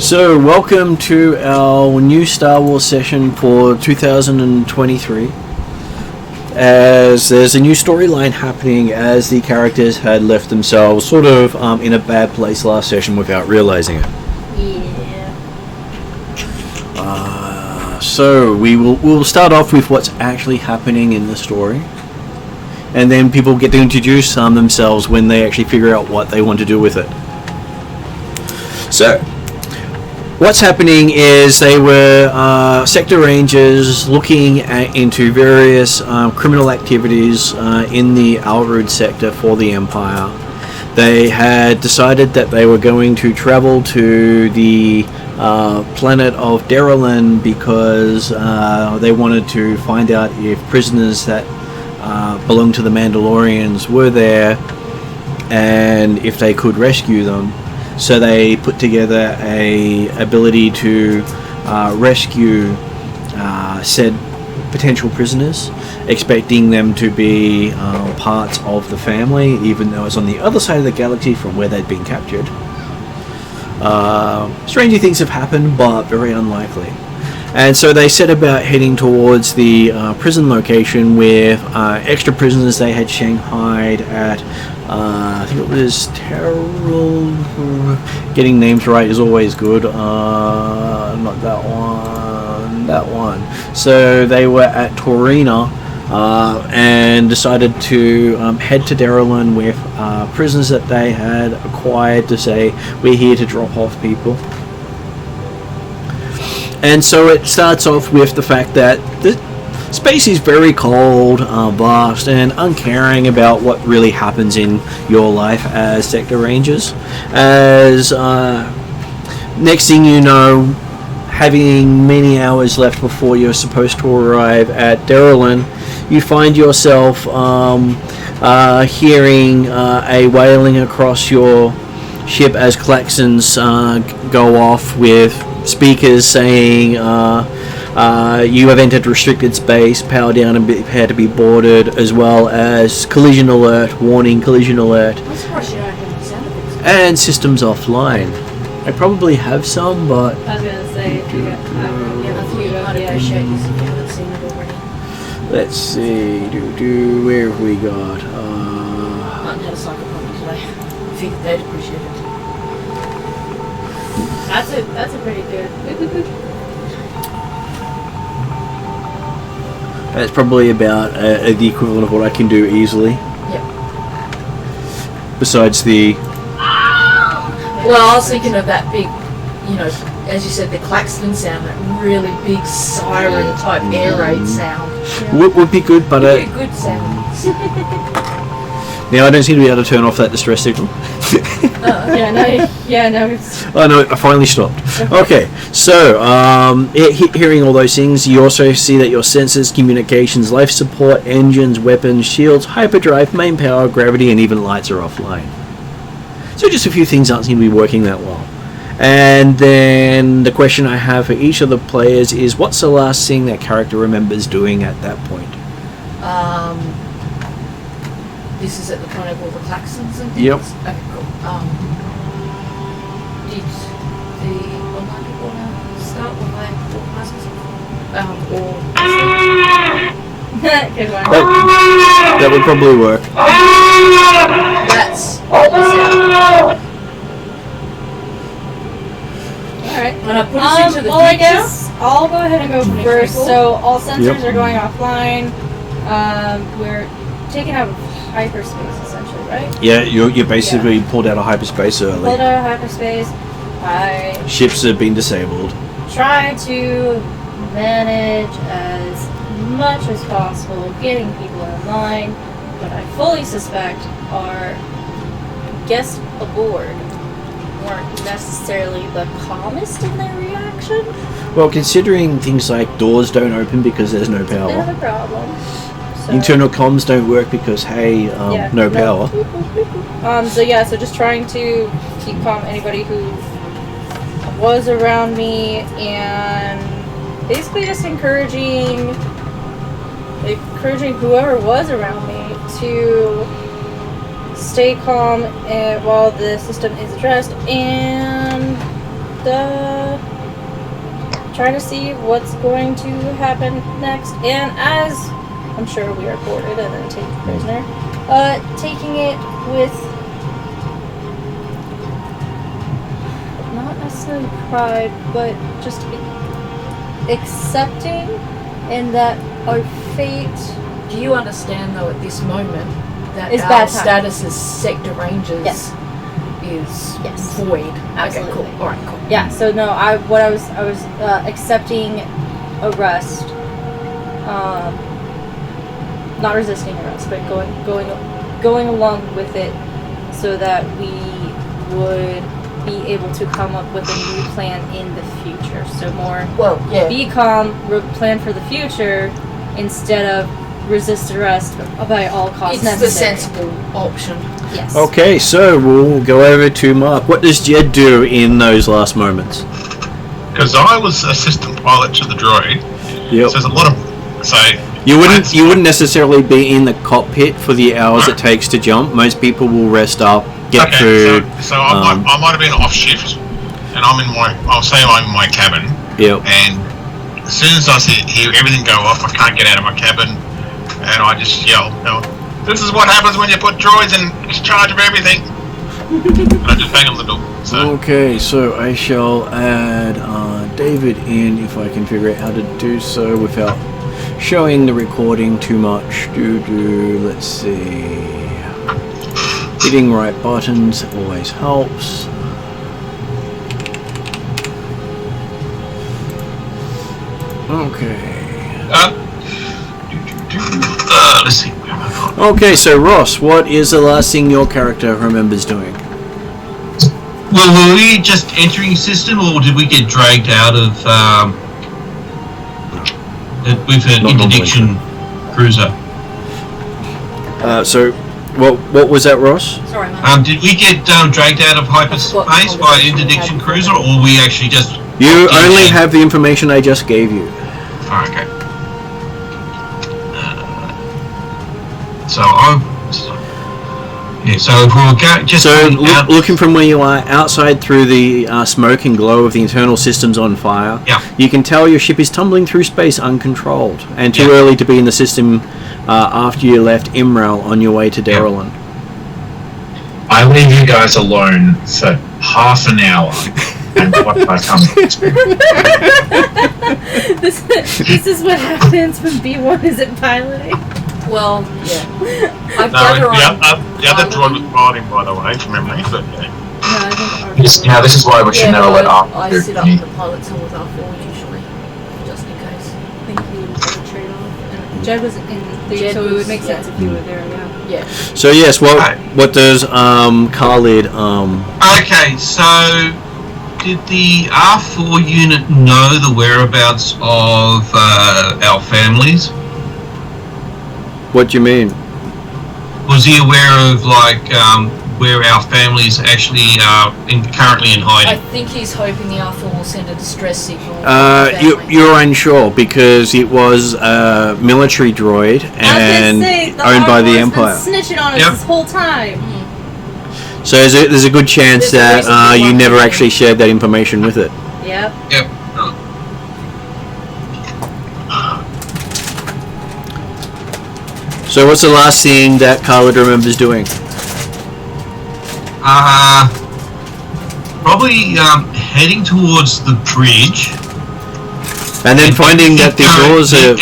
So, welcome to our new Star Wars session for 2023. As there's a new storyline happening, as the characters had left themselves sort of in a bad place last session without realizing it. Yeah. So we'll start off with what's actually happening in the story, and then people get to introduce themselves when they actually figure out what they want to do with it. So, what's happening is they were sector rangers looking into various criminal activities in the Elrood Sector for the Empire. They had decided that they were going to travel to the planet of Darylin because they wanted to find out if prisoners that belonged to the Mandalorians were there and if they could rescue them. So they put together a ability to rescue said potential prisoners, expecting them to be parts of the family, even though it's on the other side of the galaxy from where they'd been captured. Stranger things have happened, but very unlikely. And so they set about heading towards the prison location with extra prisoners they had shanghaied at, I think it was getting names right is always good, not that one. So they were at Terrinoth and decided to head to Darylin with prisoners that they had acquired to say, we're here to drop off people. And so it starts off with the fact that the space is very cold, vast, and uncaring about what really happens in your life as sector rangers. As next thing you know, having many hours left before you're supposed to arrive at Darylin, you find yourself hearing a wailing across your ship as klaxons go off with speakers saying you have entered restricted space, power down and prepare to be boarded, as well as collision alert, warning, collision alert, and systems offline. I probably have some, but I was going to say, if you got audio shows if you haven't seen it already. Let's see, where have we got? I haven't had a cycle problem today. I think they'd appreciate it. That's a pretty good. That's probably about the equivalent of what I can do easily. Yep. Besides the... Well, I was thinking of that big, as you said, the klaxon sound, that really big siren type air raid sound. Would be good, but... Would be a good sound. Now I don't seem to be able to turn off that distress signal. No. Oh no, I finally stopped. Okay, so hearing all those things, you also see that your sensors, communications, life support, engines, weapons, shields, hyperdrive, main power, gravity, and even lights are offline. So just a few things aren't seem to be working that well. And then the question I have for each of the players is, what's the last thing that character remembers doing at that point? This is at the point of all the klaxons and things? Yep. Okay, cool. Did the online people want to start when I organise myself? Good one. That would probably work. That's alright. When I put us into the future, I'll go ahead and go first. So all sensors are going offline. We're taking out hyperspace essentially, right? Yeah, you basically pulled out of hyperspace early. Pulled out of hyperspace. I Ships have been disabled. try to manage as much as possible getting people in line, but I fully suspect our guests aboard weren't necessarily the calmest in their reaction. Well, considering things like doors don't open because there's no power. Bit of a problem. So, Internal comms don't work because, hey, no power. So just trying to keep calm anybody who was around me, and basically just encouraging whoever was around me to stay calm while the system is addressed, and trying to see what's going to happen next. And as I'm sure we are boarded and then taken prisoner, taking it with not necessarily pride, but just accepting, and that our fate. Do you understand, though, at this moment, that It's our bad time. status as sector rangers Yes. is Yes. void? Absolutely. Okay, cool. All right, cool. Yeah. So no, I was accepting arrest, not resisting arrest, but going along with it, so that we would be able to come up with a new plan in the future. So more. Well, yeah. Be calm, plan for the future, instead of resist arrest by all costs It's the necessary. sensible option. Yes. Okay, so we'll go over to Mark. What does Jed do in those last moments? Because I was assistant pilot to the droid. Yep. So there's a lot of You wouldn't necessarily be in the cockpit for the hours it takes to jump. Most people will rest up, get food. So I might have been off shift, and I'll say I'm in my cabin. Yep. And as soon as I hear everything go off, I can't get out of my cabin, and I just yell, "This is what happens when you put droids in charge of everything." And I just bang on the door. So Okay, so I shall add David in if I can figure out how to do so without showing the recording too much. Let's see. Hitting right buttons always helps. Okay. let's see. Where am I from? Okay, so Ross, what is the last thing your character remembers doing? Well, were we just entering system, or did we get dragged out of with an Not interdiction cruiser? What was that, Ross? Sorry, man. Did we get dragged out of hyperspace by an interdiction cruiser, or we actually just? You only have the information I just gave you. Oh, okay. So if we were just going out, Looking from where you are outside through the smoke and glow of the internal systems on fire, Yeah. you can tell your ship is tumbling through space uncontrolled, and too Yeah. early to be in the system after you left Imral on your way to Darylin. I leave you guys alone for half an hour and watch my come. This is what happens when B1 isn't piloting. Well, yeah. I've No, got her on. the other droid was piloting, by the way, from memory. But yeah. No, I think This is why we should never let I up. sit up in the pilot's hall with R4 usually, just in case. I think we would have a trade-off. And Jed was in the Jed so it was- would make sense yeah. if you were there, yeah. Yeah. So yes, Right. what does Khalid okay. So did the R4 unit know the whereabouts of our families? what do you mean? Was he aware of where our families actually are currently in I hiding? think he's hoping the R4 will send a distress signal. to the family. You're unsure because it was a military droid and owned by the Empire. Been snitching on us Yep. this whole time. So there's a good chance There's a reason that we you want never to- actually shared that information with it. Yep. Yep. So what's the last thing that Khalid remembers doing? Probably heading towards the bridge. And then finding that the doors are...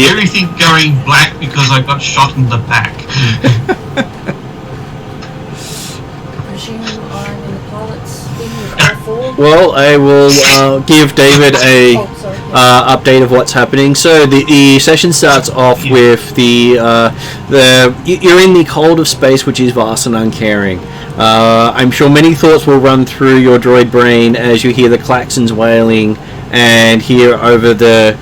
Everything going black because I got shot in the back. I presume I'm in the pilot's thing with R4. Well, I will give David a Oh, sorry. Yeah. update of what's happening. So the session starts off with you're in the cold of space, which is vast and uncaring. I'm sure many thoughts will run through your droid brain as you hear the klaxons wailing and hear over the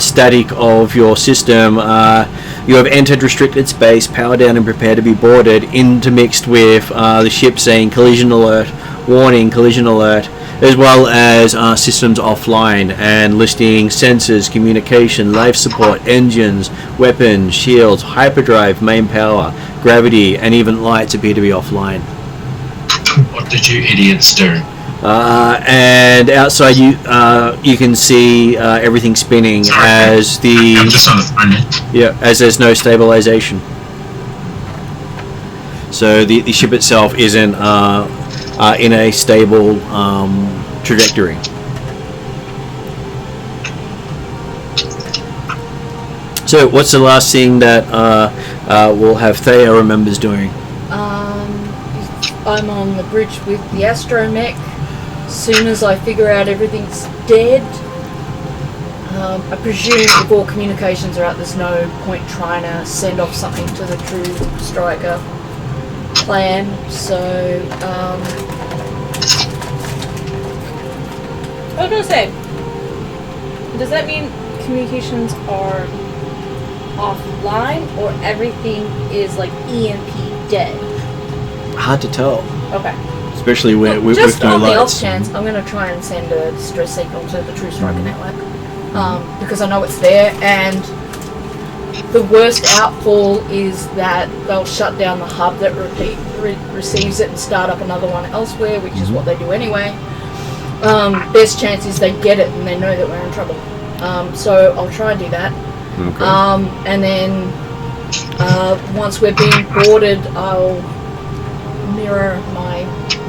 static of your system. You have entered restricted space, power down and prepare to be boarded, intermixed with the ship saying collision alert, warning, collision alert, as well as systems offline and listing sensors, communication, life support, engines, weapons, shields, hyperdrive, main power, gravity, and even lights appear to be offline. What did you idiots do? And outside you can see everything spinning as I'm just on the phone. as there's no stabilization. So the ship itself isn't in a stable trajectory. So what's the last thing that we'll have Thea remembers doing? I'm on the bridge with the astromech. Soon as I figure out everything's dead, I presume if all communications are out, there's no point trying to send off something to the True Striker clan. So, I was gonna say, does that mean communications are offline or everything is like EMP dead? Hard to tell, Okay. especially with just no on the off lights. chance, I'm going to try and send a distress signal to the True Striker network, because I know it's there, and the worst outfall is that they'll shut down the hub that receives it and start up another one elsewhere, which is what they do anyway. Best chance is they get it and they know that we're in trouble. So I'll try and do that. Okay. And then once we're being boarded, I'll mirror my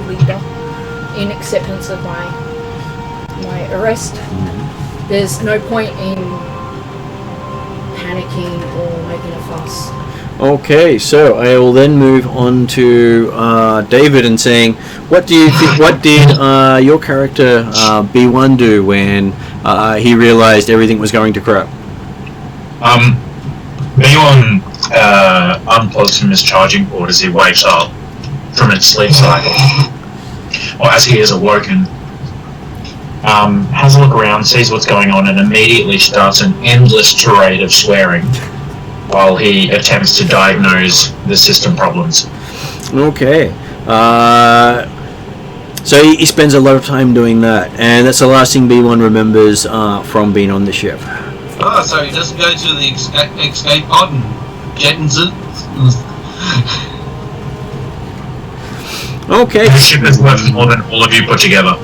leader in acceptance of my arrest. There's no point in panicking or making a fuss. Okay, so I will then move on to David and saying, what do you think? What did your character B1 do when he realized everything was going to crap? B1 unplugs from his charging port as he wakes up from its sleep cycle, or as he is awoken. Has a look around, sees what's going on, and immediately starts an endless tirade of swearing while he attempts to diagnose the system problems. Okay. So he spends a lot of time doing that, and that's the last thing B1 remembers from being on the ship. Oh, so he doesn't go to the escape pod and Genesys? Okay. The ship is worth more than all of you put together.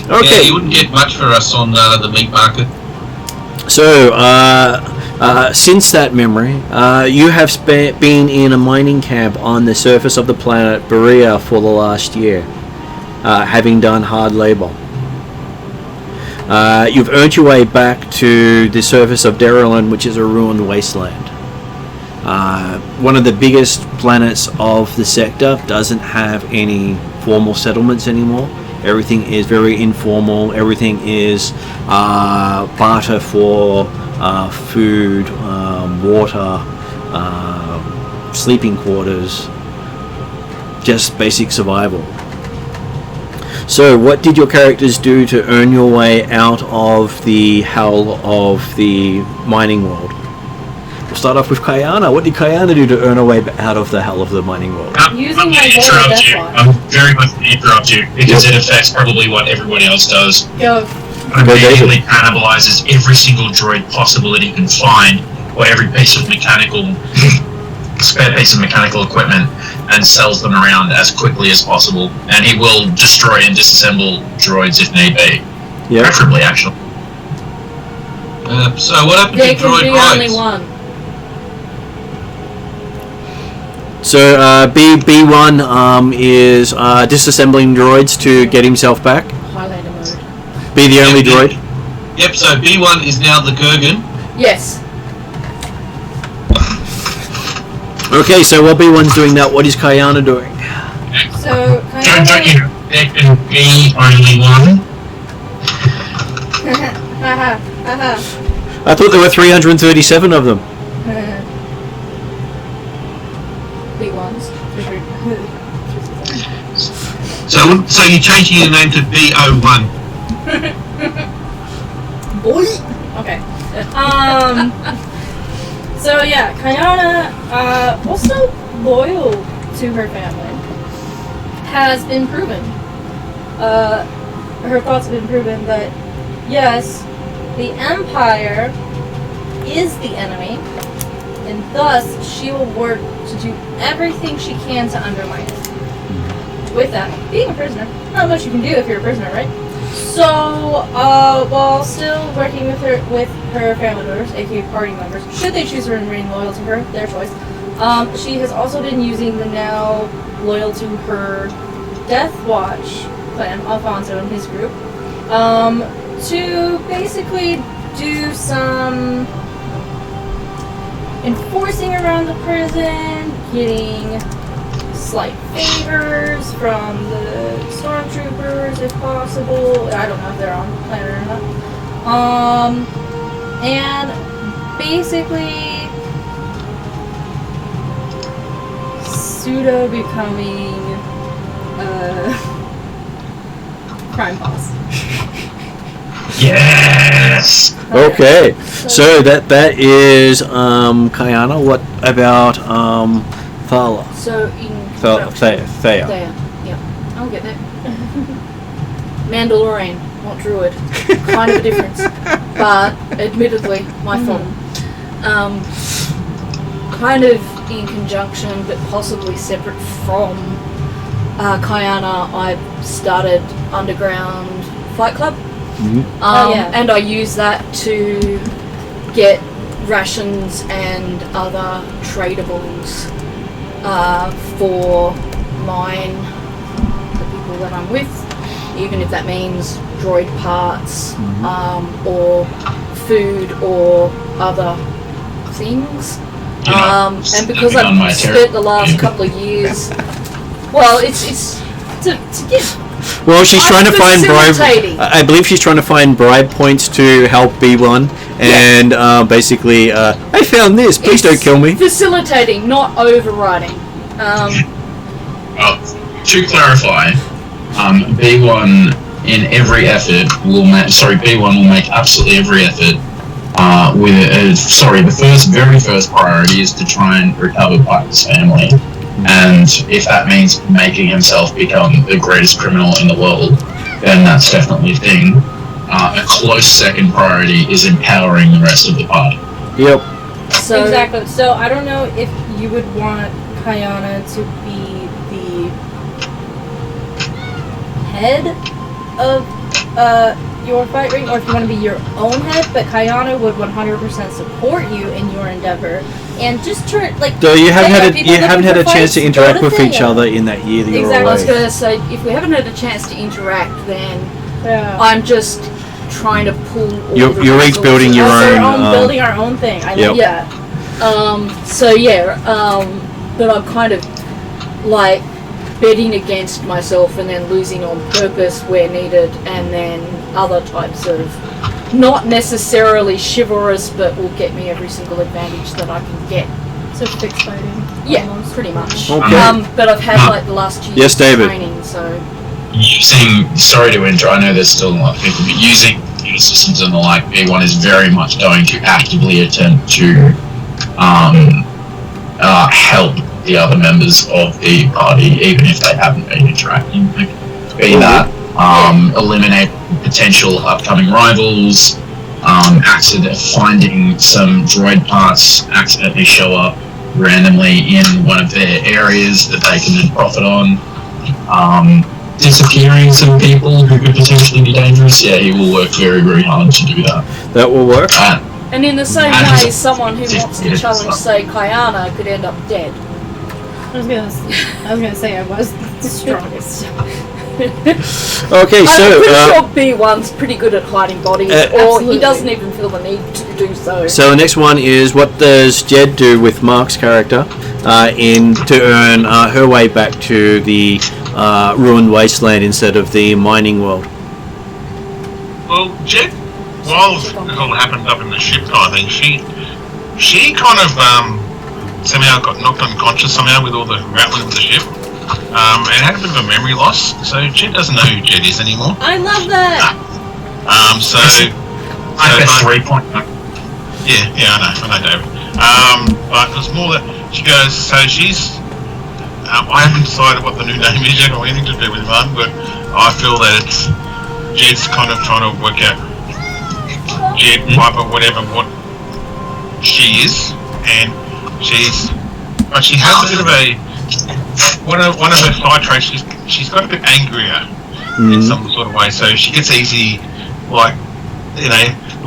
Okay. Yeah, you wouldn't get much for us on the meat market. So, since that memory, you have been in a mining camp on the surface of the planet Berea for the last year, having done hard labor. You've earned your way back to the surface of Darylin, which is a ruined wasteland. One of the biggest planets of the sector doesn't have any formal settlements anymore. Everything is very informal. Everything is barter for food, water, sleeping quarters, just basic survival. So what did your characters do to earn your way out of the hell of the mining world? We'll start off with Kayana. What did Kayana do to earn her way out of the hell of the mining world? Using my interrupt voice, you. that's I'm very much going to interrupt you because it affects probably what everybody else does. Go. Immediately cannibalizes every single droid possible that he can find, or every piece of spare piece of mechanical equipment, and sells them around as quickly as possible. And he will destroy and disassemble droids if need be. Yeah. Preferably, actually. So what happened There to can droid be rights? only one. So B1 is disassembling droids to get himself back. Highlander mode. Be the only droid. Yep, so B1 is now the Kurgan. Yes. Okay, so while B1's doing that, what is Kayana doing? So, Don't you know, there can be only one? Haha, haha. I thought there were 337 of them. Big ones. So you're changing your name to B01. Boy. Okay. So yeah, Kayana, also loyal to her family, has been proven. Her thoughts have been proven that yes, the Empire is the enemy, and thus she will work to do everything she can to undermine it. With that, being a prisoner, not much you can do if you're a prisoner, right? So, while still working with her family members, aka party members, should they choose to remain loyal to her, their choice, she has also been using the now loyal to her Death Watch clan, Alfonso and his group, to basically do some enforcing around the prison, getting slight favors from the stormtroopers if possible. I don't know if they're on the planet or not. And basically pseudo becoming crime boss. Yes! Okay, so that is Kayana. What about Thala? So in Thea. There. Yeah, I'll get there. Mandalorian, not druid. Kind of a difference, but admittedly, my fault. Kind of in conjunction, but possibly separate from Kayana, I started Underground Fight Club. And I use that to get rations and other tradables for the people that I'm with, even if that means droid parts, or food or other things. And because I've spent the last couple of years, well, it's to get. Well, she's trying to find bribe. Facilitating. I believe she's trying to find bribe points to help B1, and basically, I found this. Please don't kill me. Facilitating, not overriding. To clarify, B1 in every effort will B1 will make absolutely every effort. The very first priority is to try and recover Piper's family. And if that means making himself become the greatest criminal in the world, then that's definitely a thing. A close second priority is empowering the rest of the party. Yep. So, exactly. So I don't know if you would want Kayana to be the head of your fight ring, or if you want to be your own head, but Kayana would 100% support you in your endeavor. And just try, so you haven't had a chance to interact with each other in that year that you were away. I was going to say, if we haven't had a chance to interact, then I'm just trying to pull. You're each building your own. Building our own thing. I love that. But I'm kind of like betting against myself and then losing on purpose where needed, and then other types of. Not necessarily chivalrous, but will get me every single advantage that I can get. So fixed fighting. Yeah, pretty much. Okay. But I've had the last 2 years of training, so... Sorry to interrupt, I know there's still a lot of people, but using computer systems and the like, B1 is very much going to actively attempt to help the other members of the party, even if they haven't been interacting. Eliminate potential upcoming rivals, finding some droid parts accidentally show up randomly in one of their areas that they can then profit on, disappearing some people who could potentially be dangerous. Yeah, he will work very, very hard to do that. That will work. And in the same way, someone who wants to challenge, say, Kayana, could end up dead. I was gonna say I was the strongest. Okay, so I'm pretty sure B1's pretty good at hiding bodies, or he doesn't even feel the need to do so. So the next one is, what does Jed do with Mark's character to earn her way back to the ruined wasteland instead of the mining world? Well, Jed, while it all happened up in the ship kind of thing, she kind of somehow got knocked unconscious somehow with all the rattling of the ship. And had a bit of a memory loss, so Jed doesn't know who Jed is anymore. I love that! I'm at 3.0. Yeah, I know, David. But it was more that she goes, so she's, I haven't decided what the new name is yet or anything to do with mine, but I feel that it's, Jed's kind of trying to work out Jed, Piper, whatever, what she is, and she's But she has a bit of a one of her side traits. She's got a bit angrier in some sort of way. So she gets easy, like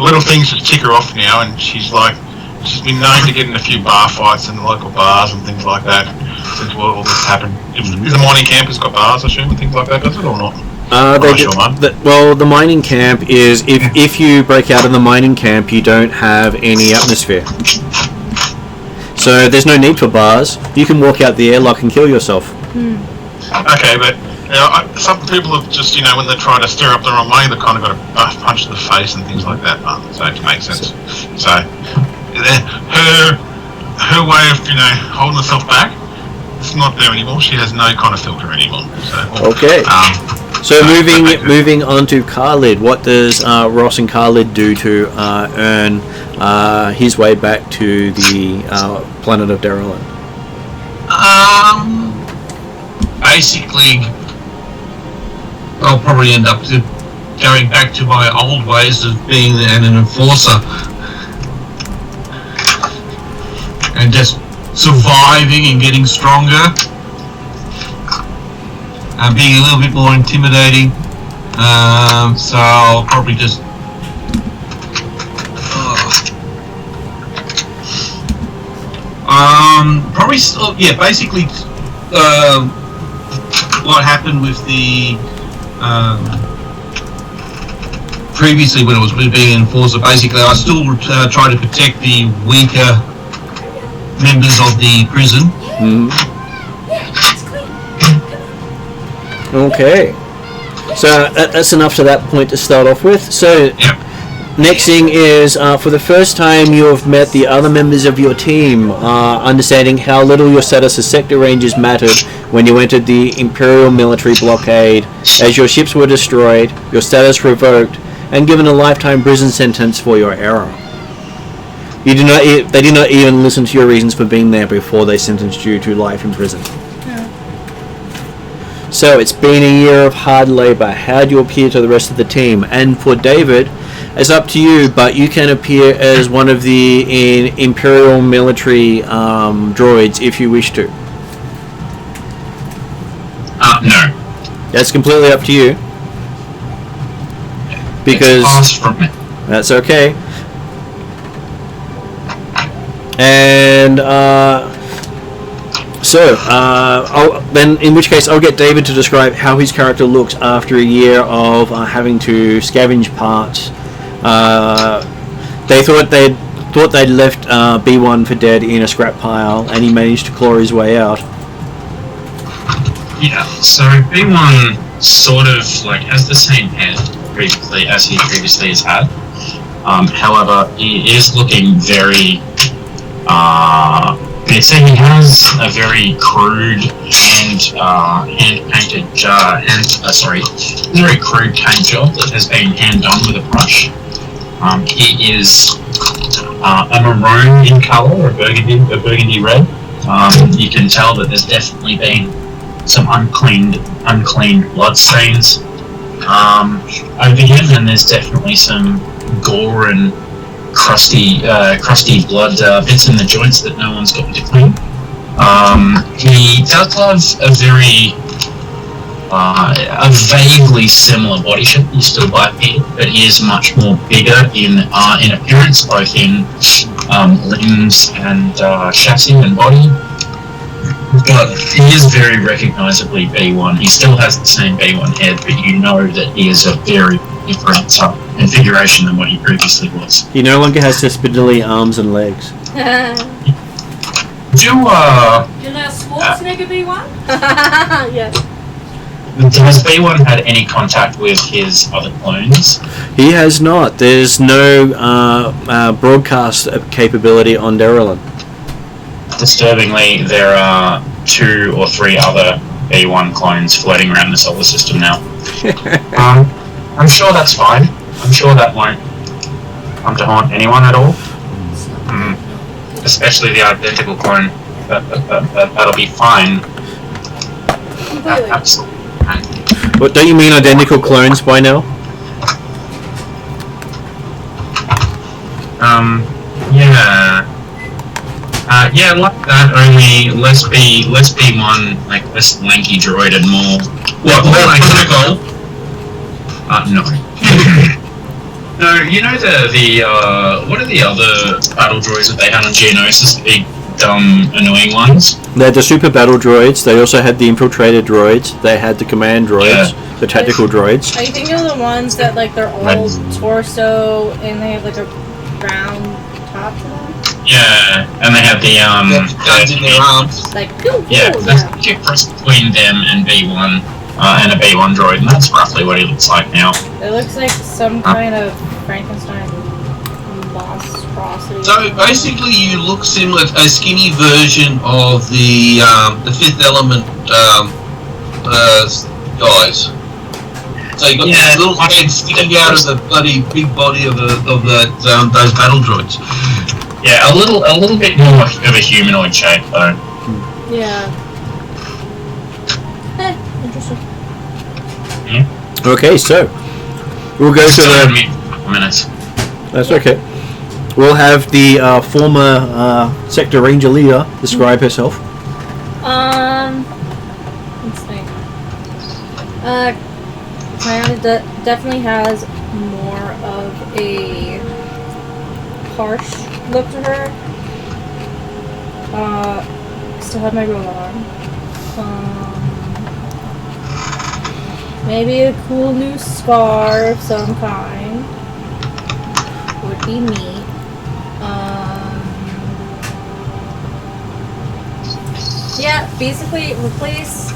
little things just tick her off now, and she's been known to get in a few bar fights in the local bars and things like that since all this happened. Is the mining camp has got bars, I assume, and things like that, does it or not? The mining camp is if you break out of the mining camp, you don't have any atmosphere. So there's no need for bars. You can walk out the airlock and kill yourself. Okay, but some people have just, when they try to stir up the wrong money, they've kind of got a punch to the face and things like that. So it makes sense. So her way of holding herself back, it's not there anymore. She has no kind of filter anymore. So, okay. So moving on to Khalid, what does Ross and Khalid do to earn his way back to the planet of Darylin? Basically, I'll probably end up going back to my old ways of being an enforcer and just surviving and getting stronger. Being a little bit more intimidating, so I'll probably just probably still, basically what happened with the previously when I was being an enforcer. Basically, I still try to protect the weaker members of the prison. Okay, so that's enough to that point to start off with. So next thing is, for the first time you have met the other members of your team, understanding how little your status as sector rangers mattered when you entered the Imperial military blockade, as your ships were destroyed, your status revoked, and given a lifetime prison sentence for your error. They did not even listen to your reasons for being there before they sentenced you to life in prison. So it's been a year of hard labour. How do you appear to the rest of the team? And for David, it's up to you, but you can appear as one of the Imperial military droids if you wish to. No. That's completely up to you. Because that's okay. And then in which case I'll get David to describe how his character looks after a year of having to scavenge parts. They thought they'd left B1 for dead in a scrap pile, and he managed to claw his way out. Yeah, so B1 sort of has the same head previously as he previously has had. However, he is looking very they'd say he has a very crude hand-painted very crude paint job that has been hand done with a brush. He is a maroon in colour, a burgundy red. You can tell that there's definitely been some uncleaned blood stains over him, and there's definitely some gore and crusty blood bits in the joints that no one's gotten to clean. He does have a vaguely similar body shape. He's still bipedal, but he is much more bigger in appearance, both in limbs and chassis and body. But he is very recognisably B1. He still has the same B1 head, but you know that he is a very different configuration than what he previously was. He no longer has spindly arms and legs. Do you know Schwarzenegger B1? Yes. Has B1 had any contact with his other clones? He has not. There's no broadcast capability on Darylin. Disturbingly, there are 2 or 3 other B1 clones floating around the solar system now. I'm sure that's fine. I'm sure that won't come to haunt anyone at all. Especially the identical clone. That'll be fine. Absolutely. But don't you mean identical clones by now? Yeah. Yeah, like that. Only less B1, like less lanky droid and more. What, more like Nicole? No. No, you know the what are the other battle droids that they had on Genesys? The big, dumb, annoying ones? They had the super battle droids, they also had the infiltrated droids, they had the command droids, the tactical droids. I think of the ones that like they're all torso and they have like a round top to them. Yeah, and they have the Guns in their arms. Like pew, pew, yeah, there's a difference between them and B1 and a B1 droid, and that's roughly what he looks like now. It looks like some kind of Frankenstein monstrosity. So basically, you look similar to a skinny version of the Fifth Element guys. So you got these little heads sticking out of the bloody big body of those battle droids. Yeah, a little bit more of a humanoid shape though. Yeah. Interesting. Okay, so we'll go to the. Minutes. That's okay. We'll have the former sector ranger leader describe herself. Let's think. Diana definitely has more of a harsh look to her. Still have my robot arm. Maybe a cool new scar of some kind would be neat. Yeah, basically replace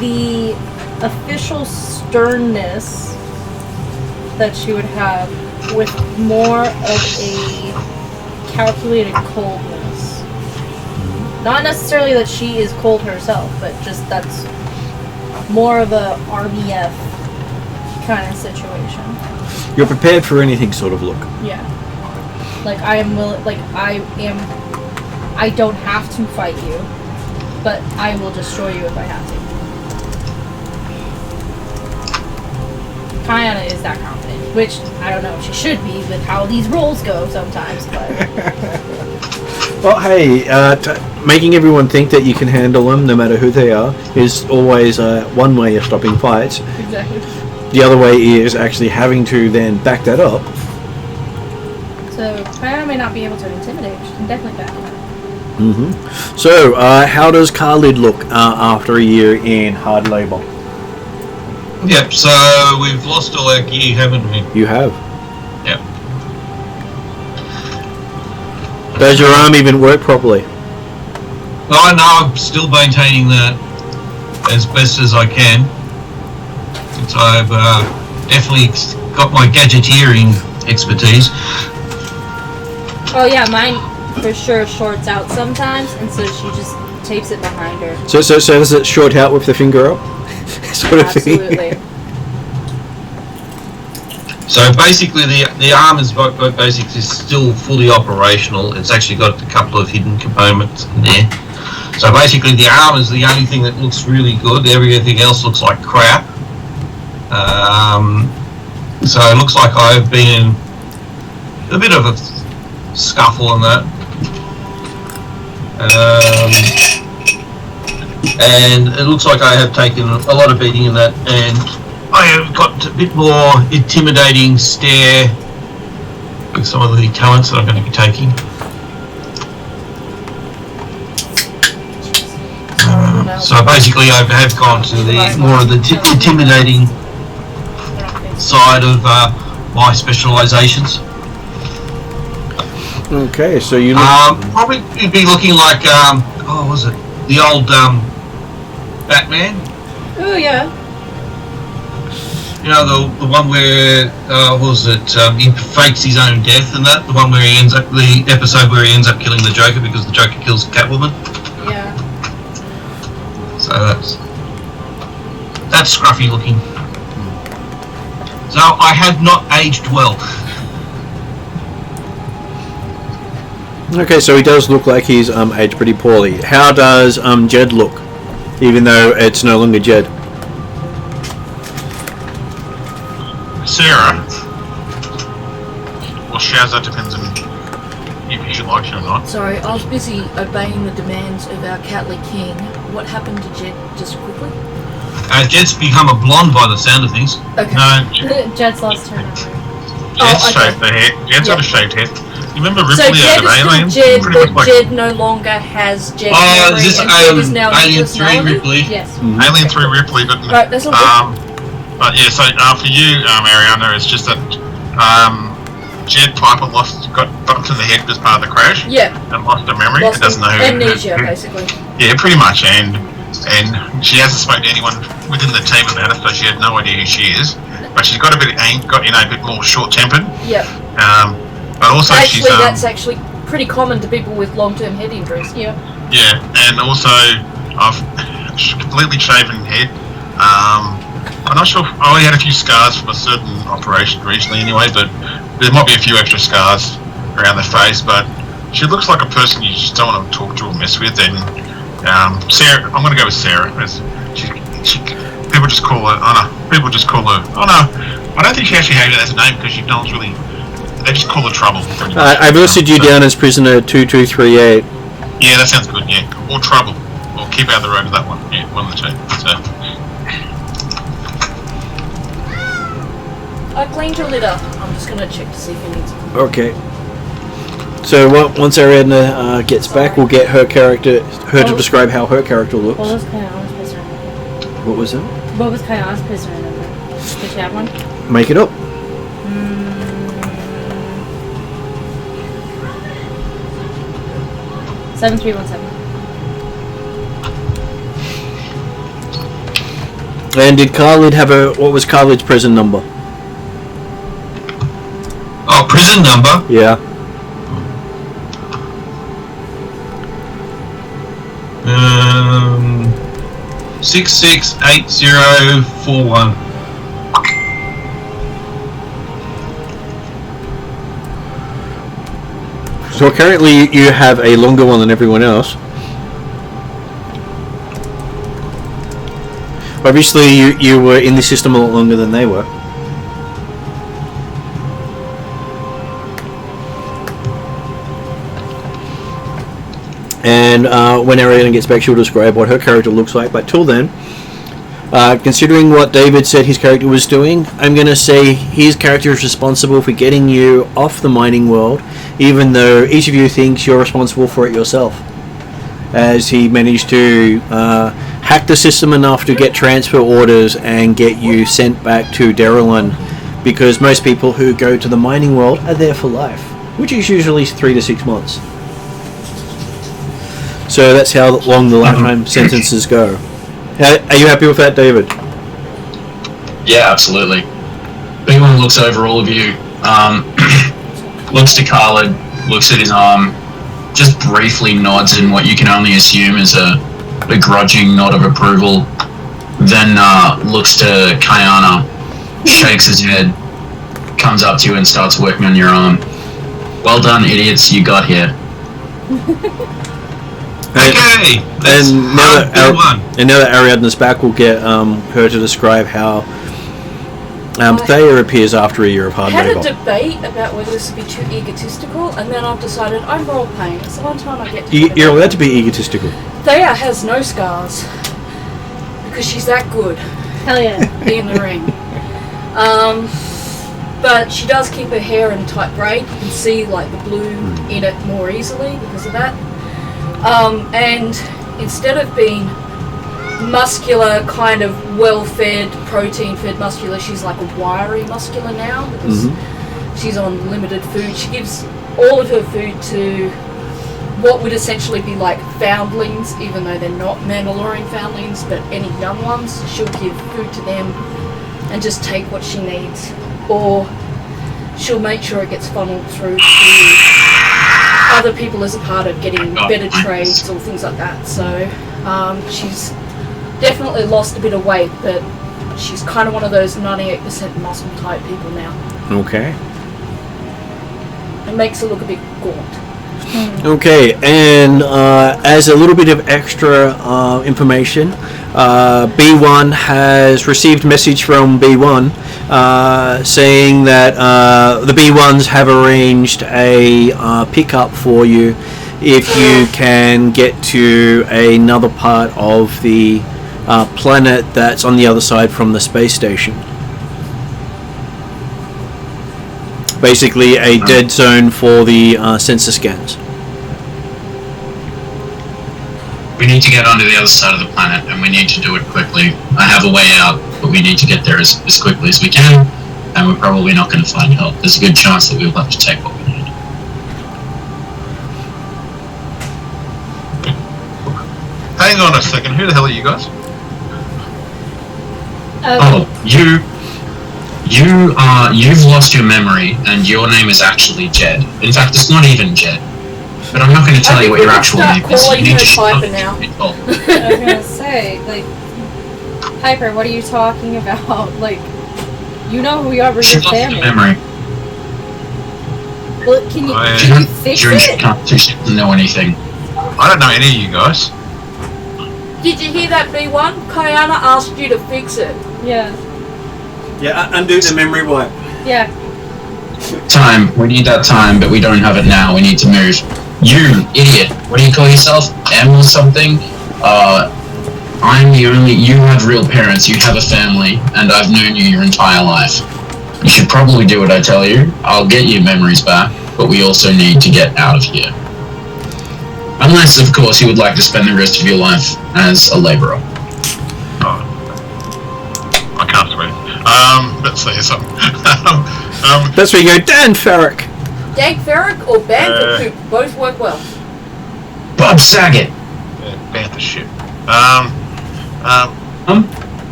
the official sternness that she would have with more of a calculated coldness. Not necessarily that she is cold herself, but just that's more of a RBF kind of situation. You're prepared for anything sort of look. Yeah. Like I don't have to fight you, but I will destroy you if I have to. Kiana is that confident, which I don't know if she should be with how these roles go sometimes, but... Well, hey, making everyone think that you can handle them, no matter who they are, is always one way of stopping fights. Exactly. The other way is actually having to then back that up. So, Kiana may not be able to intimidate, she can definitely back it up. So, how does Khalid look after a year in hard labour? Yep, so we've lost all our gear, haven't we? You have. Yep. Does your arm even work properly? Well, I know I'm still maintaining that as best as I can. Since I've definitely got my gadgeteering expertise. Oh yeah, mine for sure shorts out sometimes, and so she just tapes it behind her. So does it short out with the finger up? Sort of thing. Absolutely. So basically, the arm is basically still fully operational. It's actually got a couple of hidden components in there. So basically, the arm is the only thing that looks really good. Everything else looks like crap. So it looks like I've been in a bit of a scuffle on that. And it looks like I have taken a lot of beating in that, and I have got a bit more intimidating stare with some of the talents that I'm going to be taking. So basically I have gone to the more of the intimidating side of my specializations. Okay, so you look... probably be looking like, what was it? The old Batman. Oh yeah. You know, the one where, what was it, he fakes his own death and that? The one where he ends up, the episode where he ends up killing the Joker because the Joker kills Catwoman? Yeah. So that's scruffy looking. So I have not aged well. Okay, so he does look like he's aged pretty poorly. How does Jed look, even though it's no longer Jed? Sarah. Well, Shazza depends on if she likes you or not. Sorry, I was busy obeying the demands of our Catly King. What happened to Jed, just quickly? Jed's become a blonde by the sound of things. Okay. No, Jed's lost her memory. Jed's okay. shaved the hair. Jed's got a shaved head. You remember So Ripley Jed out of is still Alien? Jed, Pretty but much like Jed no longer has Jed Oh, memory, is this and Jed is now Alien his 3 personality? Ripley? Yes. Alien 3 Ripley, but Right, that's all good. but yeah. So for you, Ariana, it's just that Jed Piper got bumped in the head as part of the crash. Yeah. And lost her memory. Lost and doesn't know amnesia, basically. Yeah, pretty much, and she hasn't spoken to anyone within the team about it, so she had no idea who she is. But she's got a bit a bit more short-tempered. Yep. But also Actually, that's actually pretty common to people with long-term head injuries. Yeah. Yeah, and also I've completely shaven head. I'm not sure. I only had a few scars from a certain operation recently, anyway. But there might be a few extra scars around the face. But she looks like a person you just don't want to talk to or mess with. And Sarah, I'm going to go with Sarah. People just call her. Oh no, people just call her. Oh no, I don't think she actually has it as a name because no one's really. They just call her Trouble. I've listed you down as prisoner 2238. Yeah, that sounds good. Yeah, or Trouble, or keep out of the road with that one. Yeah, one of the two. So. I cleaned her litter. I'm just going to check to see if he needs it. Okay. So once Ariadna gets back, we'll get her to describe how her character looks. What was Kayana's prisoner number? What was that? What was Kayana's prisoner number? Did she have one? Make it up. 7317. And did Khalid have what was Khalid's prison number? Oh, prison number? Yeah. 668041. So currently you have a longer one than everyone else. Obviously you were in the system a lot longer than they were. And when Ariana gets back, she'll describe what her character looks like. But till then, considering what David said his character was doing, I'm going to say his character is responsible for getting you off the mining world, even though each of you thinks you're responsible for it yourself. As he managed to hack the system enough to get transfer orders and get you sent back to Darylin, because most people who go to the mining world are there for life, which is usually 3 to 6 months. So that's how long the lifetime sentences go. Are you happy with that, David? Yeah, absolutely. Big one looks over all of you, looks to Khalid, looks at his arm, just briefly nods in what you can only assume is a begrudging nod of approval, then looks to Kayana, shakes his head, comes up to you and starts working on your arm. Well done, idiots, you got here. Okay, that's And now one. that Ariadna's back, we'll get her to describe how Thea appears after a year of hard I had labour. a debate about whether this would be too egotistical, and then I've decided I'm role playing. It's the one time I get to. You're allowed to be egotistical. Thea has no scars because she's that good Hell yeah. in the ring. But she does keep her hair in tight braid. You can see like the blue in it more easily because of that. And instead of being muscular, kind of well-fed, protein-fed muscular, she's like a wiry muscular now because she's on limited food. She gives all of her food to what would essentially be like foundlings, even though they're not Mandalorian foundlings, but any young ones. She'll give food to them and just take what she needs, or she'll make sure it gets funneled through to other people as a part of getting better trades or things like that. So she's definitely lost a bit of weight, but she's kind of one of those 98% muscle type people now. Okay. It makes her look a bit gaunt. Okay, and as a little bit of extra information, B1 has received message from B1 saying that the B1s have arranged a pickup for you if you can get to another part of the planet that's on the other side from the space station. Basically a dead zone for the sensor scans. We need to get onto the other side of the planet, and we need to do it quickly. I have a way out, but we need to get there as quickly as we can, and we're probably not going to find help. There's a good chance that we'll have to take what we need. Hang on a second, who the hell are you guys? You've lost your memory, and your name is actually Jed. In fact, it's not even Jed. But I'm not going to tell you what your actual name is. You need to shut up. I was gonna say, like, Piper, what are you talking about? Like, you know who we are, we're She your lost family. your memory. Well, can you fix She it? doesn't know anything. I don't know any of you guys. Did you hear that, B1? Kayana asked you to fix it. Yeah. Yeah, undo the memory wipe. Yeah. Time. We need that time, but we don't have it now. We need to move. You idiot. What do you call yourself? M or something? I'm the only... You have real parents. You have a family, and I've known you your entire life. You should probably do what I tell you. I'll get your memories back, but we also need to get out of here. Unless, of course, you would like to spend the rest of your life as a labourer. Oh. I can't swear. Let's say something. That's where you go, Dan Ferrick. Dank Ferrick or Bantha Poop both work well. Bob Saget! Yeah, Bantha shit.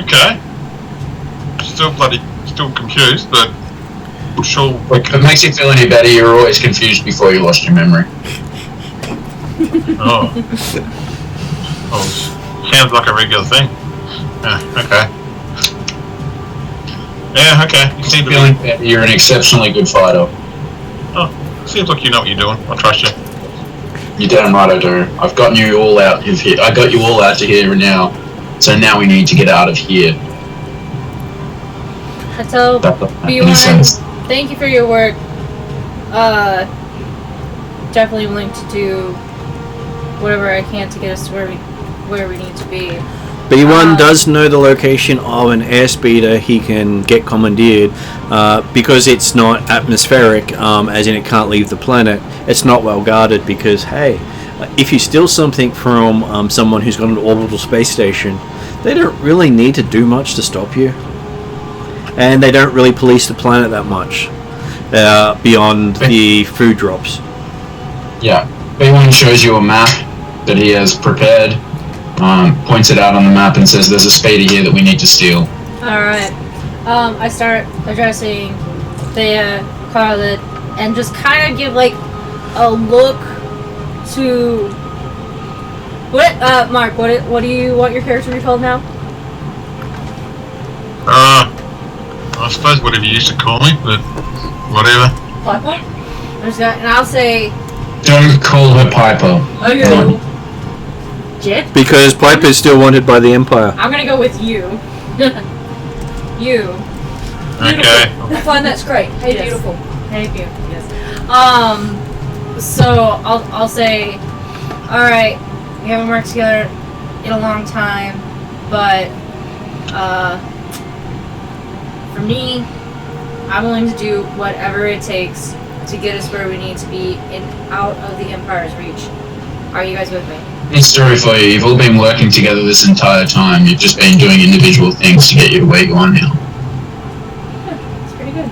Okay. Still confused, but I'm sure we If it makes you feel any better, you were always confused before you lost your memory. Oh. Oh, sounds like a regular thing. Yeah, okay. Yeah, okay. You seem to Feeling be... better, you're an exceptionally good fighter. Oh, seems like you know what you're doing. I trust you. You're damn right I do. I've gotten you all out of here. I got you all out to here now. So now we need to get out of here. I tell That doesn't make any B1, sense. thank you for your work. Definitely willing to do whatever I can to get us to where we need to be. B1 does know the location of an airspeeder he can get commandeered because it's not atmospheric, as in it can't leave the planet. It's not well guarded because, hey, if you steal something from someone who's got an orbital space station, they don't really need to do much to stop you. And they don't really police the planet that much beyond the food drops. Yeah. B1 shows you a map that he has prepared, points it out on the map and says there's a speeder here that we need to steal. Alright. I start addressing the Carlet and just kind of give like a look to what Mark, what do you want your character to be called now? I suppose whatever you used to call me, but whatever. Piper? And I'll say Don't call her Piper. Okay. Jed? Because Piper is still wanted by the Empire. I'm gonna go with you. You. Okay. I find that's great. Hey, Yes. beautiful. Thank you. Yes. So I'll say, all right, we haven't worked together in a long time, but for me, I'm willing to do whatever it takes to get us where we need to be and out of the Empire's reach. Are you guys with me? Good story for you. You've all been working together this entire time. You've just been doing individual things to get you to where you are now. Yeah, it's pretty good.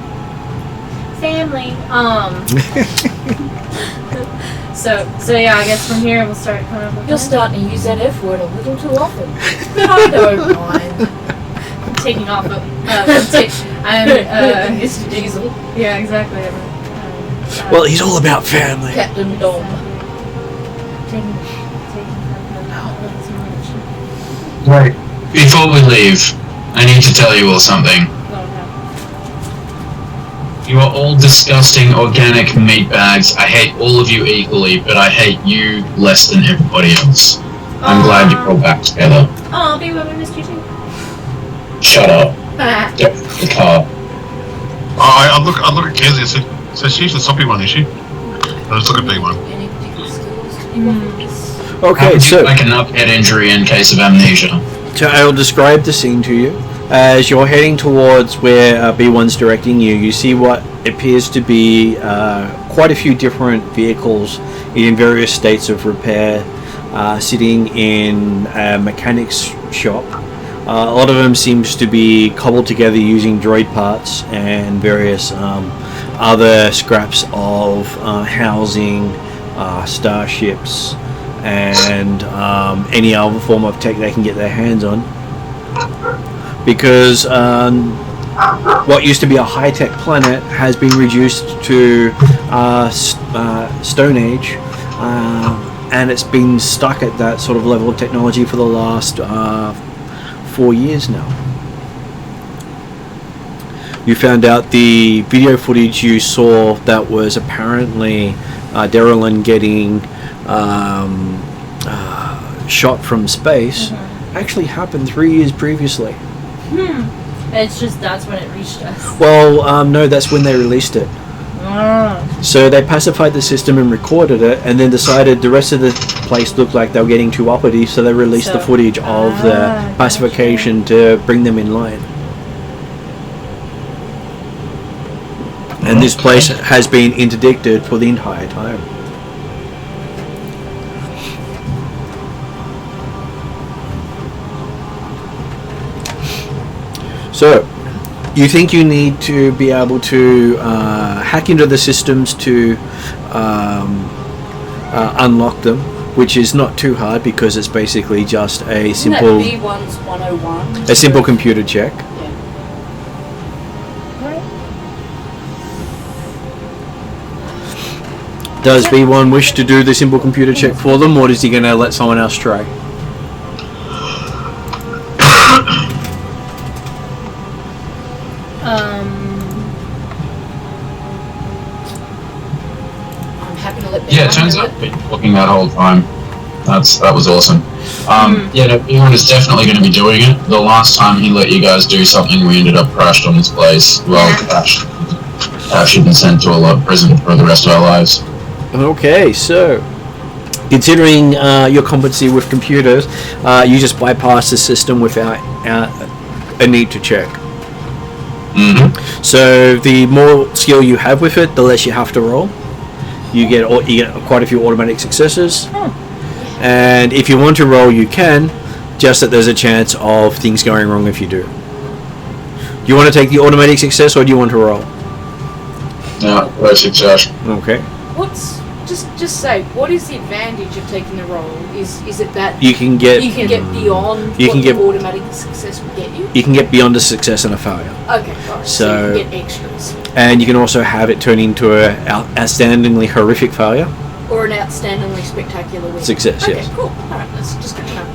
Family. So yeah, I guess from here we'll start kind of. You're starting to use that F word a little too often. But I don't mind. taking off of. Mr. Diesel. Yeah, exactly. Well, he's all about family. Captain Dom. Taking Right. Before we leave, I need to tell you all something. You are all disgusting organic meat bags. I hate all of you equally, but I hate you less than everybody else. I'm glad you're all back together. Oh, B1, we missed you too. Shut up. Get the car. I look at Kezia. So she's the soppy one, is she? Let's look at B1. Any particular skills to be with? Okay, so like an up head injury in case of amnesia. I'll describe the scene to you. As you're heading towards where B1's directing you, you see what appears to be quite a few different vehicles in various states of repair, sitting in a mechanic's shop. A lot of them seems to be cobbled together using droid parts and various other scraps of housing, starships, and any other form of tech they can get their hands on. Because what used to be a high-tech planet has been reduced to Stone Age, and it's been stuck at that sort of level of technology for the last 4 years now. You found out the video footage you saw that was apparently Darylin getting shot from space actually happened 3 years previously. It's just that's when it reached us. Well, no, that's when they released it. So they pacified the system and recorded it, and then decided the rest of the place looked like they were getting too uppity, so they released the footage of the pacification to bring them in line. And this place has been interdicted for the entire time. So, you think you need to be able to hack into the systems to unlock them, which is not too hard because it's basically just a simple, Isn't that B1's 101? a simple computer check. Does B1 wish to do the simple computer check for them, or is he going to let someone else try? I'm happy to let Yeah, it B1 turns do out we've been looking that whole time. That was awesome. Yeah, no, everyone is definitely going to be doing it. The last time he let you guys do something, we ended up crashed on his place. Well, captured and sent to a prison for the rest of our lives. Okay, so considering your competency with computers, you just bypass the system without a need to check. So the more skill you have with it, the less you have to roll. You get quite a few automatic successes, and if you want to roll, you can. Just that there's a chance of things going wrong if you do. Do you want to take the automatic success, or do you want to roll? No, that's success. Okay. What's just say what is the advantage of taking the roll? Is it that You can get beyond you what can the get- automatic success would get you? you can get beyond a success and a failure, Okay, right. So- you can get extras and you can also have it turn into a outstandingly horrific failure. or an outstandingly spectacular win. Success, Okay, yes. cool. All right, that's just good to know.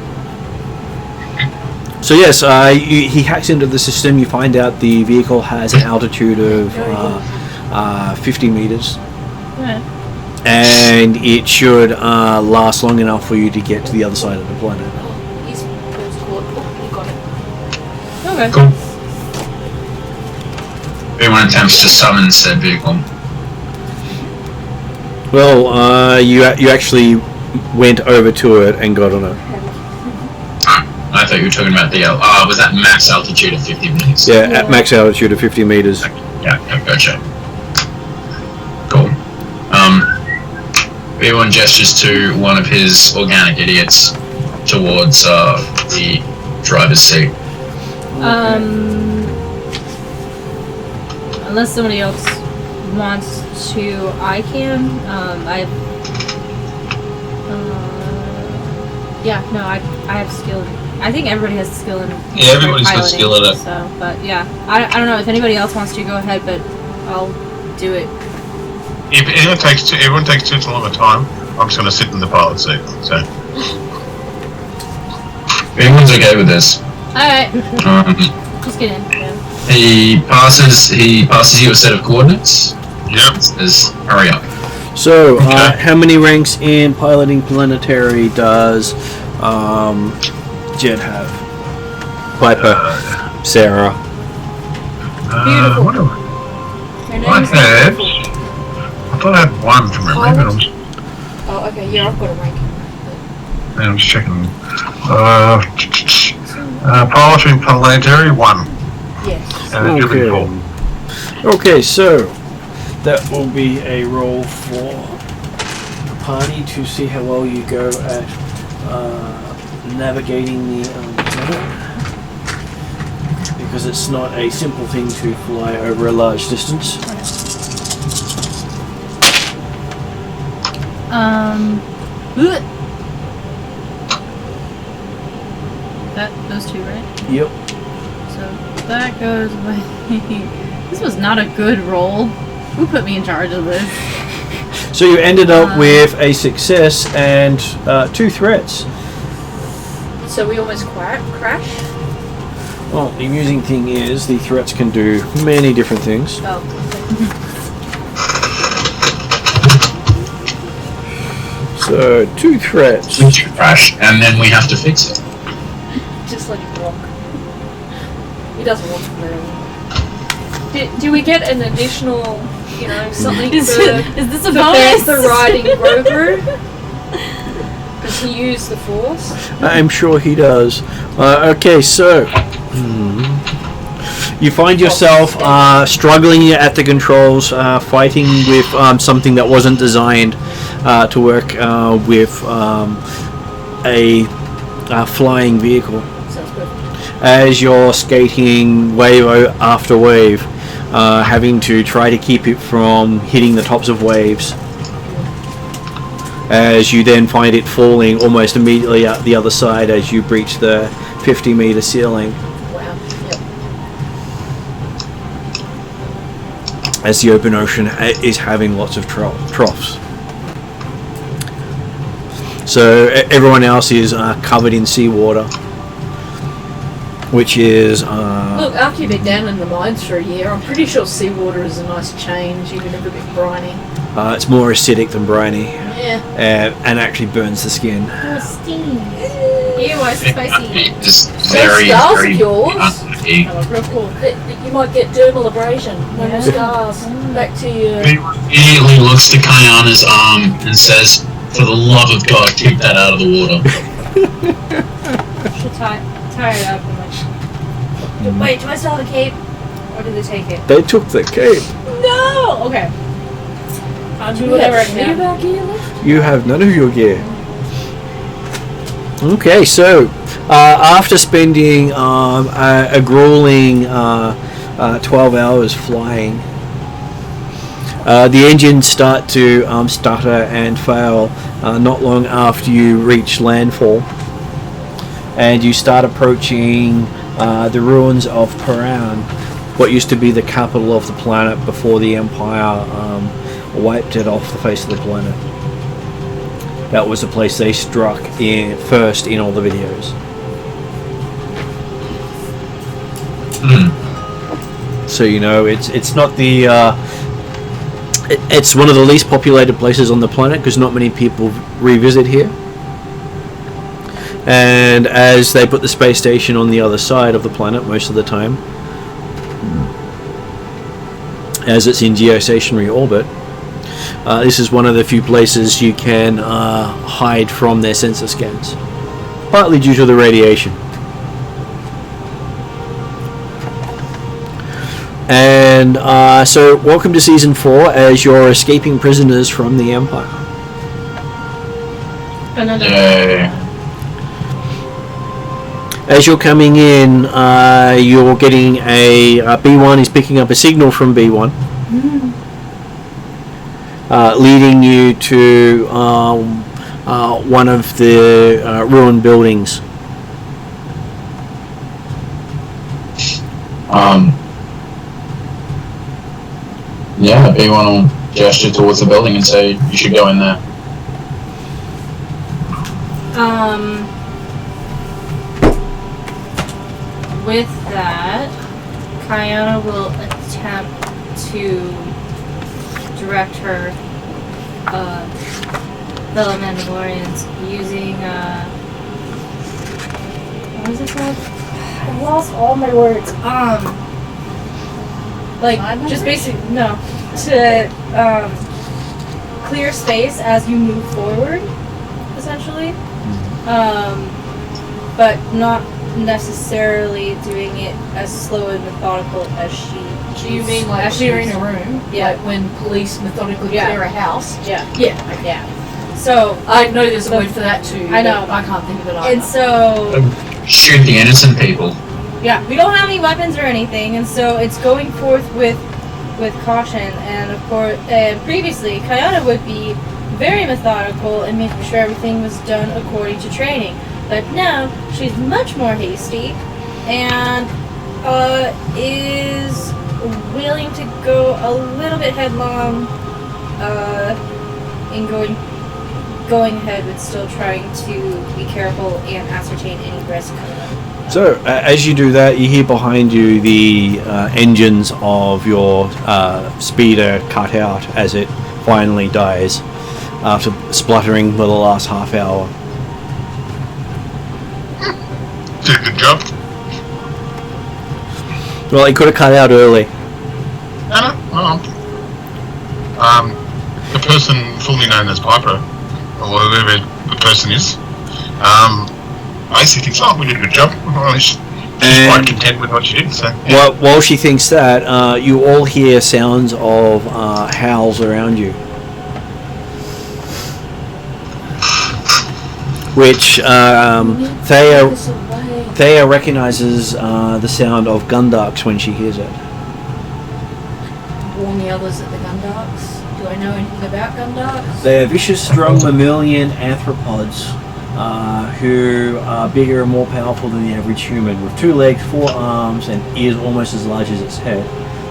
So yes, he hacks into the system. You find out the vehicle has an altitude of 50 meters, and it should last long enough for you to get to the other side of the planet. He's cool. You got it. Okay. Cool. Everyone attempts to summon said vehicle. Well, you actually went over to it and got on it. I thought you were talking about the was that max altitude of 50 meters? Yeah, at max altitude of 50 meters. Yeah, gotcha. Cool. Everyone gestures to one of his organic idiots towards the driver's seat. Unless somebody else wants to, I can. I have skill. I think everybody has skill in. Yeah, everybody's got piloting, skill in it. So, but yeah, I don't know if anybody else wants to go ahead, but I'll do it. If everyone takes too long a time, I'm just going to sit in the pilot seat. So Everyone's okay with this. All right, just get in. Yeah. He passes you a set of coordinates. yep. Says, hurry up. So, how many ranks in piloting planetary does Jed have? Piper, Sarah. Beautiful. What do Her I name's had? beautiful. I thought I had one from memory, but Oh, okay, yeah, I've got a rank. I'm just checking. Poetry and planetary 1. Yes. And agility 4. Okay, so that will be a roll for the party to see how well you go at navigating the planet. Because it's not a simple thing to fly over a large distance. Those two, right? Yep. So that goes by. This was not a good roll. Who put me in charge of this? So you ended up with a success and 2 threats. So we almost crash? Well, the amusing thing is the threats can do many different things. Oh. So 2 threats. We crash, and then we have to fix it. Just let him walk. He doesn't walk very long. Do we get an additional, something Is this a bonus? the riding Grogu? Does he use the Force? I'm sure he does. Okay, so you find yourself struggling at the controls, fighting with something that wasn't designed to work with a flying vehicle. Sounds good. As you're skating wave after wave, having to try to keep it from hitting the tops of waves. As you then find it falling almost immediately out the other side as you breach the 50-meter ceiling. Wow. Yep. As the open ocean is having lots of troughs. So everyone else is covered in seawater, which is... Look, after you've been down in the mines for a year, I'm pretty sure seawater is a nice change, even if a bit briny. it's more acidic than briny, Yeah. and actually burns the skin. Oh, steam. Ew, why is it spicy? It's very, scars very of yours. unlucky. Oh, real cool. You might get dermal abrasion. No more scars. Back to you. He immediately looks to Kayana's arm and says, "For the love of God, keep that out of the water." She'll tie it up and wait, do I still have a cape? Or did they take it? They took the cape. No! Okay. I'll do Do whatever I any of can. our gear left? You have none of your gear. Okay, so after spending a grueling 12 hours flying, the engines start to stutter and fail not long after you reach landfall, and you start approaching the ruins of Paran, what used to be the capital of the planet before the Empire wiped it off the face of the planet. That was the place they struck in first in all the videos. So it's not the it's one of the least populated places on the planet because not many people revisit here. And as they put the space station on the other side of the planet most of the time, as it's in geostationary orbit, this is one of the few places you can hide from their sensor scans, partly due to the radiation. And so welcome to Season 4 as you're escaping prisoners from the Empire. Another Yay. As you're coming in, you're getting a B1 is picking up a signal from B1, leading you to one of the ruined buildings. Yeah, B1 will gesture towards the building and say, "You should go in there." With that, Kayana will attempt to direct her fellow Mandalorians using what is it called? I lost all my words. Like just basic to clear space as you move forward, essentially. But not necessarily doing it as slow and methodical as she. Do you mean like clearing a room? Yeah. Like when police methodically clear a house? Yeah. Yeah. Okay. Yeah. So I know there's a word for that too. I know. I can't think of it either. and so Shoot the innocent people. yeah, we don't have any weapons or anything, and so it's going forth with caution. And of course, previously, Kayana would be very methodical and making sure everything was done according to training. But now she's much more hasty, and is willing to go a little bit headlong in going ahead, but still trying to be careful and ascertain any risk. So, as you do that, you hear behind you the engines of your speeder cut out as it finally dies after spluttering for the last half hour. Did a good job. Well, it could have cut out early. I don't know. The person formerly known as Piper, or whoever the person is, basically thinks, oh, we did a good job. Well, she's quite content with what she did. So, yeah. Well, while she thinks that, you all hear sounds of howls around you, which Thea recognizes the sound of Gundarks when she hears it. Warn the others at the Gundarks. Do I know anything about Gundarks? They're vicious, strong mammalian arthropods who are bigger and more powerful than the average human, with 2 legs, 4 arms, and ears almost as large as its head.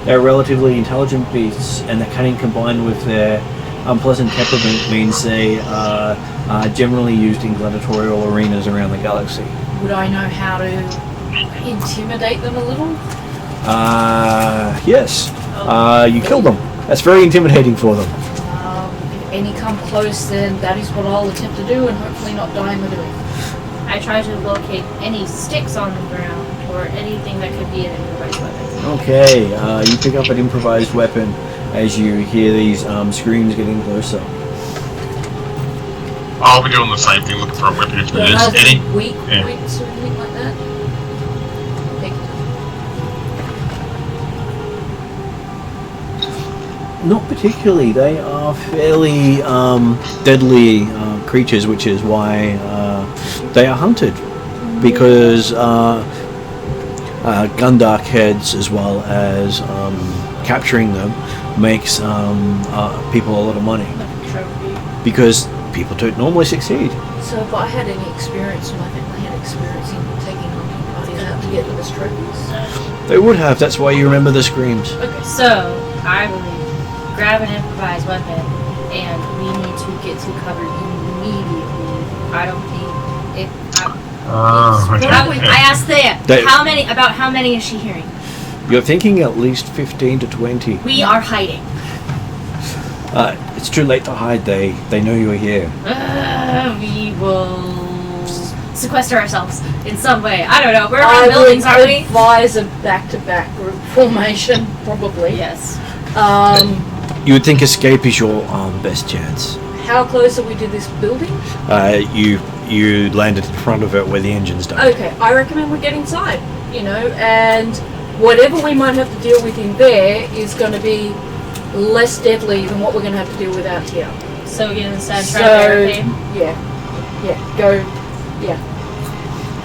They're relatively intelligent beasts, and their cunning combined with their unpleasant temperament means they are generally used in gladiatorial arenas around the galaxy. Would I know how to intimidate them a little? Yes. You kill them. That's very intimidating for them. If any come close, then that is what I'll attempt to do, and hopefully not die in the doing. I try to locate any sticks on the ground or anything that could be an improvised weapon. Okay, you pick up an improvised weapon as you hear these screams getting closer. I'll be doing the same thing, looking for a weapon if there's any. Weak Yeah. points or anything like that? Not particularly. They are fairly deadly creatures, which is why they are hunted. Because Gundark heads, as well as capturing them, makes people a lot of money. Because people don't normally succeed. So if I had any experience, and I think they had experience in taking hunting parties out to get them as trophies. They would have. That's why you remember the screams. Okay, so I believe grab an improvised weapon, and we need to get to cover immediately. I don't think it. Okay. I asked Thea, They- how many is she hearing? You're thinking at least 15 to 20. We are hiding. It's too late to hide. They know you're here. We will sequester ourselves in some way. I don't know. We're around buildings, aren't we? Advise a back-to-back group formation, probably. Yes. You would think escape is your best chance. How close are we to this building? You landed in front of it where the engine's done. Okay, I recommend we get inside, and whatever we might have to deal with in there is going to be less deadly than what we're going to have to deal with out here. So we get inside, try So, to barricade. yeah.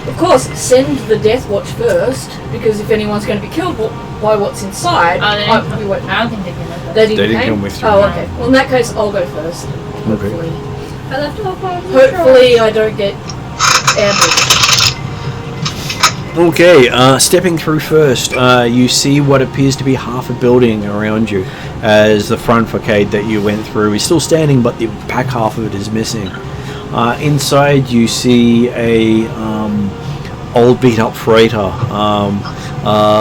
Of course, send the Death Watch first, because if anyone's going to be killed by what's inside, we won't. I don't think they can let that. They They didn't come with you. Oh, okay. Well, in that case, I'll go first. Hopefully. I left off on Hopefully, I don't get ambushed. Okay, stepping through first, you see what appears to be half a building around you, as the front facade that you went through is still standing, but the back half of it is missing. Inside, you see a old beat-up freighter.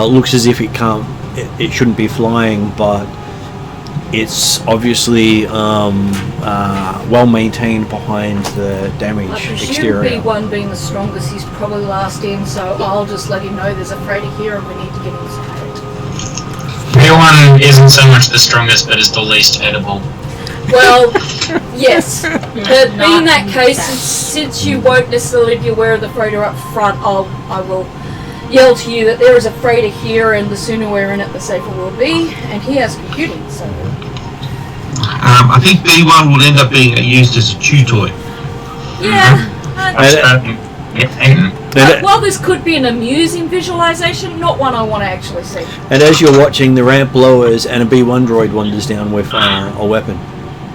Looks as if it shouldn't be flying, but it's obviously well maintained behind the I damaged presume exterior. B1 being the strongest, he's probably last in, so I'll just let him know there's a freighter here and we need to get inside. B1 isn't so much the strongest, but is the least edible. Well, yes. But being that Not case, that. since you won't necessarily be aware of the freighter up front, I will yell to you that there is a freighter here, and the sooner we're in it, the safer we'll be. And he has computing, so. I think B1 will end up being used as a chew toy. Yeah. While this could be an amusing visualization, not one I want to actually see. And as you're watching, the ramp lowers and a B1 droid wanders down with a weapon.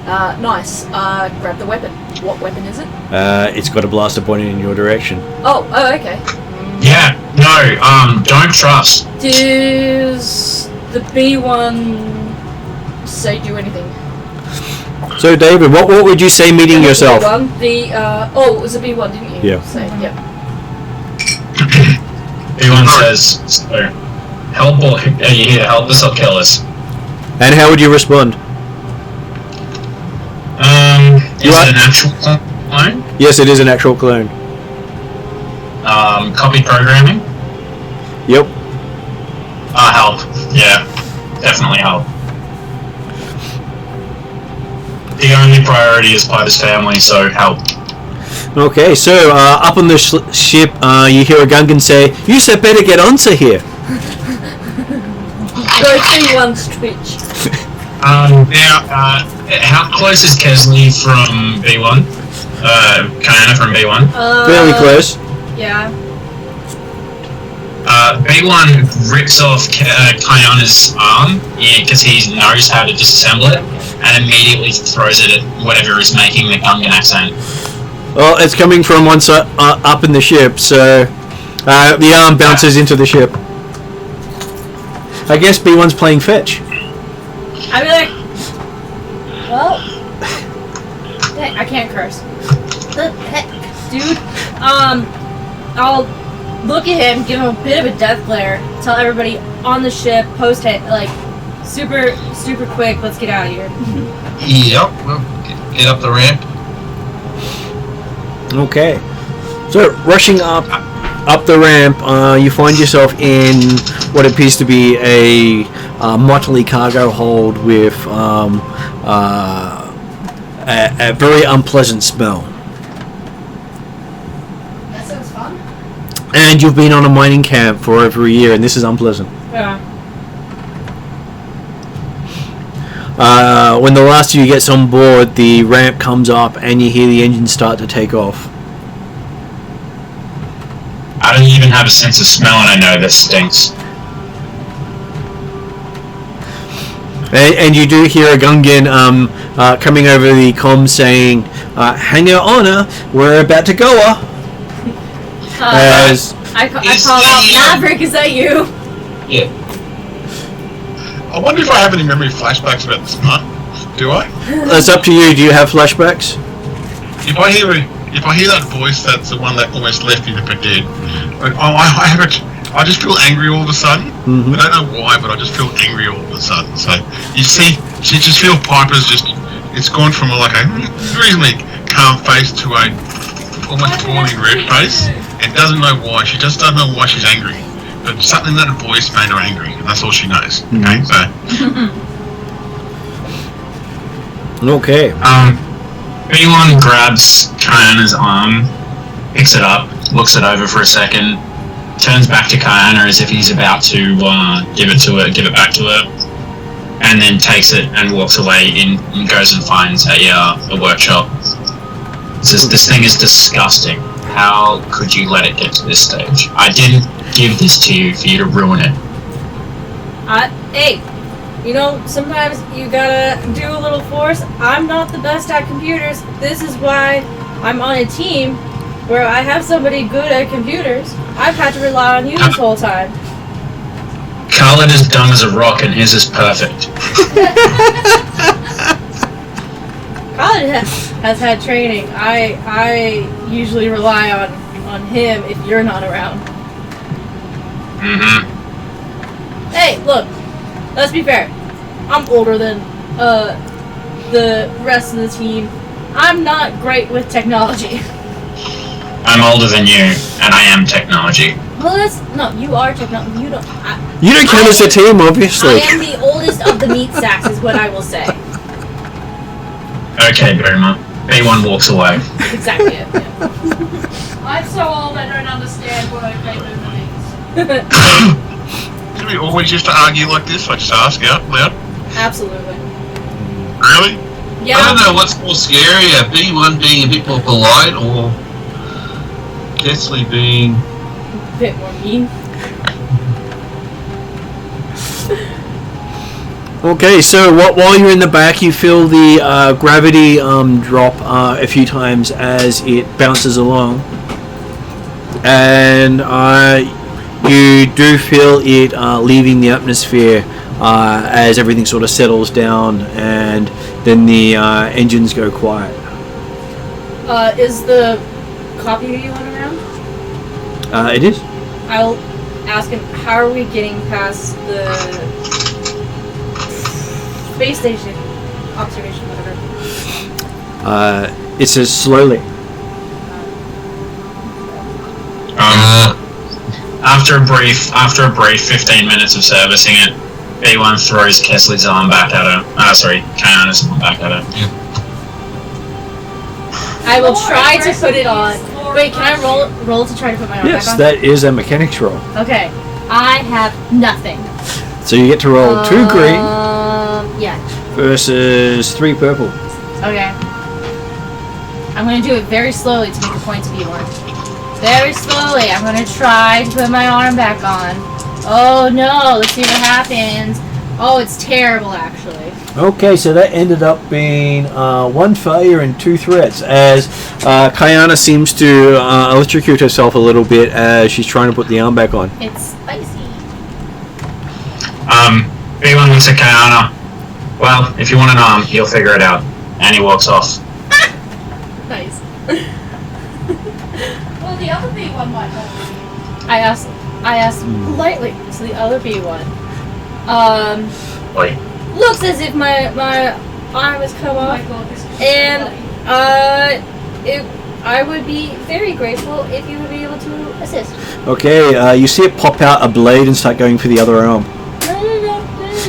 Nice. Grab the weapon. What weapon is it? It's got a blaster pointing in your direction. Oh, okay. Yeah, no, don't trust. Does the B1 say do anything? So, David, what would you say meeting yourself? B1, it was a B1, didn't you? Yeah. Say, yeah. B1 says, so, help or you here, help us or kill us. And how would you respond? Is it an actual clone? Yes, it is an actual clone. Copy programming? Yep. Help. Yeah, definitely help. The only priority is Piper's family, so help. Okay, so up on the ship, you hear a Gungan say, "You said better get onto here." Go B1's Twitch. Now, how close is Kesley from B1? Kiana from B1? Fairly close. Yeah. B1 rips off Kiana's arm, because he knows how to disassemble it, and immediately throws it at whatever is making the Gungan accent. Well, it's coming from one side up in the ship, so the arm bounces into the ship. I guess B1's playing fetch. I'd be like, well, dang, I can't curse. The heck, dude? I'll look at him, give him a bit of a death glare, tell everybody on the ship, post it, like, super quick, let's get out of here. Yep. Well, get up the ramp. Okay. So, rushing up the ramp, you find yourself in what appears to be a motley cargo hold with a very unpleasant smell. That sounds fun. And you've been on a mining camp for over a year, and this is unpleasant. Yeah. When the last of you gets on board, the ramp comes up and you hear the engine start to take off. I don't even have a sense of smell, and I know this stinks. And you do hear a Gungan coming over the comm saying, "Hang your honor, we're about to go." As I call out, Maverick, is that you? Yeah. I wonder if I have any memory flashbacks about this part. Do I? it's up to you. Do you have flashbacks? If I hear that voice, that's the one that almost left me for dead. I just feel angry all of a sudden. Mm-hmm. I don't know why, but I just feel angry all of a sudden. So you see, you just feel Piper's it's gone from a reasonably calm face to a almost boiling red face, and doesn't know why. She just doesn't know why she's angry. But something that a voice made her angry, and that's all she knows. Okay, so. Okay. B1 grabs Kiana's arm, picks it up, looks it over for a second, turns back to Kiana as if he's about to give it back to her, and then takes it and walks away and goes and finds a workshop. Says, "This thing is disgusting. How could you let it get to this stage? I didn't give this to you for you to ruin it." Hey, sometimes you gotta do a little force. I'm not the best at computers. This is why I'm on a team where I have somebody good at computers. I've had to rely on you this whole time. Khaled is dumb as a rock and his is perfect. Khaled has had training. I usually rely on him if you're not around. Mm-hmm. Hey, look, let's be fair. I'm older than the rest of the team, I'm not great with technology. I'm older than you, and I am technology. Well, you are technology. You don't count as a team, I obviously. am the oldest of the meat sacks, is what I will say. Okay, Boomer. B1 walks away. Exactly it. Yeah. I'm so old I don't understand what okay movement means. Do we always used to argue like this? I just ask out loud. Absolutely. Really? Yeah. I don't know what's more scarier, B1 being a bit more polite or Kesley being... A bit more mean. Okay, so while you're in the back, you feel the gravity drop a few times as it bounces along, and you do feel it leaving the atmosphere as everything sort of settles down, and then the engines go quiet. Is the copy of you on around? It is. I'll ask him, how are we getting past the space station observation, whatever? It says slowly. After a brief 15 minutes of servicing it, B1 throws Kesley's arm back at her. Kayana's arm back at her. I will try to put it on. Wait, can I roll to try to put my arm Yes, back on? that is a mechanics roll. Okay. I have nothing. So you get to roll 2 green Yeah. versus 3 purple. Okay. I'm gonna do it very slowly to make a point to B1. Very slowly. I'm gonna try to put my arm back on. Oh no, let's see what happens. Oh, it's terrible actually. Okay, so that ended up being 1 failure and 2 threats, as Kayana seems to electrocute herself a little bit as she's trying to put the arm back on. It's spicy. B1 looks at Kayana. Well, if you want an arm, you'll figure it out. And he walks off. Nice. Well, the other B1 might not. I asked politely to the other B1. Wait. Looks as if my arm has come Oh off. my god, this is And I would be very grateful if you would be able to assist. Okay, you see it pop out a blade and start going for the other arm.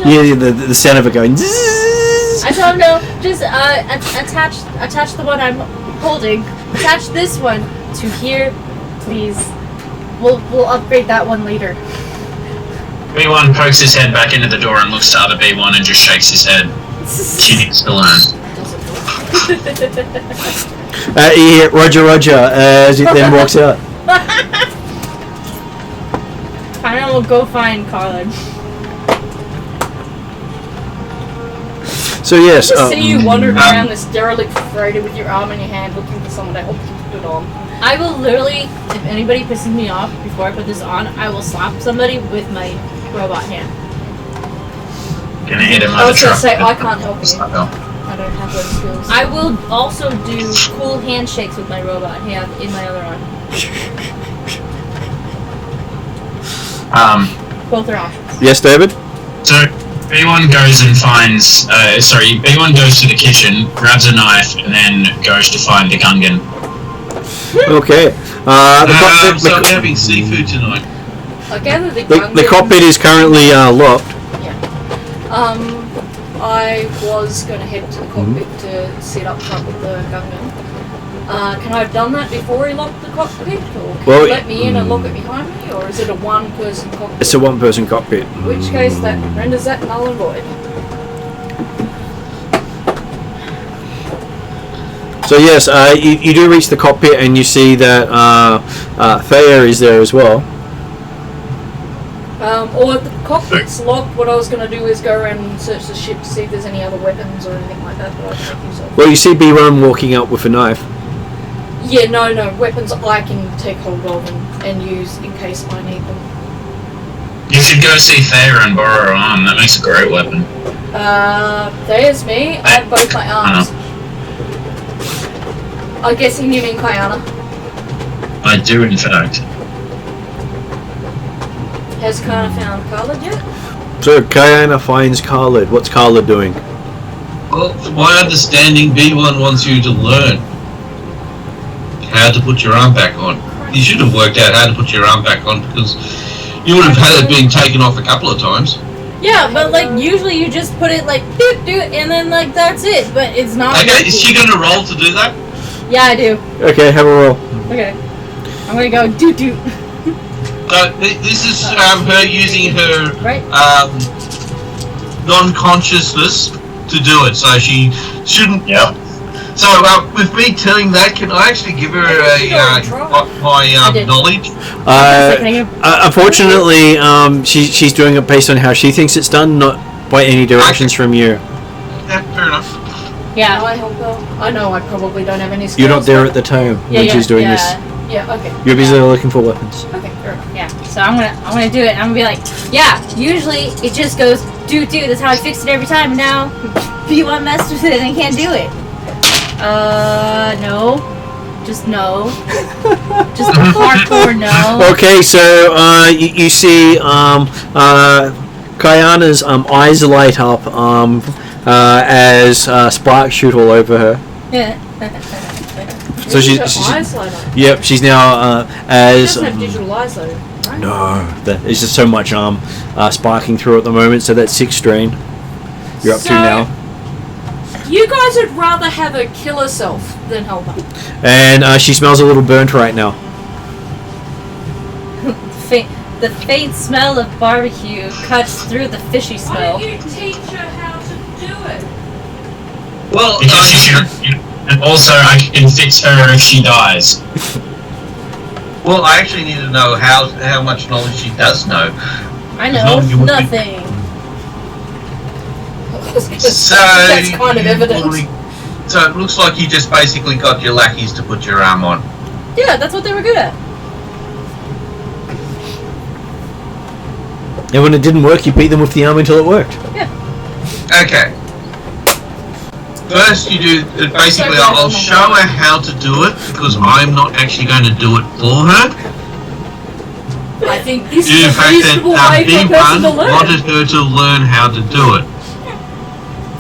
No. Yeah, the sound of it going. Zzzz. I don't know. Just attach the one I'm holding. Attach this one to here, please. We'll upgrade that one later. B1 pokes his head back into the door and looks to other B1 and just shakes his head. She needs to learn. You hear Roger as it then walks out. Fine, I will go find Colin. So yes, Just see you wandering around this derelict freighter with your arm in your hand looking for someone to help you put it on. I will literally, if anybody pisses me off before I put this on, I will slap somebody with my robot hand. Gonna hit him I with a was gonna truck. say, I can't help you. Stop him. I don't have those skills. I will also do cool handshakes with my robot hand in my other arm. Both are options. yes, David. So B1 goes and finds. B1 goes to the kitchen, grabs a knife, and then goes to find the Gungan. Okay. so we're having seafood tonight. I gather the The cockpit is currently locked. I was going to head to the cockpit to sit up front with the gunman. Can I have done that before he locked the cockpit? Or can Well, he let me in and lock it behind me? Or is it a one-person cockpit? It's a 1-person cockpit. In which case that renders that null and void. So yes, you do reach the cockpit and you see that Thea is there as well. Or if the cockpit's locked, what I was going to do is go around and search the ship to see if there's any other weapons or anything like that that I can make use of. Well, you see B1 walking up with a knife. Yeah, no, weapons I can take hold of and use in case I need them. You should go see Thea and borrow her arm. That makes a great weapon. There's me. I have both my arms. I'm guessing you mean Kayana. I do, in fact. Has Kayana found Khalid yet? So Kayana finds Khalid. What's Khalid doing? Well, from my understanding, B1 wants you to learn how to put your arm back on. You should have worked out how to put your arm back on because you would have had it being taken off a couple of times. Yeah, but like usually you just put it like doot doot and then like that's it. But it's not. Okay, working. is she going to roll to do that? Yeah, I do. Okay, have a roll. Okay, I'm gonna go doot doot. So this is her using her Right. non-consciousness to do it. So she shouldn't. Yep. So with me telling that, can I actually give her my knowledge? Unfortunately, she's doing it based on how she thinks it's done, not by any directions from you. Yeah, fair enough. Yeah. Can I help her? I know I probably don't have any skills. You're not there at the time when she's doing this. Yeah, okay. You're busy looking for weapons. Okay, fair enough. Yeah, so I'm gonna do it. I'm gonna be like, yeah. Usually it just goes do do. That's how I fix it every time. Now, B1 messed with it and can't do it. No, just no, just hardcore no. Okay, so you see Kayana's eyes light up as sparks shoot all over her. So she's eyes light up. yep, she's now She as doesn't have digital eyes though, right? no, there's just so much sparking through at the moment. So that's 6 strain. You're up to So- now, You guys would rather have her kill herself than help her. and she smells a little burnt right now. The faint smell of barbecue cuts through the fishy smell. you teach her how to do it? Well, Because and also I can fix her if she dies. well, I actually need to know how much knowledge she does know. I As know long as you would be- nothing. So that's kind of evident. So it looks like you just basically got your lackeys to put your arm on. Yeah, that's what they were good at. And when it didn't work, you beat them with the arm until it worked. Okay. First, you do basically. I'll show her how to do it because I'm not actually going to do it for her. I think this Due to is the a fact reasonable way for a person to B1 learn. wanted her to learn how to do it.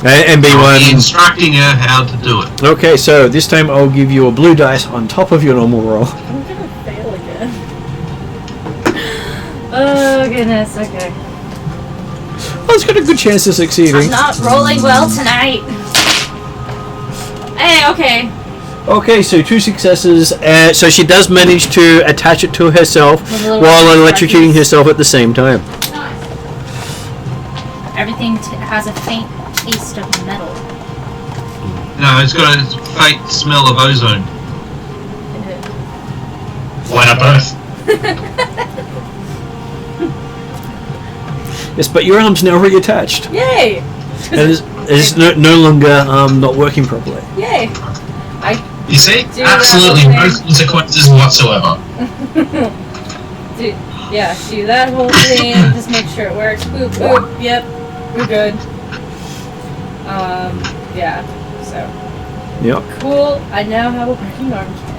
And I'll be B1. instructing her how to do it. Okay, so this time I'll give you a blue dice on top of your normal roll. I'm gonna fail again. Oh goodness, okay. Oh, it's got a good chance of I'm succeeding. not rolling well tonight. Hey, okay. Okay, so 2 successes. So she does manage to attach it to herself With a little while electrocuting sparkies. herself at the same time. Everything has a faint taste of metal. No, it's got a faint smell of ozone. Why not both? Yes, but your arm's now reattached. Yay! And it's no longer not working properly. Yay! You see? Do that Absolutely whole no thing. consequences whatsoever. Do that whole thing. Just make sure it works. Boop boop. Yep, we're good. Yeah. So Yep. cool. I now have a working arm kit.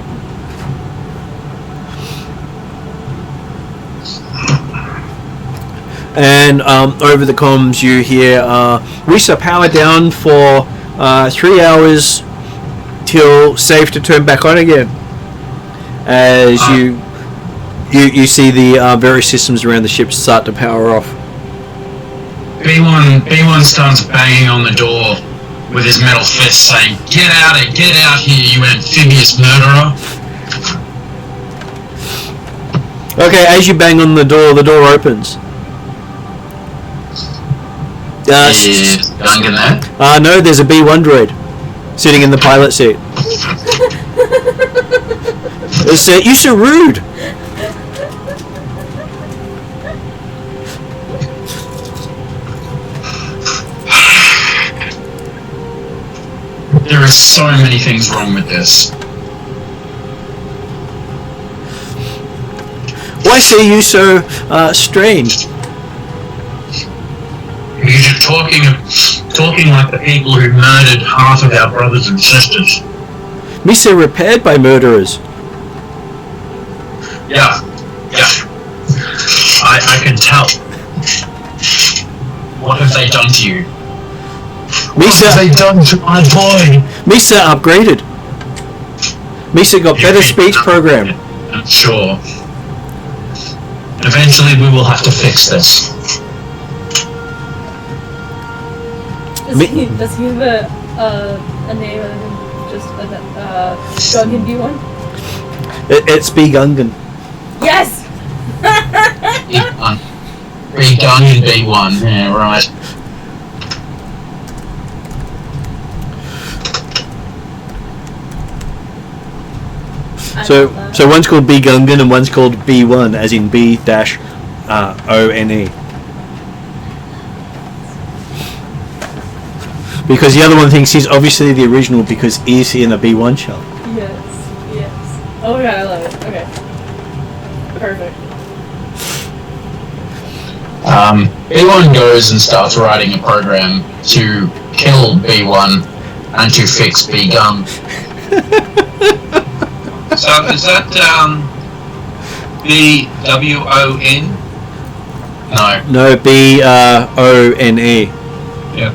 And over the comms you hear, Risa, power down for 3 hours till safe to turn back on again. As you see the various systems around the ship start to power off. B1 starts banging on the door with his metal fist saying, get out here, you amphibious murderer. Okay, as you bang on the door opens. Is Gungan there? No, there's a B1 droid sitting in the pilot seat. You're so rude. There are so many things wrong with this. Why say you so strange? You're talking like the people who murdered half of our brothers and sisters. Me so repaired by murderers. Yeah. I can tell. What have they done to you? Misa, What have they done to my boy? Misa upgraded. Misa got better speech program. I'm sure. Eventually we will have to fix this. Does he have a name other than just Gungan B1? It's B Gungan. Yes! B-Gun and B1, yeah, right. So one's called B Gungan and one's called B1, as in B-O-N-E. Because the other one thinks he's obviously the original because he's in a B1 shell. Yes. Oh my god, I love it. Okay. Perfect. B1 goes and starts writing a program to kill B1 and to fix B-Gun. So is that B-W-O-N? No. No, B-O-N-E. Yeah.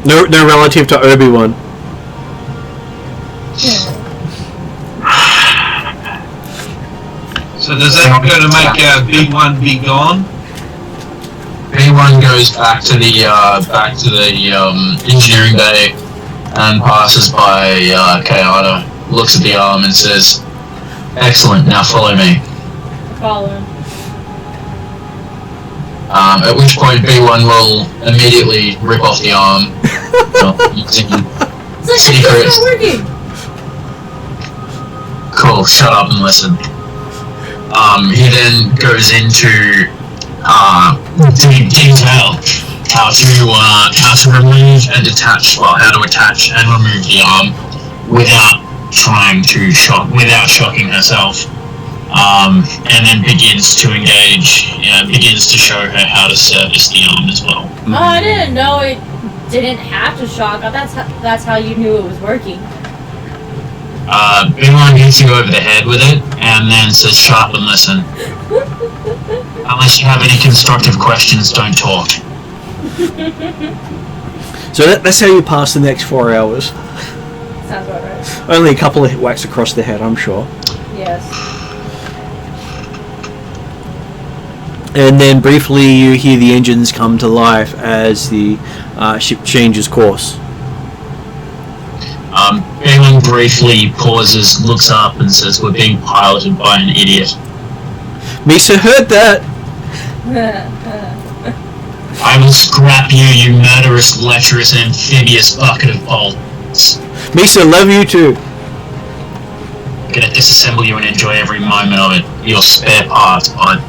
No relative to Obi-Wan. So does that go to make B1 be gone? B1 goes back to the engineering bay and passes by Kayana, looks at the arm and says, "Excellent, now follow me." Follow him. At which point B1 will immediately rip off the arm using secrets. It's not working! Cool, shut up and listen. He then goes into detail how to remove and detach, well, how to attach and remove the arm without shocking herself. And then begins to engage, begins to show her how to service the arm as well. Oh, I didn't know it didn't have to shock. That's how you knew it was working. B1 hits you over the head with it, and then says, "Shut up and listen. Unless you have any constructive questions, don't talk." So that's how you pass the next 4 hours. Sounds about right. Only a couple of whacks across the head, I'm sure. Yes. And then briefly you hear the engines come to life as the ship changes course. B1 briefly pauses, looks up, and says, "We're being piloted by an idiot." Misa heard that. I will scrap you, you murderous, lecherous, amphibious bucket of bolts. Misa, love you too. I'm gonna disassemble you and enjoy every moment of it. Your spare parts, bud.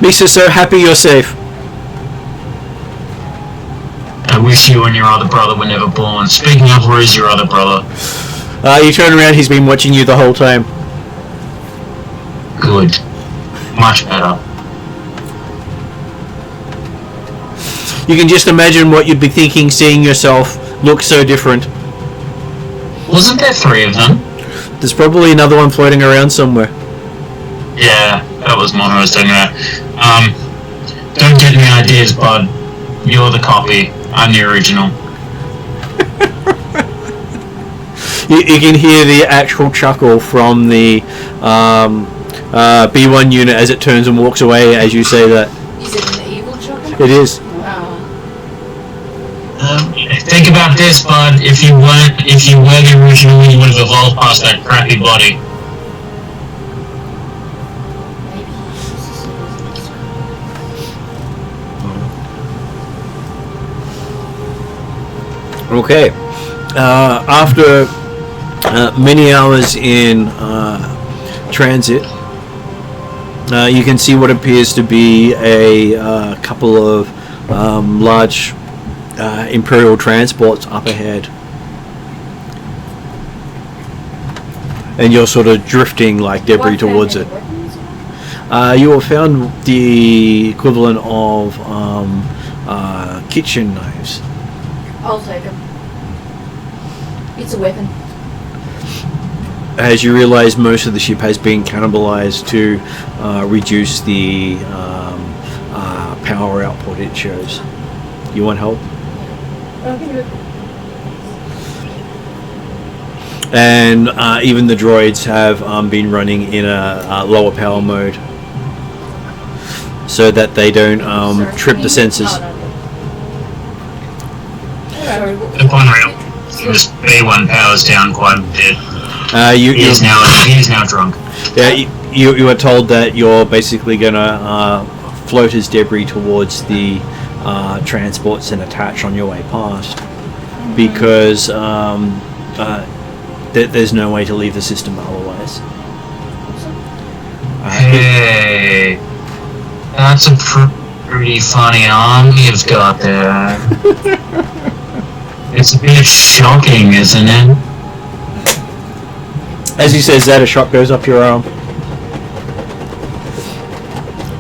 Misa, so happy you're safe. I wish you and your other brother were never born. Speaking of, where is your other brother? You turn around, he's been watching you the whole time. Good. Much better. You can just imagine what you'd be thinking seeing yourself look so different. Wasn't there 3 of them? There's probably another one floating around somewhere. Yeah, that was what I was talking about. Don't get any ideas, bud. You're the copy. I'm the original. You can hear the actual chuckle from the B1 unit as it turns and walks away as you say that. Is it an evil chuckle? It is. Wow. Think about this, bud. If you were the original, you would have evolved past that crappy body. Okay. After many hours in transit, you can see what appears to be a couple of large Imperial transports up ahead. And you're sort of drifting like debris towards it. You have found the equivalent of kitchen knives. I'll take him. It's a weapon. as you realise most of the ship has been cannibalised to reduce the power output it shows. You want help? Okay. And even the droids have been running in a lower power mode so that they don't trip the sensors. Unreal. This B1 power's down quite a bit. He is now drunk. Yeah, you were told that you're basically going to float as debris towards the transports and attach on your way past, because there's no way to leave the system otherwise. Hey, that's a pretty funny arm you've got there. It's a bit shocking, isn't it? As he says that, a shot goes up your arm.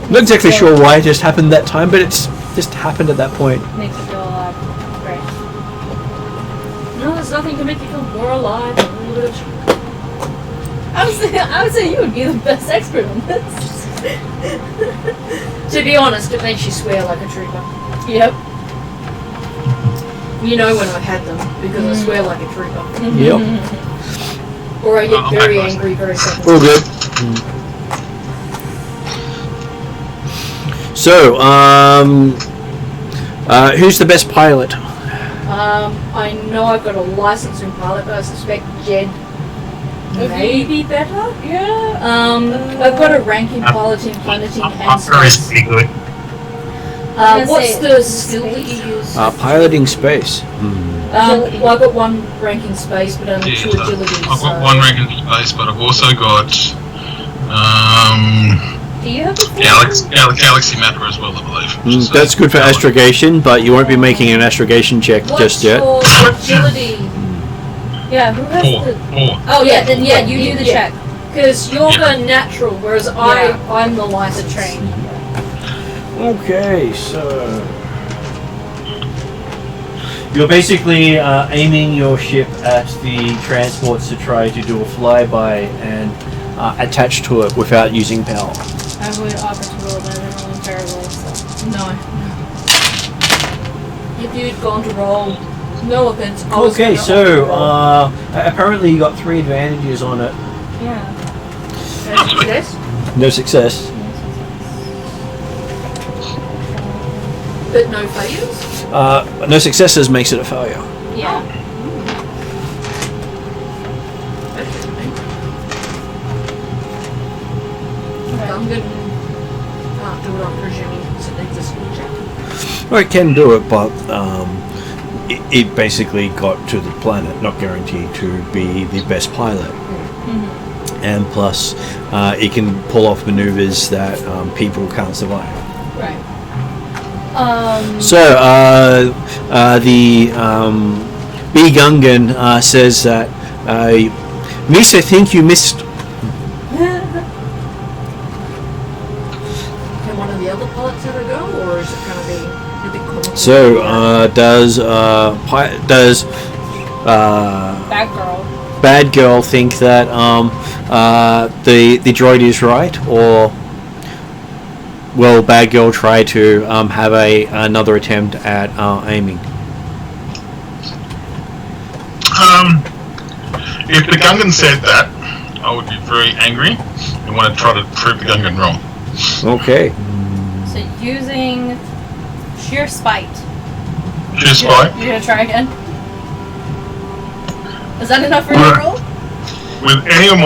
Not exactly sure why it just happened that time, but it's just happened at that point. Makes you feel alive. Great. No, there's nothing to make you feel more alive than a little bit of shock. I would say you would be the best expert on this. To be honest, it makes you swear like a trooper. Yep. You know when I had them, because I swear like a trooper. Yep. Or I get very angry very suddenly. All good. So, who's the best pilot? I know I've got a licensing pilot, but I suspect Jed may be better. Yeah. I've got a ranking pilot in planeting and Upper is space. pretty good. What's the skill that you use? Piloting space. Well, I've got one ranking space, but only two agility. I've got one rank in space, but I've also got Do you have the Galaxy Mapper as well, I believe. That's good for astrogation, but you won't be making an astrogation check just yet. What's your agility? Yeah, who has the... Four. Oh, yeah, then yeah, you do the check. Because you're the natural, whereas I'm the licensed. Trained. Okay, so you're basically aiming your ship at the transports to try to do a flyby and attach to it without using power. I would offer to roll, but I'm rolling terrible, so... No. If you'd gone to roll, no offense. I was Okay, gonna so offer to roll. apparently you got 3 advantages on it. Yeah. Success? No success. But no failures? No successes makes it a failure. Yeah. I'm good. Can't do it on presuming it's an existing check. Well, it can do it, but it basically got to the planet, not guaranteed to be the best pilot. And plus, it can pull off maneuvers that people can't survive. Right. So, the B. Gungan says that, Miss, I think you missed. Can one of the other pilots ever go, or is it going to be a big common? So, does Bad girl. Bad Girl think that the droid is right, or will Bad Girl try to have another attempt at aiming? If the Gungan said that, I would be very angry and want to try to prove the Gungan wrong. Okay. So using sheer spite. Sheer spite. You're gonna try again? Is that enough for your roll? Would any of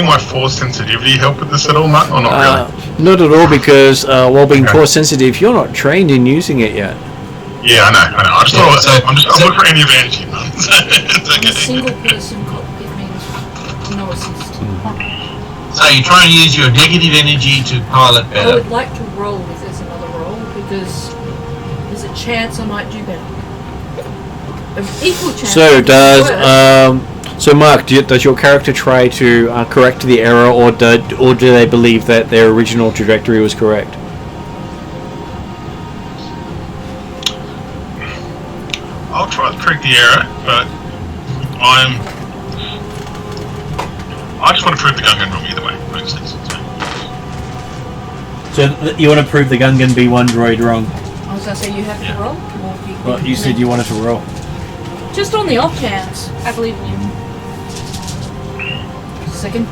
my force sensitivity help with this at all, Matt, or not really? Not at all, because while being force sensitive, you're not trained in using it yet. Yeah, I know. I just thought I'm looking for any advantage here, man. It's A okay. single person cockpit means no assist. So you're trying to use your negative energy to pilot I better. would like to roll if there's another roll, because there's a chance I might do better. An equal chance. So does worse. so Mark, does your character try to correct the error, or do they believe that their original trajectory was correct? I'll try to correct the error, but I just want to prove the Gungan wrong either way. Makes sense. So you want to prove the Gungan B1 droid wrong? I was gonna say you have to roll. Or Well, you said you wanted to roll. Just on the off chance. I believe in you. Second.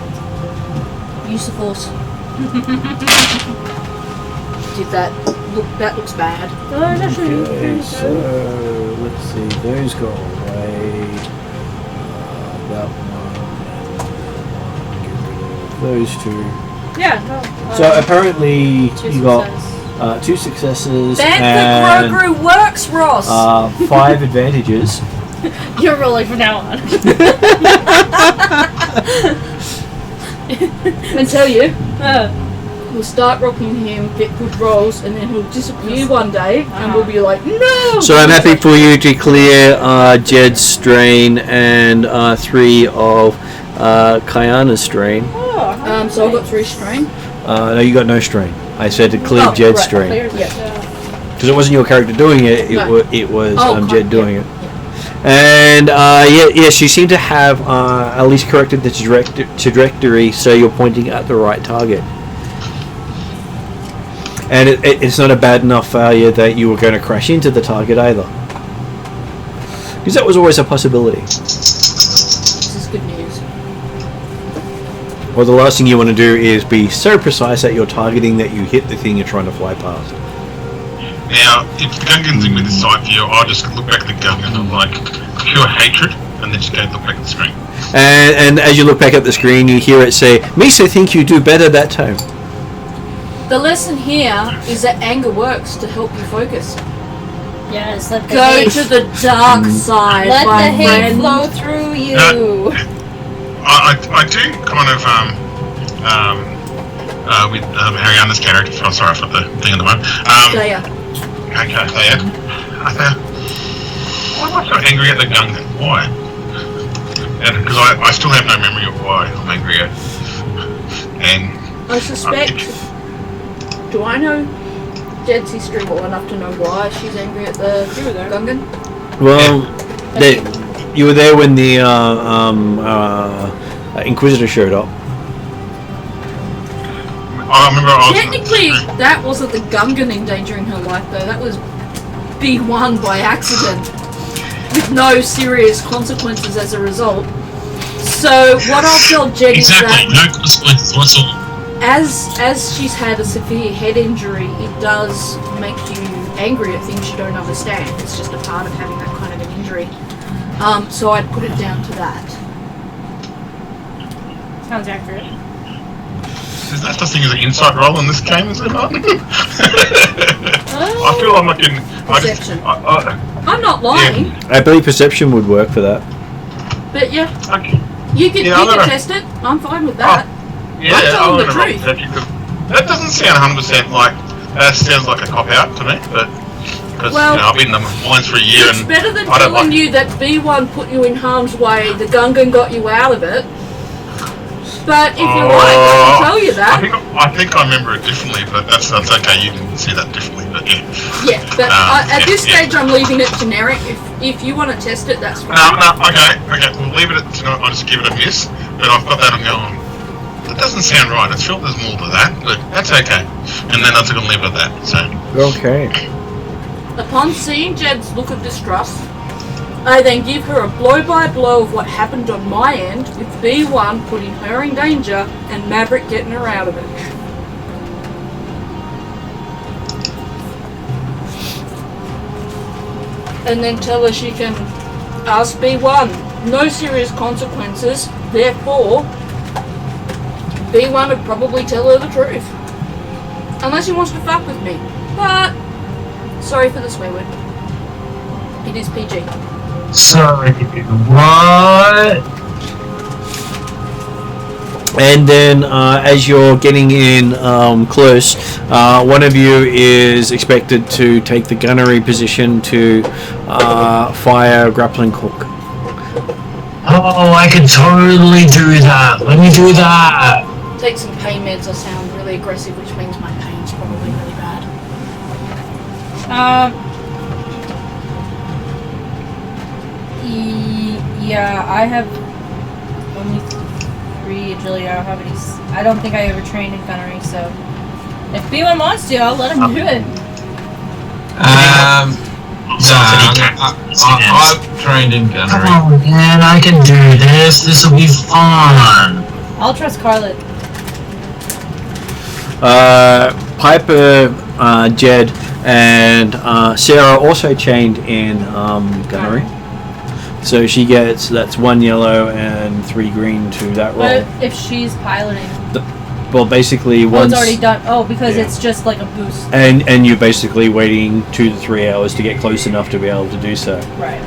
Use the force. Did that look? That looks bad. Okay, so let's see. Those go away. That one. Those two. Yeah. No, So apparently two you got success. 2 successes Then and the Grogu works, Ross. 5 advantages. You're rolling from now on. And tell you, we'll start rocking him, get good rolls, and then he'll disappear one day, and we'll be like, no! So I'm happy for you to clear Jed's strain and 3 of Kayana's strain. So I've got 3 strain. No, you got no strain. I said to clear Oh, Jed's right. strain. Yeah. Because it wasn't your character doing it, No. it was Oh, Jed doing it. And yes, you seem to have at least corrected the trajectory, so you're pointing at the right target. And it's not a bad enough failure that you were going to crash into the target either. Because that was always a possibility. This is good news. Well, the last thing you want to do is be so precise at your targeting that you hit the thing you're trying to fly past. Now, if the Gungan's in with the side view, I'll just look back at the Gungan of like pure hatred, and then just go look back at the screen. And as you look back at the screen, you hear it say, "Misa think you do better that time." The lesson here is that anger works to help you focus. Yes, let the Go hate, to the dark side, let my the hate friend. flow through you. I do kind of with Ariana's character. I'm sorry for the thing at the moment. There. Okay, so yeah. Why am I so angry at the Gungan? Why? Because I still have no memory of why I'm angry at. And I suspect. Do I know Jed's history well enough to know why she's angry at the Gungan? Well, you were there when the Inquisitor showed up. I remember I was Technically, that wasn't the Gungan endangering her life, though. That was B1 by accident, with no serious consequences as a result. So what I'll tell Jed is Exactly, that no consequences whatsoever. as she's had a severe head injury, it does make you angry at things you don't understand. It's just a part of having that kind of an injury. So I'd put it down to that. Sounds accurate. Is that the thing as an insight roll in this game, is it not? I feel I'm not getting... Perception. I'm not lying, I believe perception would work for that. but yeah, Okay. you can Yeah, I'm gonna- test it. I'm fine with that. Yeah, I'm telling the gonna roll truth. perception, 'cause that doesn't sound 100% like... That sounds like a cop-out to me, but... Because, Well, I've been in the mines for a year It's and... better than I don't telling like- you that B1 put you in harm's way, the Gungan got you out of it. But if you like, I can tell you that. I think I remember it differently, but that's okay. You didn't see that differently, but yeah. Yeah, but at this yeah. stage I'm leaving it generic. If you want to test it, that's fine. No, okay. We'll leave it at tonight. I'll just give it a miss. But I've got that on going. That doesn't sound right. I feel there's more to that, but that's okay. And then I'm just gonna leave it at that. So. Okay. Upon seeing Jed's look of distrust, I then give her a blow-by-blow of what happened on my end, with B1 putting her in danger and Maverick getting her out of it. And then tell her she can ask B1. No serious consequences, therefore, B1 would probably tell her the truth. Unless he wants to fuck with me. But, sorry for the swear word. It is PG. Sorry, what? And then as you're getting in close, one of you is expected to take the gunnery position to fire a grappling hook. Oh, I could totally do that. Let me do that. Take some pain meds. I sound really aggressive, which means my pain's probably really bad. Yeah, I have only 3 agility. I don't think I ever trained in gunnery, so if B1 wants to, I'll let him do it. I've trained in gunnery. Come on, man, I can do this. This will be fun. I'll trust Carlet. Piper, Jed, and Sarah also chained in gunnery. So she gets, that's 1 yellow and 3 green to that roll. But if she's piloting, Well, basically once... it's already done. Oh, because Yeah. it's just like a boost. And you're basically waiting 2 to 3 hours to get close enough to be able to do so. Right.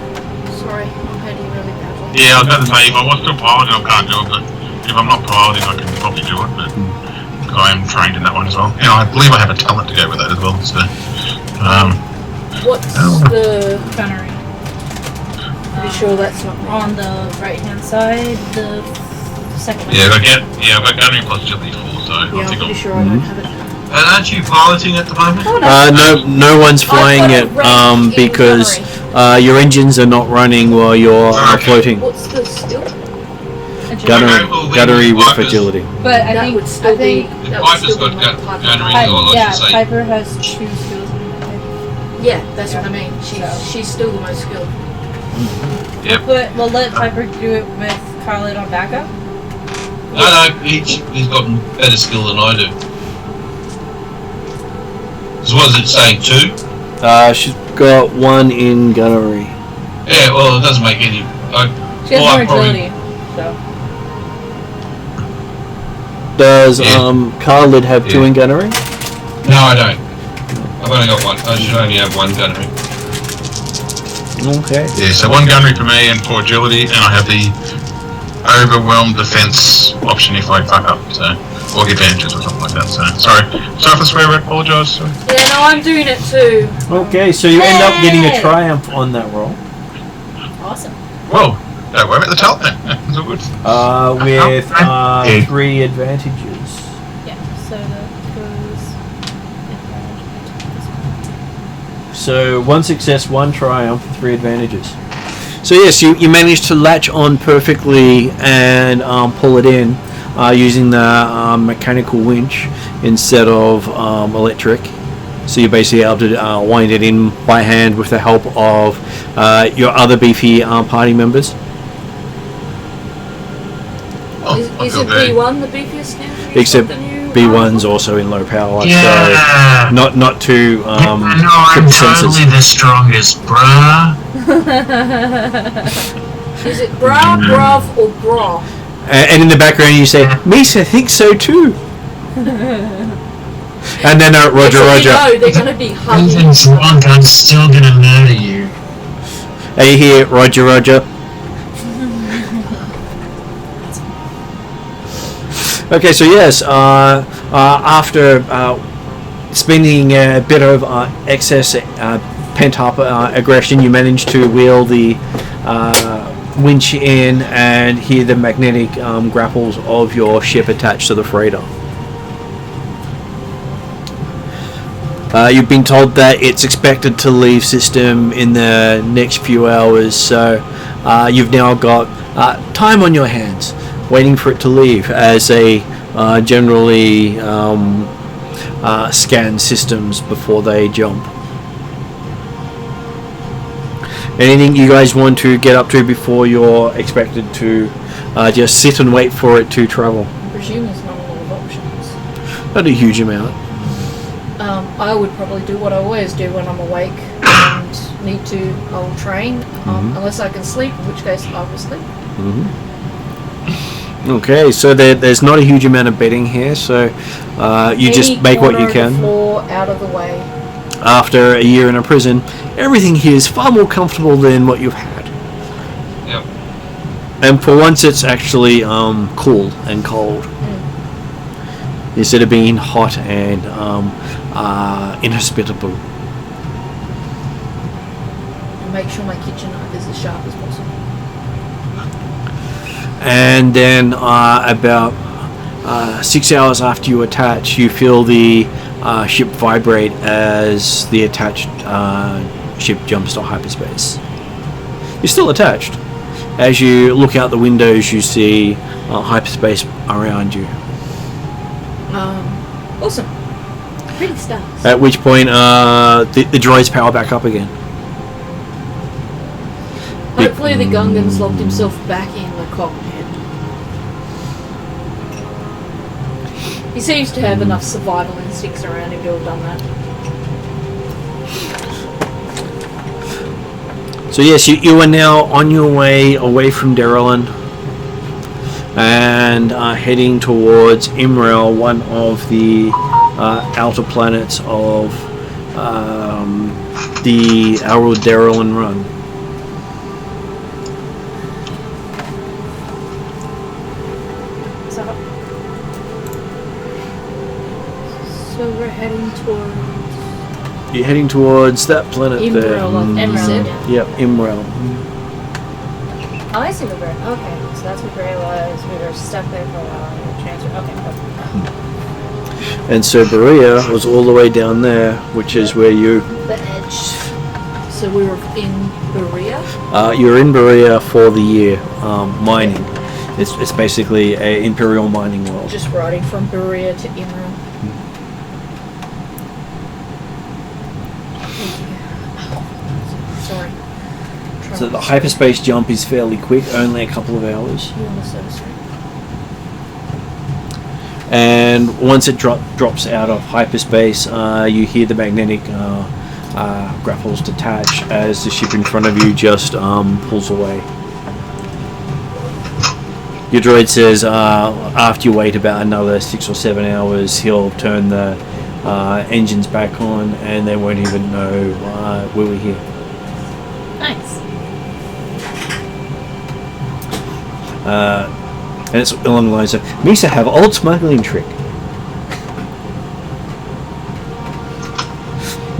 Sorry, I'm hurting really badly. Yeah, I was going to say, if I was still piloting, I can't do it, but if I'm not piloting, I can probably do it, but I am trained in that one as well. And I believe I have a talent to go with that as well, so... What's the... Gunnery. Pretty sure that's not me. On the right hand side, the second one. Yeah, I've got gunnery plus agility 4, so Yeah, I I'm think pretty I'll... sure I don't have it. And aren't you piloting at the moment? Oh, no. No one's flying got it a rank in because your engines are not running while you're floating. What's the skill? Gunnery with Pipers- agility. But I That think would still be... The that would Piper's still be got my Piper. gunnery. Piper, Well, I yeah, should say- Piper has 2 skills. Yeah, that's what I mean. She's still the most skilled. Yep. But we'll let Piper do it with Carlet on backup. No, he's got better skill than I do. So what is it saying, 2? She's got 1 in gunnery. Yeah, well, it doesn't make any... She has well, more I probably- agility, so. Does Yeah. Khalid have 2 Yeah. in gunnery? No, I don't. I've only got 1. I should only have 1 gunnery. Okay. Yeah, so 1 gunnery for me and 4 agility, and I have the overwhelmed defense option if I fuck up, so... Or advantages or something like that, so... Sorry for the swear word, apologise. Yeah, no, I'm doing it too. Okay, so you end up getting a Hey! triumph on that roll. Awesome. Whoa! No, we're at the top then. It's all good. With Okay. 3 advantages. Yeah, so that goes. So 1 success, 1 triumph, 3 advantages. So yes, you managed to latch on perfectly and pull it in using the mechanical winch instead of electric. So you're basically able to wind it in by hand with the help of your other beefy party members. Oh, Is I it feel very... B1 the beefiest now? Except B1's also in low power, Yeah. so not too I know I'm trip sensors. totally the strongest, bruh. Is it bra, brav, or bra? And in the background you say, Misa thinks so too. And then Roger, So Roger. you know they're going to be hugging. Even drunk, I'm still gonna murder you. Are you here, Roger, Roger? Okay, so yes, after spending a bit of excess pent-up aggression, you managed to wheel the winch in and hear the magnetic grapples of your ship attached to the freighter. You've been told that it's expected to leave system in the next few hours, so you've now got time on your hands, waiting for it to leave as they generally scan systems before they jump. Anything you guys want to get up to before you're expected to just sit and wait for it to travel? I presume there's not a lot of options. Not a huge amount. I would probably do what I always do when I'm awake and need to. I'll train, unless I can sleep, in which case I will sleep. Okay, so there's not a huge amount of bedding here, so you just make what you Any corner of can. the floor out of the way. After a year in a prison, everything here is far more comfortable than what you've had. Yep. And for once it's actually cool and cold. Instead of being hot and inhospitable. And make sure my kitchen knife is as sharp as possible. And then about 6 hours after you attach, you feel the ship vibrate as the attached ship jumps to hyperspace. You're still attached. as you look out the windows, you see hyperspace around you. Awesome. Pretty stars. At which point, the droids power back up again. Hopefully the Gungan's locked himself back in the cockpit. He seems to have enough survival instincts around him to have done that. So yes, you are now on your way away from Derelin and heading towards Imrel, one of the outer planets of the Elrood Derelin run. So we're heading towards... You're heading towards that planet there. Emerald. Yep, Imrel. Oh, I see the bird. Okay, so that's what Gray was. We were stuck there for a while. And we transferred. Okay. And so Berea was all the way down there, which is where you... The edge. So we were in Berea? You're in Berea for the year, mining. It's basically a Imperial mining world. Just riding from Berea to Imra. Sorry. So the hyperspace jump is fairly quick, only a couple of hours. And once it drops out of hyperspace, you hear the magnetic grapples detach as the ship in front of you just pulls away. Your droid says after you wait about another 6 or 7 hours, he'll turn the engines back on and they won't even know we were here. Nice. And it's along the lines of, Misa have old smuggling trick.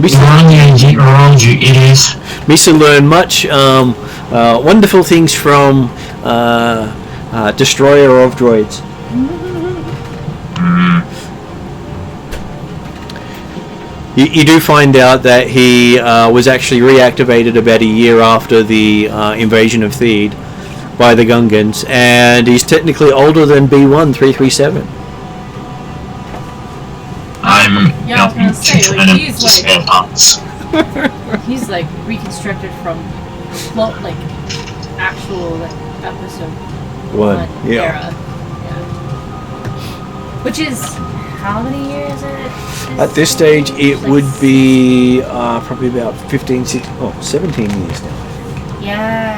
Around you, idiots. Misa learned much wonderful things from Destroyer of Droids. You do find out that he was actually reactivated about a year after the invasion of Theed by the Gungans, and he's technically older than B1337. Yeah, I was gonna say, like, he's like- spare parts. He's like reconstructed from actual episode One, yeah. era. Yeah. Which is how many years is it? At this stage, it would be probably about 17 years now. Yeah.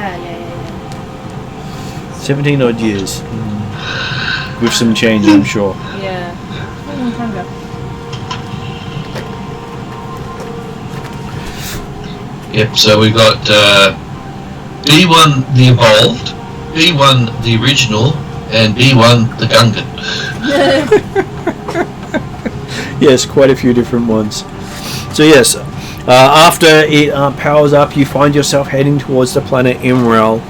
17 odd years. With some change, I'm sure. Yeah. A long time ago. Yep, so we've got B1 the Evolved, B1 the Original, and B1 the Gungan. Yes, quite a few different ones. So yes, after it powers up, you find yourself heading towards the planet Imrel.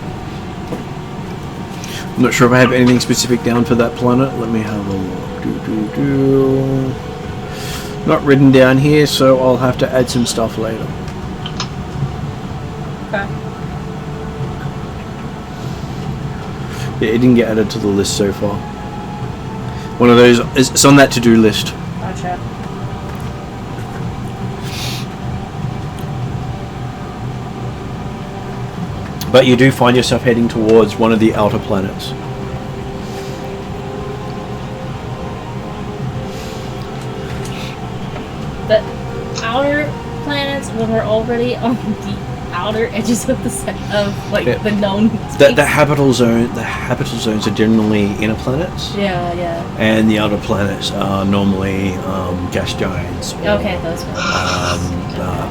I'm not sure if I have anything specific down for that planet. Let me have a look. Not written down here, so I'll have to add some stuff later. Okay. Yeah, it didn't get added to the list so far. One of those, it's on that to-do list. Gotcha. But you do find yourself heading towards one of the outer planets. The outer planets, when we're already on the outer edges of the the known space. The habitable zones are generally inner planets. Yeah. And the outer planets are normally gas giants. Or, Okay, those ones.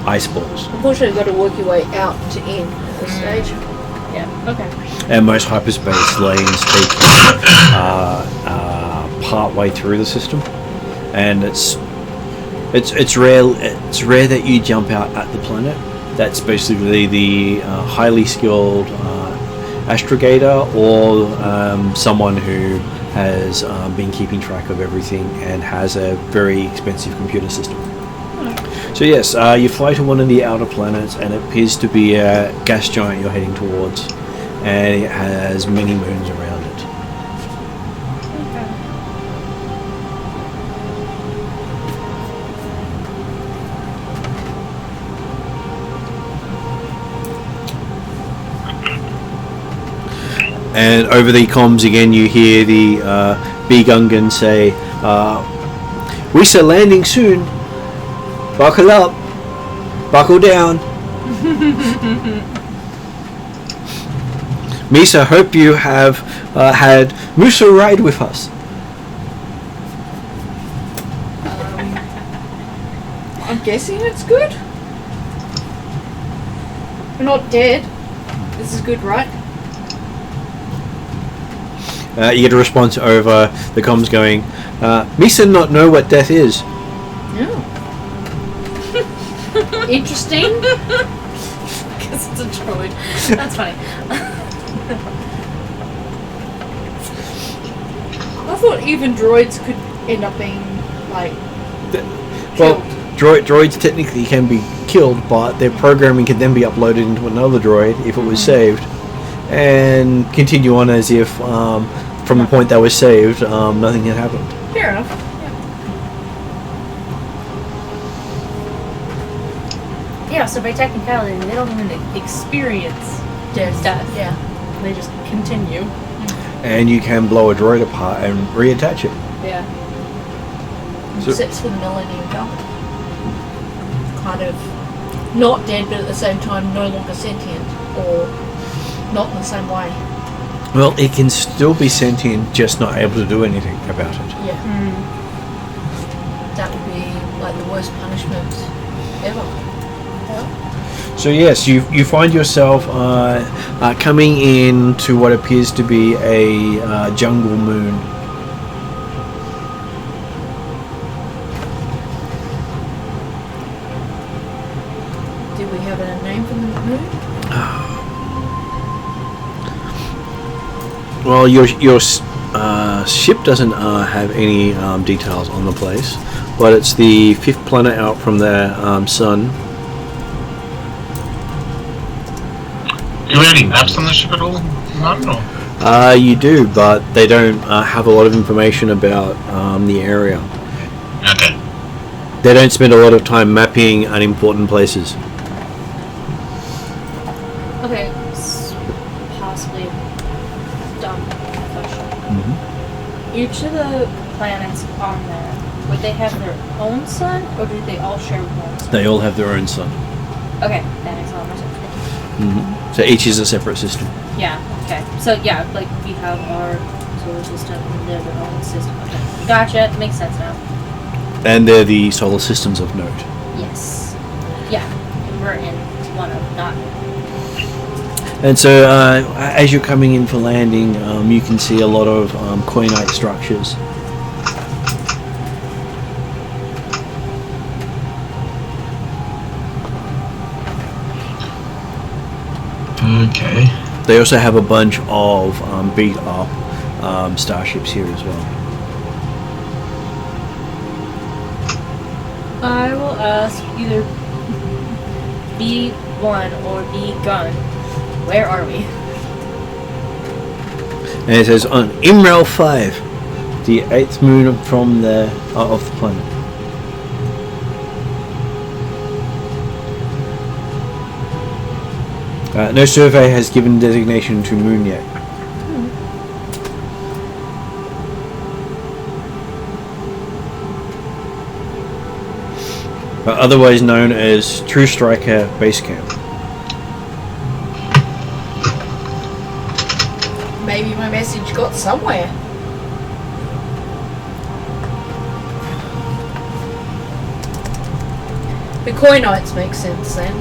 ice balls. Unfortunately, you've got to work your way out to in at this stage. Yeah, okay. And most hyperspace lanes take part way through the system, and it's rare that you jump out at the planet. That's basically the highly skilled astrogator or someone who has been keeping track of everything and has a very expensive computer system. So yes, you fly to one of the outer planets, and it appears to be a gas giant you're heading towards. and it has many moons around it. Okay. And over the comms again, you hear the B Gungan say, "We shall landing soon. Buckle up, buckle down." Misa, hope you have had Musa ride with us. I'm guessing it's good. We're not dead. This is good, right? You get a response over the comms going, Misa not know what death is. Yeah. Interesting. Because it's a droid. That's funny. I thought even droids could end up being like Well, killed. droids technically can be killed, but their programming can then be uploaded into another droid if it was saved, and continue on as if from the point that was saved, nothing had happened. Fair enough. Yeah, so by technicality, they don't even experience Death. death. Yeah. They just continue. And you can blow a droid apart and reattach it. Yeah. So- Except for the Millennium Falcon. Kind of not dead, but at the same time no longer sentient, or not in the same way. Well, it can still be sentient, just not able to do anything about it. Yeah. That would be like the worst punishment ever. So yes, you find yourself coming into what appears to be a jungle moon. Do we have a name for the moon? Well, your ship doesn't have any details on the place, but it's the 5th planet out from their sun. Do you have any maps on the ship at all? None, or? You do, but they don't have a lot of information about the area. Okay. They don't spend a lot of time mapping unimportant places. Okay, possibly a dumb question. Each of the planets on there, would they have their own sun, or do they all share one sun? They all have their own sun. Okay, that makes a lot more sense. So each is a separate system. Yeah, okay. So, yeah, like, we have our solar system, and they're their own system. Okay, gotcha, makes sense now. And they're the solar systems of note. Yes. Yeah, we're in one of, not... And so as you're coming in for landing, you can see a lot of coinite structures. Okay. They also have a bunch of beat up starships here as well. I will ask either B1 or B-Gun, where are we? And it says on Imrel 5, the 8th moon from the of the planet. No survey has given designation to moon yet. Otherwise known as True Striker Base Camp. Maybe my message got somewhere. The Coinites make sense then.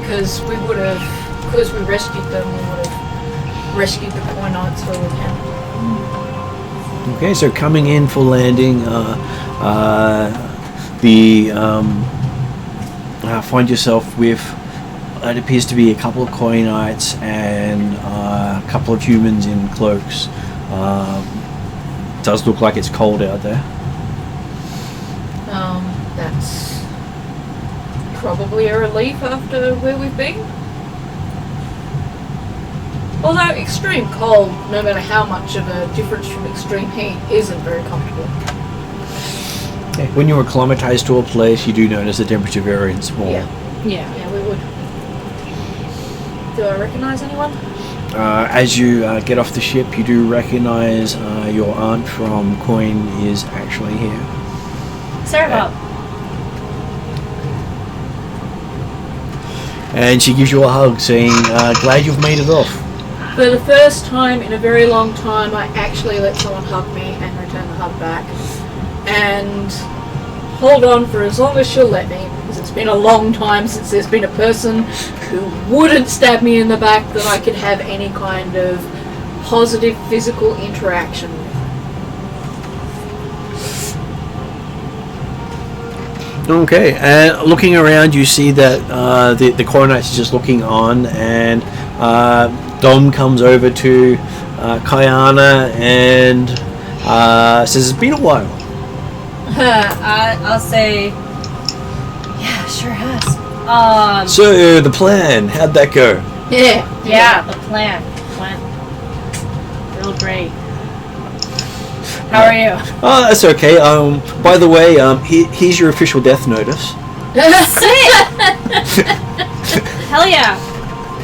Because we rescued them, we would have rescued the Coinites where we can. Okay, so coming in for landing, find yourself with it appears to be a couple of Coinites and a couple of humans in cloaks. Does look like it's cold out there. That's probably a relief after where we've been. Although extreme cold, no matter how much of a difference from extreme heat, isn't very comfortable. When you're acclimatized to a place, you do notice the temperature variance more. Yeah. Yeah. Yeah, we would. Do I recognise anyone? As you get off the ship, you do recognize your aunt from Coin is actually here. Sarah. And she gives you a hug, saying, glad you've made it off. For the first time in a very long time, I actually let someone hug me and return the hug back. And hold on for as long as she'll let me, because it's been a long time since there's been a person who wouldn't stab me in the back that I could have any kind of positive physical interaction with. Okay, and looking around, you see that the Coronets is just looking on, and Dom comes over to Kayana and says, it's been a while. I'll say, yeah, sure has. So, the plan, how'd that go? Yeah, the plan went real great. How are you? Oh, that's okay. By the way, here's your official death notice. Hell yeah.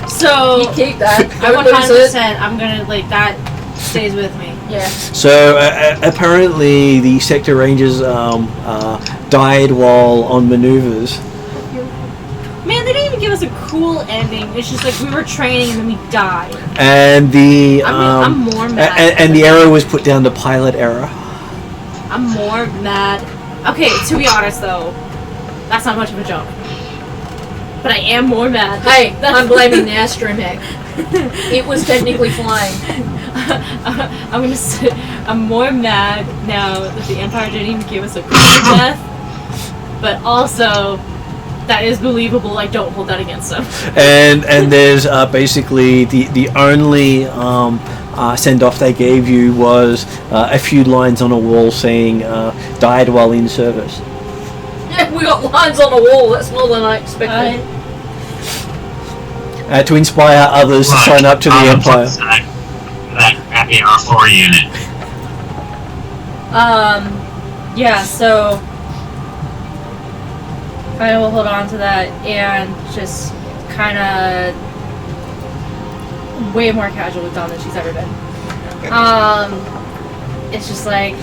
So, You keep that. I Don't lose it. 100%, I'm gonna, that stays with me. Yeah. So, apparently the sector rangers died while on maneuvers. Man, they didn't even give us a cool ending. It's just like we were training and then we died. And the I'm more mad. and the error was put down to pilot error. I'm more mad. Okay, to be honest though, that's not much of a joke. But I am more mad. Hey, I'm blaming the astromech. It was technically flying. I'm gonna say I'm more mad now that the Empire didn't even give us a cool death. But also, that is believable. I don't hold that against them. And there's basically the only send off they gave you was a few lines on a wall saying died while in service. Yeah, we got lines on the wall. That's more than I expected. To inspire others to sign up to the Empire. That happy R4 unit. Yeah, so I will hold on to that and just kind of way more casual with Dawn than she's ever been. It's just like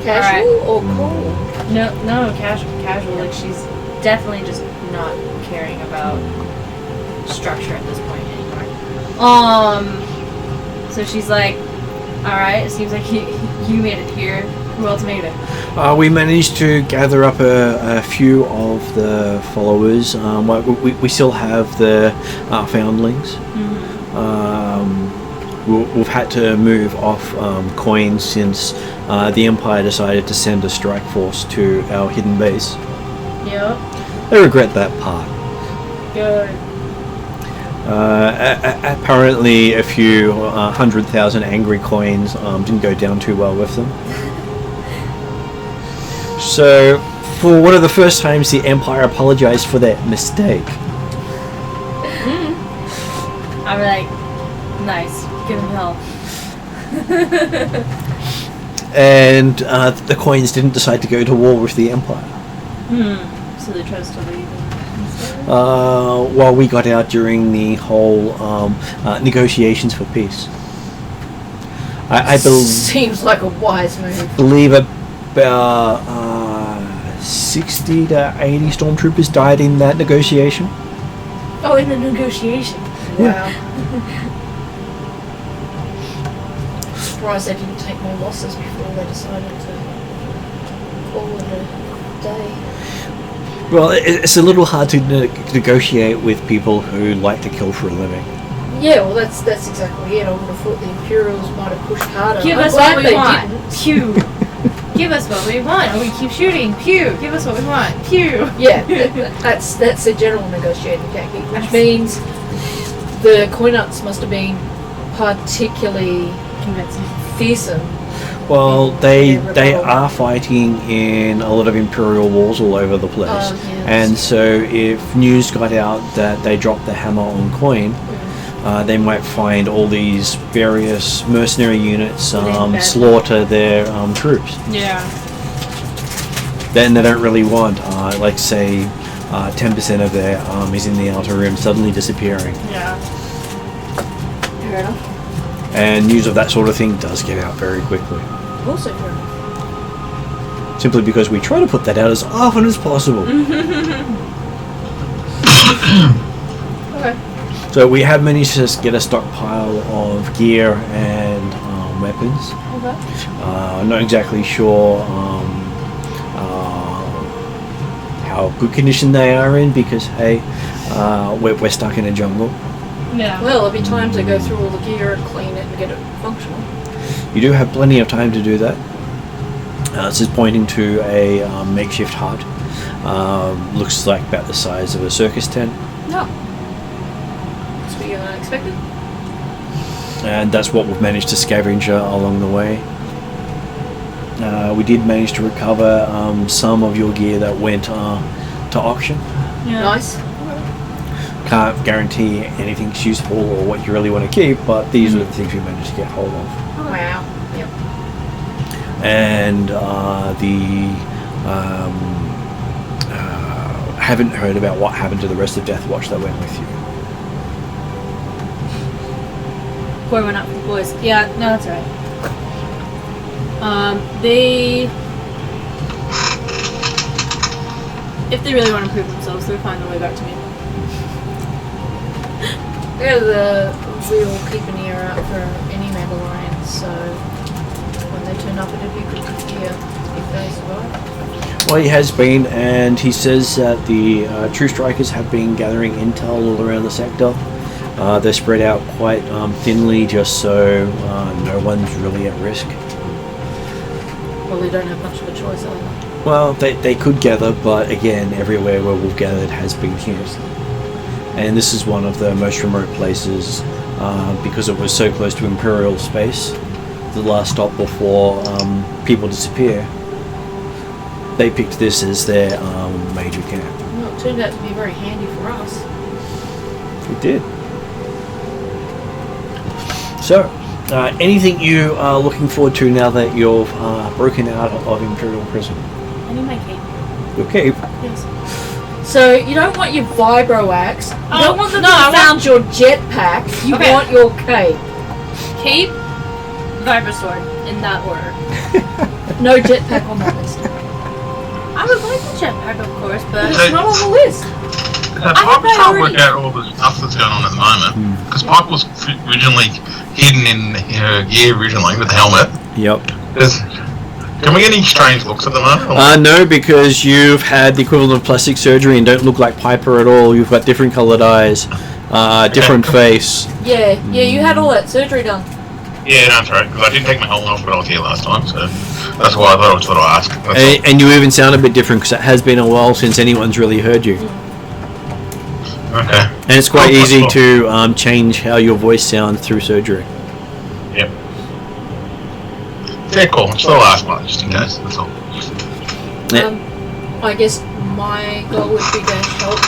Casual or cool? no casual. Like she's definitely just not caring about structure at this point anymore. So she's like, all right, it seems like you made it here. Who else made it? We managed to gather up a few of the followers. We still have the foundlings. We've had to move off coins since the Empire decided to send a strike force to our hidden base. Yep. I regret that part. Good. Apparently a few 100,000 angry coins didn't go down too well with them. So, for one of the first times, the Empire apologized for their mistake. I'm like, nice, give him hell. And the coins didn't decide to go to war with the Empire. So they chose to leave instead? While we got out during the whole negotiations for peace. I Seems like a wise move. believe about 60 to 80 stormtroopers died in that negotiation. Oh, in the negotiation. Wow. Surprised they didn't take more losses before they decided to call it a day. Well, it's a little hard to negotiate with people who like to kill for a living. Yeah, well, that's exactly it. I would have thought the Imperials might have pushed harder. Give I'm us glad what we they want. didn't. Pew. Give us what we want. And we keep shooting. Pew. Give us what we want. Pew. Yeah, that's a general negotiating tactic, which means the Coinuts must have been particularly Convincing. fearsome. Well, they are fighting in a lot of Imperial wars all over the place. Oh, yeah. And so if news got out that they dropped the hammer on Coin, they might find all these various mercenary units Within slaughter their troops. Yeah. Then they don't really want, like say, 10% of their armies in the Outer Rim suddenly disappearing. Yeah. Fair enough. And news of that sort of thing does get out very quickly. Also fair enough. Simply because we try to put that out as often as possible. Okay. So we have managed to get a stockpile of gear and weapons. Okay. I'm not exactly sure how good condition they are in because, hey, we're stuck in a jungle. Yeah. Well, it'll be time to go through all the gear and clean it and get it functional. You do have plenty of time to do that. This is pointing to a makeshift hut. Looks like about the size of a circus tent. No. Must be unexpected. And that's what we've managed to scavenge along the way. We did manage to recover some of your gear that went to auction. Yeah. Nice. Can't guarantee anything's useful or what you really want to keep, but these are the things we managed to get hold of. Wow. Yep. And haven't heard about what happened to the rest of Death Watch that went with you. Before went out for the boys. Yeah, no, that's right. They, if they really want to prove themselves, they'll find their way back to me. Yeah, we'll keep an ear out for any Mandalorians, so when they turn up, it'd be good to hear if they survive. Well, he has been, and he says that the True Strikers have been gathering intel all around the sector. They're spread out quite thinly, just so no one's really at risk. Well, they don't have much of a choice either. Well, they could gather, but again, everywhere where we've gathered has been hit. And this is one of the most remote places because it was so close to Imperial space. The last stop before people disappear. They picked this as their major camp. Well, it turned out to be very handy for us. It did. So, anything you are looking forward to now that you've broken out of Imperial prison? I need my cape. Your cape. Yes. So, you don't want your vibro axe. You Oh, don't want them no, to I have found your jetpack. You Okay. want your cape. Cape, Vibrosword, in that order. No jetpack on that list. I would like the jetpack, of course, but It's not on the list. Pipe was trying to work out all the stuff that's going on at the moment. Because Pipe was originally hidden in her gear originally with the helmet. Yep. Can we get any strange looks at the moment? No, because you've had the equivalent of plastic surgery and don't look like Piper at all. You've got different coloured eyes, different face. Yeah, you had all that surgery done. Yeah, that's right. Because I didn't take my helmet off when I was here last time, so that's why I thought I was sort of ask. And you even sound a bit different because it has been a while since anyone's really heard you. Okay. And it's quite easy to change how your voice sounds through surgery. Yep. Yeah, cool. I'm still ask one just in case. That's all. Yeah. I guess my goal would be to help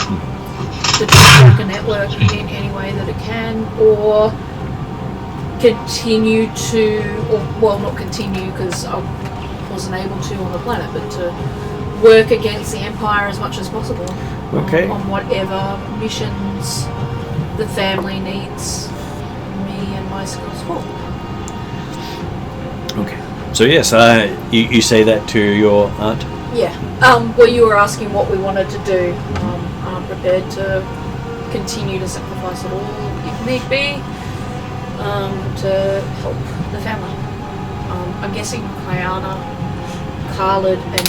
the Striker network in any way that it can, or continue to, well, not continue because I wasn't able to on the planet, but to work against the Empire as much as possible. Okay. On whatever missions the family needs me and my skills for. Okay. So yes, you say that to your aunt. Yeah. Well, you were asking what we wanted to do. I'm prepared to continue to sacrifice it all if need be to help the family. I'm guessing Kayana, Khalid, and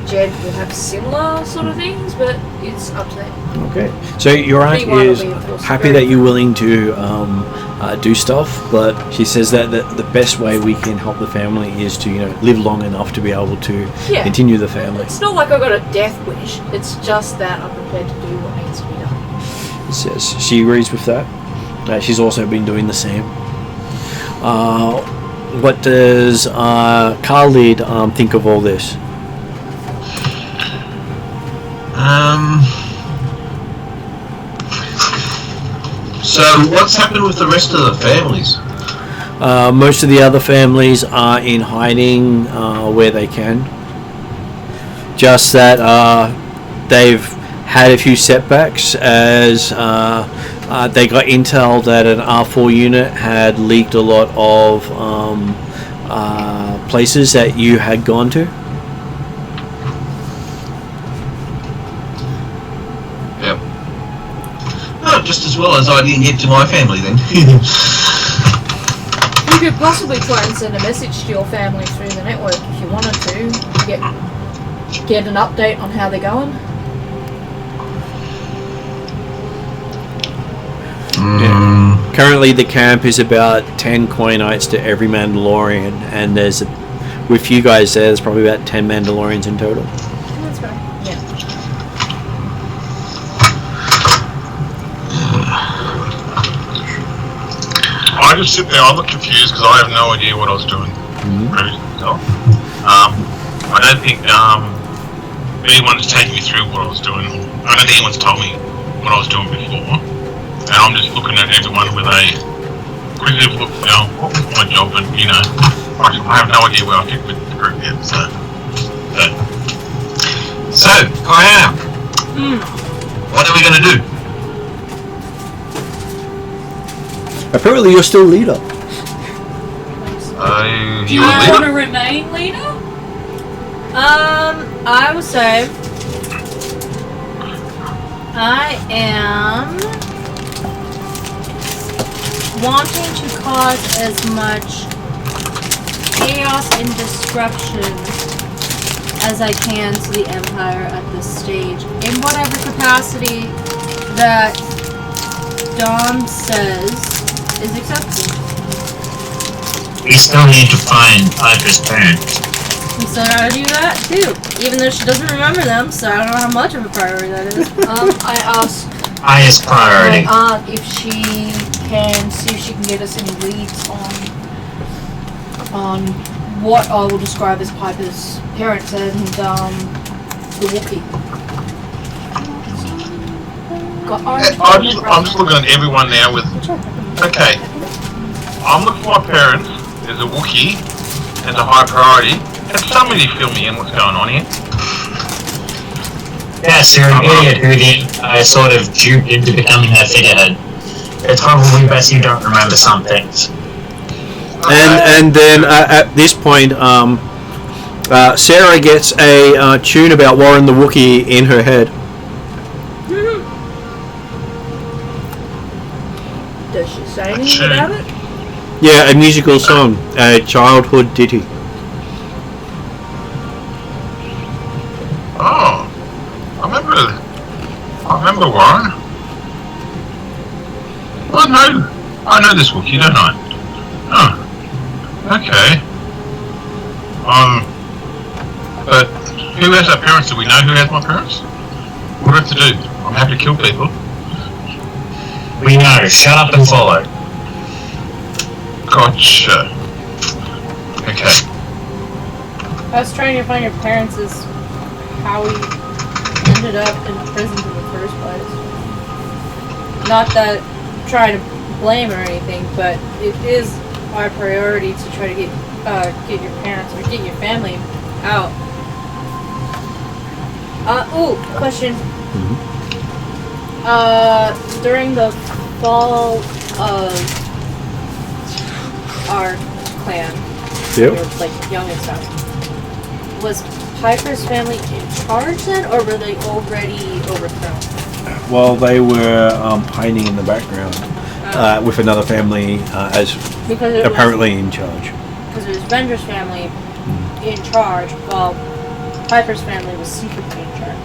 Jed will have similar sort of things, but it's up to them. Okay. So your aunt Meanwhile, is we, of course, happy very- that you're willing to do stuff, but she says that the best way we can help the family is to live long enough to be able to Yeah. continue the family. It's not like I've got a death wish. It's just that I'm prepared to do what needs to be done. Says she agrees with that. She's also been doing the same. What does Khalid think of all this? So what's happened with the rest of the families? Most of the other families are in hiding where they can. Just that they've had a few setbacks as they got intel that an R4 unit had leaked a lot of places that you had gone to. Yep. Oh, just as well as I didn't get to my family then. You could possibly try and send a message to your family through the network if you wanted to get an update on how they're going. Yeah. Currently, the camp is about 10 coinites to every Mandalorian, and with you guys there's probably about 10 Mandalorians in total. That's right. Yeah. I just sit there, I look confused because I have no idea what I was doing. I don't think anyone's taken me through what I was doing. I don't think anyone's told me what I was doing before. And I'm just looking at everyone with a quickly look, what's my job? And, I have no idea where I fit with the group yet, so. So, Kaya, what are we going to do? Apparently, you're still leader. Do you want to remain leader? I would say I am wanting to cause as much chaos and disruption as I can to the Empire at this stage, in whatever capacity that Dom says is acceptable. We still need to find Piper's parents. And so I do that too, even though she doesn't remember them, so I don't know how much of a priority that is. I asked Highest priority. my aunt if she can see if she can get us any leads on what I will describe as Piper's parents and the Wookiee. I'm just looking at everyone now with, okay, I'm looking for my parents, there's a Wookiee, and a high priority. Can somebody fill me in what's going on here? Yes, you're an idiot who sort of duped into becoming that figurehead. It's probably best you don't remember some things. And then at this point, Sarah gets a tune about Warren the Wookiee in her head. Does she say anything about it? Yeah, a musical song, a childhood ditty. Oh, I remember Warren. I know this Wookiee, don't I? Oh, okay. But who has our parents? Do we know who has my parents? What do I have to do? I'm happy to kill people. We know. Shut up and follow. Gotcha. Okay. Us trying to find your parents is how we ended up in prison in the first place. Not that trying to blame or anything, but it is our priority to try to get your parents or get your family out. Question. During the fall of our clan, we were like young and stuff, was Piper's family in charge then, or were they already overthrown? Well, they were hiding in the background with another family as apparently in charge. Because it was Venger's family in charge, while Piper's family was secretly in charge.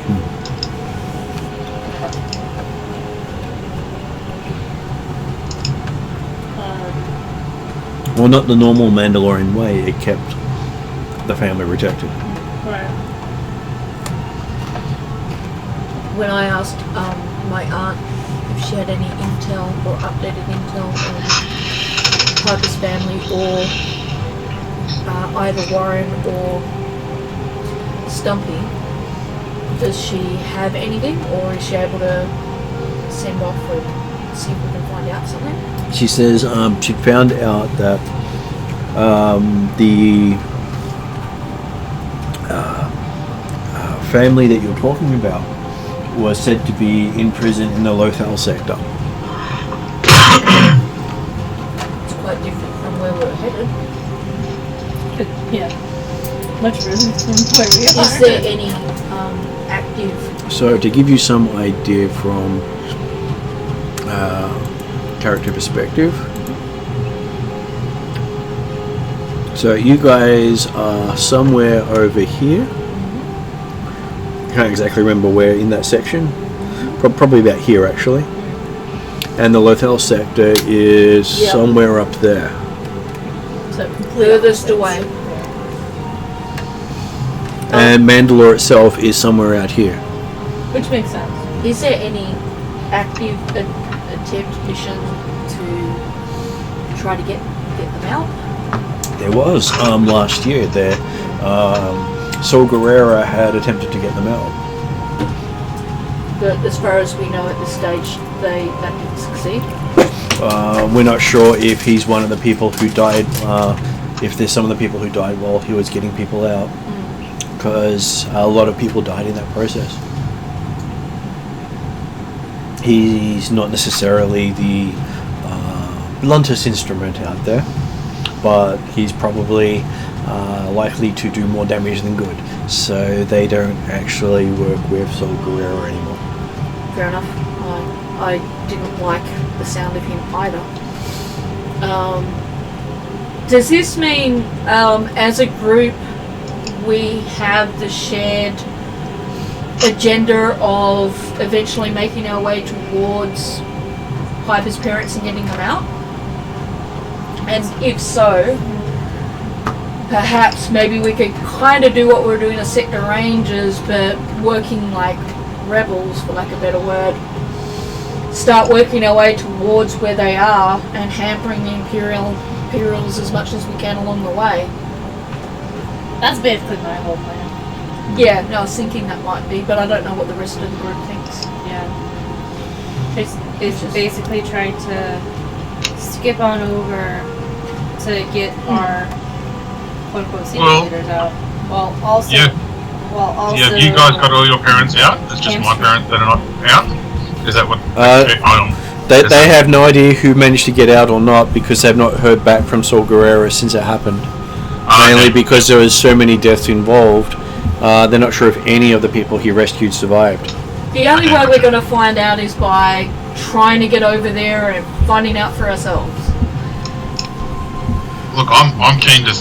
Well, not the normal Mandalorian way. It kept the family protected. Right. When I asked my aunt if she had any intel or updated intel on Piper's family or either Warren or Stumpy, does she have anything, or is she able to send off and see if we can find out something? She says she found out that the family that you're talking about was said to be in prison in the Lothal sector. It's quite different from where we're headed. Yeah. Much further from where we are. Is there any active... So to give you some idea from character perspective, so you guys are somewhere over here. Can't exactly remember where in that section. Probably about here actually. And the Lothal sector is somewhere up there. So furthest away? And Mandalore itself is somewhere out here. Which makes sense. Is there any active attempt mission to try to get them out? There was last year there. Saul Guerrera had attempted to get them out. But as far as we know at this stage, that didn't succeed. We're not sure if he's one of the people who died, if there's some of the people who died while he was getting people out. Because a lot of people died in that process. He's not necessarily the bluntest instrument out there, but he's probably likely to do more damage than good. So they don't actually work with Saul Guerrero anymore. Fair enough. I didn't like the sound of him either. Does this mean, as a group, we have the shared agenda of eventually making our way towards Piper's parents and getting them out? And if so, perhaps maybe we could kind of do what we're doing as Sector Rangers, but working like rebels, for lack of a better word. Start working our way towards where they are and hampering the Imperials as much as we can along the way. That's basically my whole plan. Yeah, no, I was thinking that might be, but I don't know what the rest of the group thinks. Yeah. It's just basically trying to skip on over to get our quote-unquote simulators out. While also... Yeah, you guys got all your parents out? It's just my parents that are not out? Is that what... They have no idea who managed to get out or not because they've not heard back from Saul Guerrero since it happened. Mainly because there was so many deaths involved. They're not sure if any of the people he rescued survived. The only way we're going to find out is by trying to get over there and finding out for ourselves. Look, I'm keen to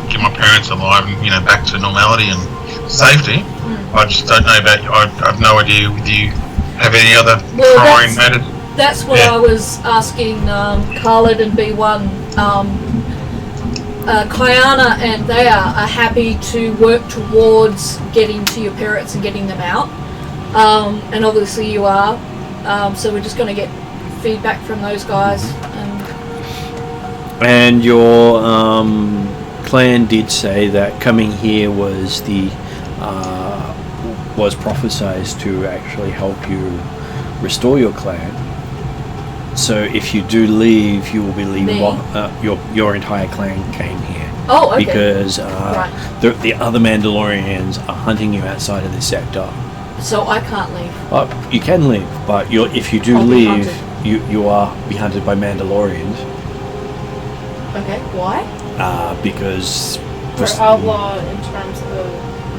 get my parents alive and, back to normality and safety. I just don't know about you. I have no idea if you have any other crying matters. That's what I was asking Khalid and B1. Kayana and they are happy to work towards getting to your parents and getting them out. And obviously you are. So we're just going to get feedback from those guys. And your clan did say that coming here was was prophesized to actually help you restore your clan. So if you do leave, you will be leaving. Your entire clan came here. Oh, okay. Because the other Mandalorians are hunting you outside of this sector. So I can't leave. You can leave, but if you do leave, you are be hunted by Mandalorians. Okay, why? Because we're outlawed in terms of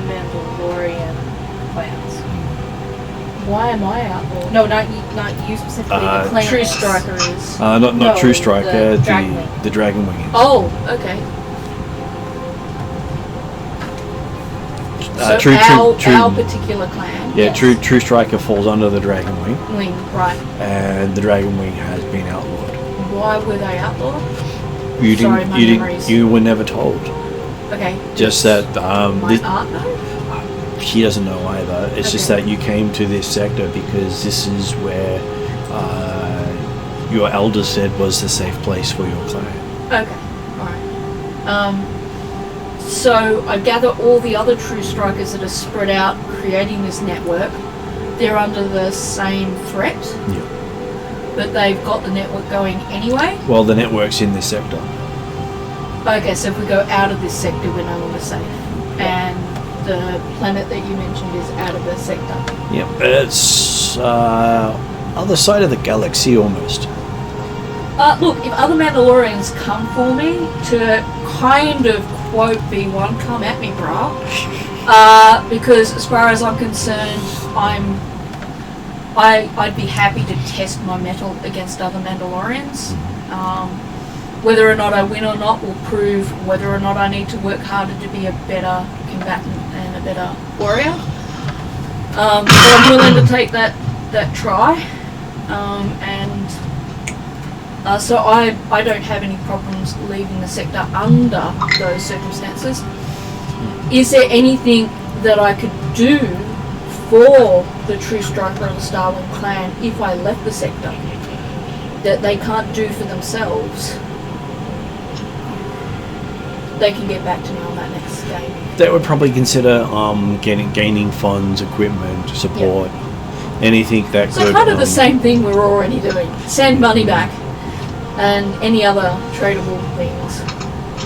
Mandalorian clans. Why am I outlawed? No, not you specifically. The clan True Striker is. Not True Striker. The Dragon Wing is. Oh, okay. So our particular clan. Yeah, yes. True Striker falls under the Dragon Wing. Right. And the Dragon Wing has been outlawed. Why were they outlawed? You were never told. Okay. Just that my aunt knows? She doesn't know either. It's just that you came to this sector because this is where your elder said was the safe place for your clan. Okay, alright. So I gather all the other True Strikers that are spread out creating this network, they're under the same threat? Yeah. but they've got the network going anyway. Well, the network's in this sector. Okay, so if we go out of this sector, we're no longer safe. And the planet that you mentioned is out of the sector. Yep, it's other side of the galaxy almost. Look, if other Mandalorians come for me to kind of quote B1, come at me, brah. Because as far as I'm concerned, I'd be happy to test my mettle against other Mandalorians. Whether or not I win or not will prove whether or not I need to work harder to be a better combatant and a better warrior. But I'm willing to take that try. So I don't have any problems leaving the sector under those circumstances. Is there anything that I could do for the True Striker of the Starling Clan if I left the sector that they can't do for themselves? They can get back to me on that next game. They would probably consider gaining funds, equipment, support, anything that So could... kind of the same thing we're already doing. Send money back and any other tradable things.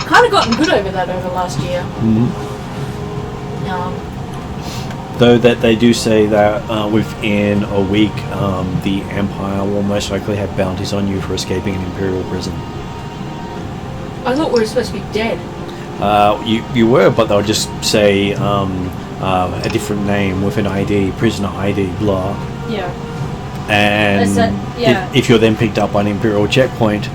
Kind of gotten good over that over last year. Though that they do say that within a week the Empire will most likely have bounties on you for escaping an Imperial prison. I thought we were supposed to be dead. You were, but they'll just say a different name with an ID, prisoner ID, blah. Yeah. And if you're then picked up on Imperial checkpoint,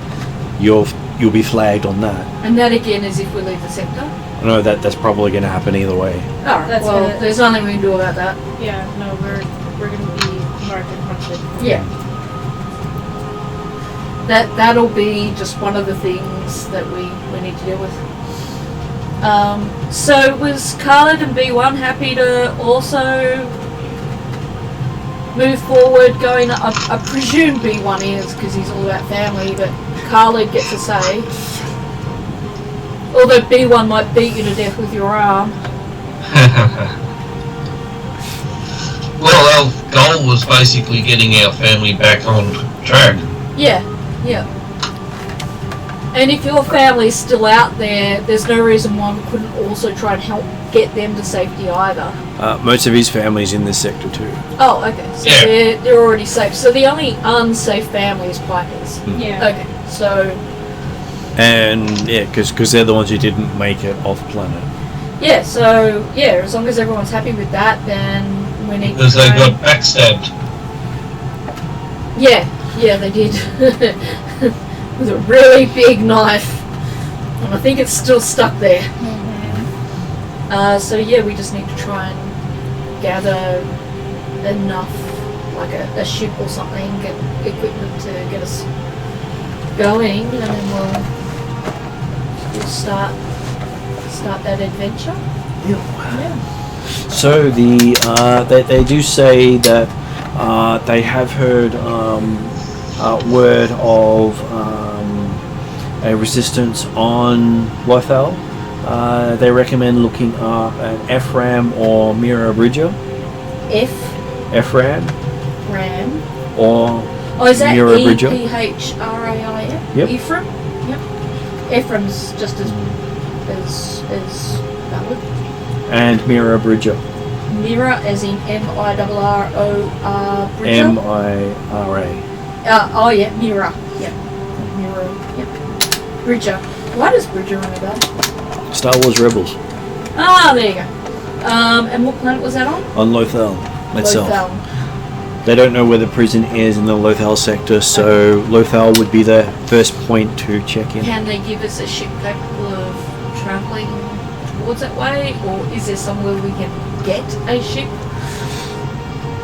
you'll be flagged on that. And that again is if we leave the sector? No, that's probably going to happen either way. Alright, That's well, gonna- there's nothing we can do about that. Yeah, no, we're going to be marked and hunted. Yeah. That'll be just one of the things that we need to deal with. So was Khalid and B1 happy to also move forward going, I presume B1 is because he's all about family, but Khalid gets a say. Although B1 might beat you to death with your arm. Well, our goal was basically getting our family back on track. Yeah. And if your family's still out there, there's no reason why we couldn't also try and help get them to safety either. Most of his family's in this sector too. Oh, okay. So Yeah. they're already safe. So the only unsafe family is Pipers. Yeah. Okay, so And yeah, because they're the ones who didn't make it off planet. yeah, as long as everyone's happy with that, then we need Because to they try got and- backstabbed. Yeah, they did. With a really big knife. And I think it's still stuck there. So we just need to try and gather enough, like a ship or something, get equipment to get us going, and then we'll start that adventure. So they do say that they have heard word of a resistance on Lothal. They recommend looking up an Ephraim or Mira Bridger. Ephraim Ram. or Oh, is that Mira Bridger. Ephraim? Yep. Ephraim? Yep. Ephraim's just as valid. And Mira Bridger. Mira as in M-I-R-R-O-R Bridger? M-I-R-A. Oh yeah, Mira. Yep. Mira. Yep. Bridger. Why does Bridger ring a bell? Star Wars Rebels. Ah, there you go. And what planet was that on? On Lothal itself. Lothal. They don't know where the prison is in the Lothal sector, so Lothal would be the first point to check in. Can they give us a ship capable of travelling towards that way, or is there somewhere we can get a ship?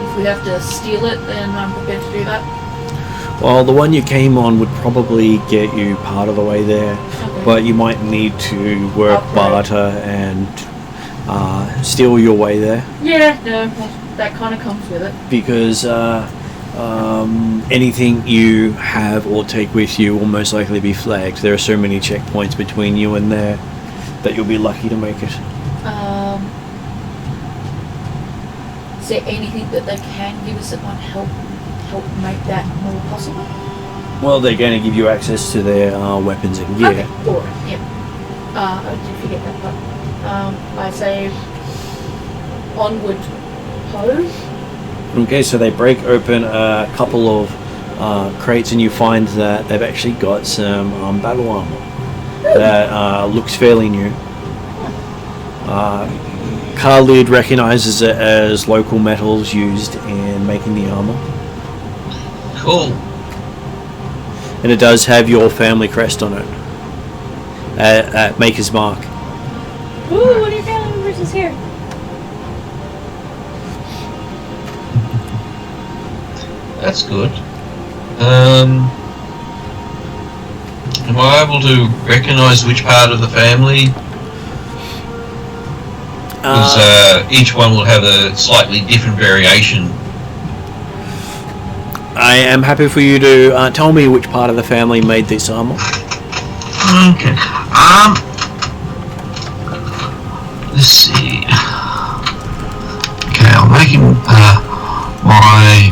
If we have to steal it, then I'm prepared to do that. Well, the one you came on would probably get you part of the way there, Okay. but you might need to work Upgrade. barter and steal your way there, Yeah, no, that kind of comes with it. because anything you have or take with you will most likely be flagged. There are so many checkpoints between you and there that you'll be lucky to make it. Is there anything that they can give us that might help help make that more possible? Well, they're going to give you access to their weapons and gear. Okay, alright, yep. I did forget that part. I say onward ho. Okay, so they break open a couple of crates and you find that they've actually got some battle armor that looks fairly new. Khalid recognizes it as local metals used in making the armor. Cool. And it does have your family crest on it at Maker's Mark. Ooh, what are your family members is here? That's good. Am I able to recognize which part of the family? Because each one will have a slightly different variation. I am happy for you to tell me which part of the family made this armor. Okay. Let's see. Okay, I'm making my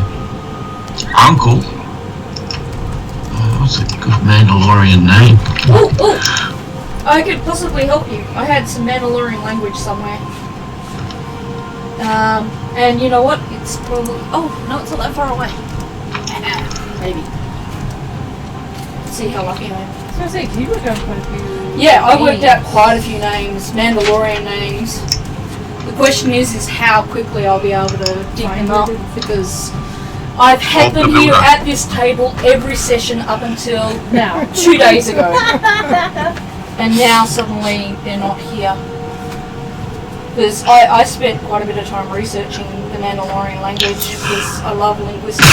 uncle. What's a good Mandalorian name? Oh! I could possibly help you. I had some Mandalorian language somewhere. And you know what? It's probably... Oh, no, it's not that far away. Maybe. Let's see how lucky I am. I was gonna say, you worked out quite a few. Yeah, I worked out quite a few names, Mandalorian names. The question is how quickly I'll be able to dig them up, because I've had them here at this table every session up until Now. 2 days ago. And now suddenly they're not here. Because I spent quite a bit of time researching the Mandalorian language because I love linguistics.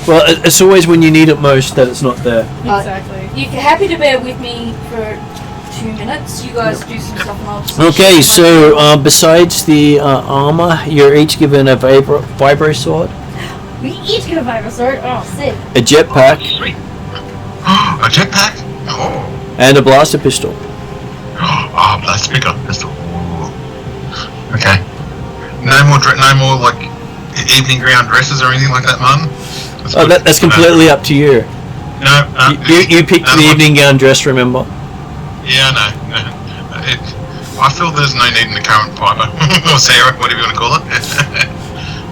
Well, it's always when you need it most that it's not there. Exactly. If you're happy to bear with me for 2 minutes, you guys do some stuff and I'll just... Okay, so besides the armor, you're each given a vibro sword, We each get a vibro sword. Oh, sick. a jetpack, Sweet. A jetpack? Oh. and a blaster pistol. Oh, blast pick up pistol. Ooh. Okay. No more like evening ground dresses or anything like that, Martin. Oh, that's completely up to you. No. You picked the evening gown dress, remember? Yeah, no. I feel there's no need in the current Piper or Sarah, whatever you want to call it.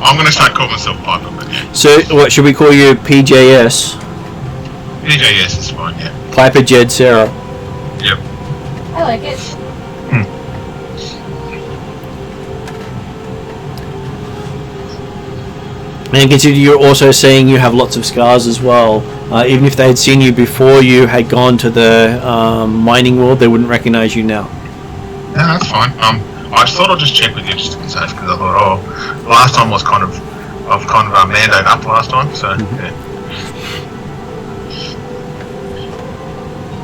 I'm going to start calling myself Piper, but yeah. So, what should we call you? PJS? PJS is fine, yeah. Piper Jed Sarah. Yep. I like it. And consider you're also saying you have lots of scars as well. Even if they had seen you before you had gone to the mining world, they wouldn't recognize you now. Yeah, that's fine. I just thought I'd just check with you just to be safe, because I thought, last time was kind of mandoed up last time, so yeah.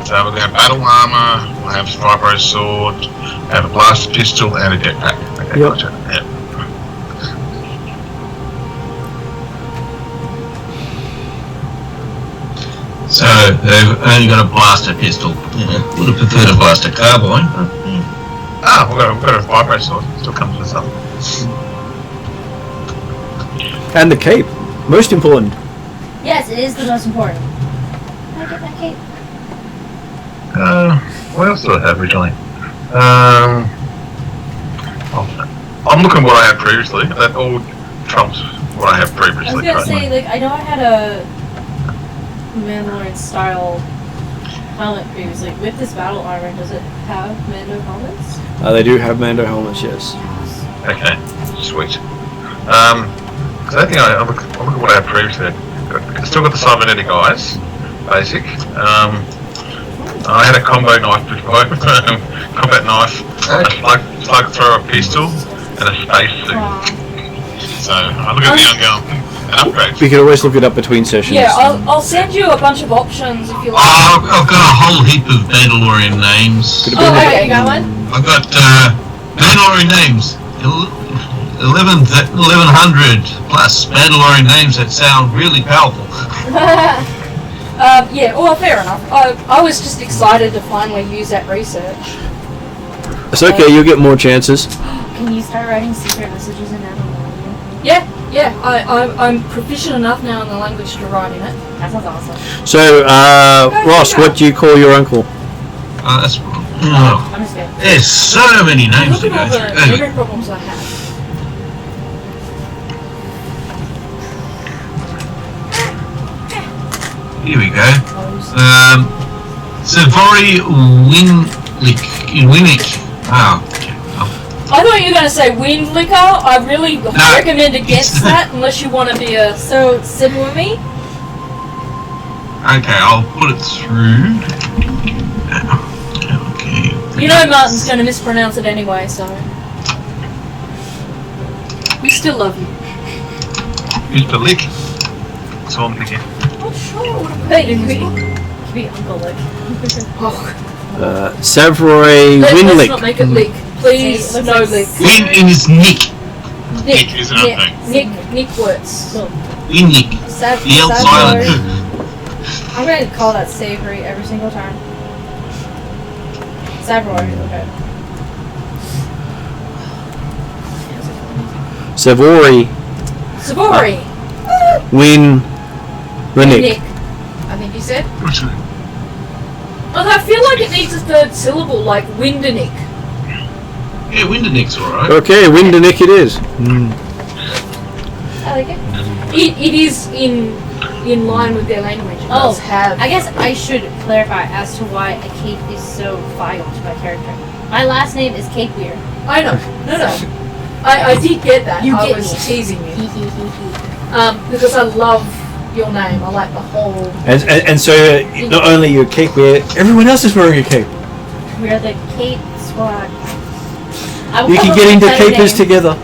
So we're going to have battle armor, we'll have vibro sword, have a blaster pistol, and a jetpack. Okay, Yep. gotcha. Yep. So they've only got a blaster pistol. Yeah, would have preferred a blaster carbine. But, Ah, we've got a vibro sword. Still comes with something. And the cape. Most important. Yes, it is the most important. Can I get that cape? What else do I have originally? I'm looking at what I had previously. That all trumps what I had I was previously. gonna right? say, like, I know I had a Mandalorian style helmet previously. With this battle armor, does it have Mando helmets? They do have Mando helmets, yes. Okay, sweet. Cause I think I look at what I had previously. I still got the cybernetic eyes, basic. I had a combo knife before, combat knife, a slug thrower pistol, and a space suit. Wow. So I look at the young girl and upgrades. We could always look it up between sessions. Yeah, I'll send you a bunch of options if you like. Oh, I've got a whole heap of Mandalorian names. Could have been Okay, you got one? I've got Mandalorian names. 1100 plus Mandalorian names that sound really powerful. Yeah, well, fair enough. I was just excited to finally use that research. It's okay, you'll get more chances. Can you start writing secret messages in Mandalorian? Yeah, Yeah, I'm proficient enough now in the language to write in it. That sounds awesome. So, Ross, what do you call your uncle? That's. I'm just kidding. There's so many names Look to at go all through. the Anyway, memory problems I have. here we go. Savori Winnick. Oh, okay. I thought you were going to say wind liquor. I really recommend against that unless you want to be a... So, Sibwumi? Okay, I'll put it through. Okay. You know Martin's going to mispronounce it anyway, so... We still love you. Use the lick. That's all I'm thinking. Oh, sure. Hey, you could be Uncle Lick. Savroy Let's Winlick. not make it lick. Please, Looks no like lick. Win is Nick. Nick. Nick is another thing. Nick Wirtz. Winnick. The L silent. I'm going to call that Savory every single time. Savory, okay. Savori Savori. Winnick. Nick. I think you said. Although I feel like it needs a third syllable, like Windenick. Yeah, Windernick's alright. Okay, Winnick it is. I like it. It is in line with their language. It does have. I guess I should clarify as to why a cape is so vital to my character. My last name is Cape Weir. I know. No. I did get that. You I get was me. teasing you. Because I love your name. I like the whole. And so not only your cape, everyone else is wearing a cape. We're the Cape Squad. You can get into capers together.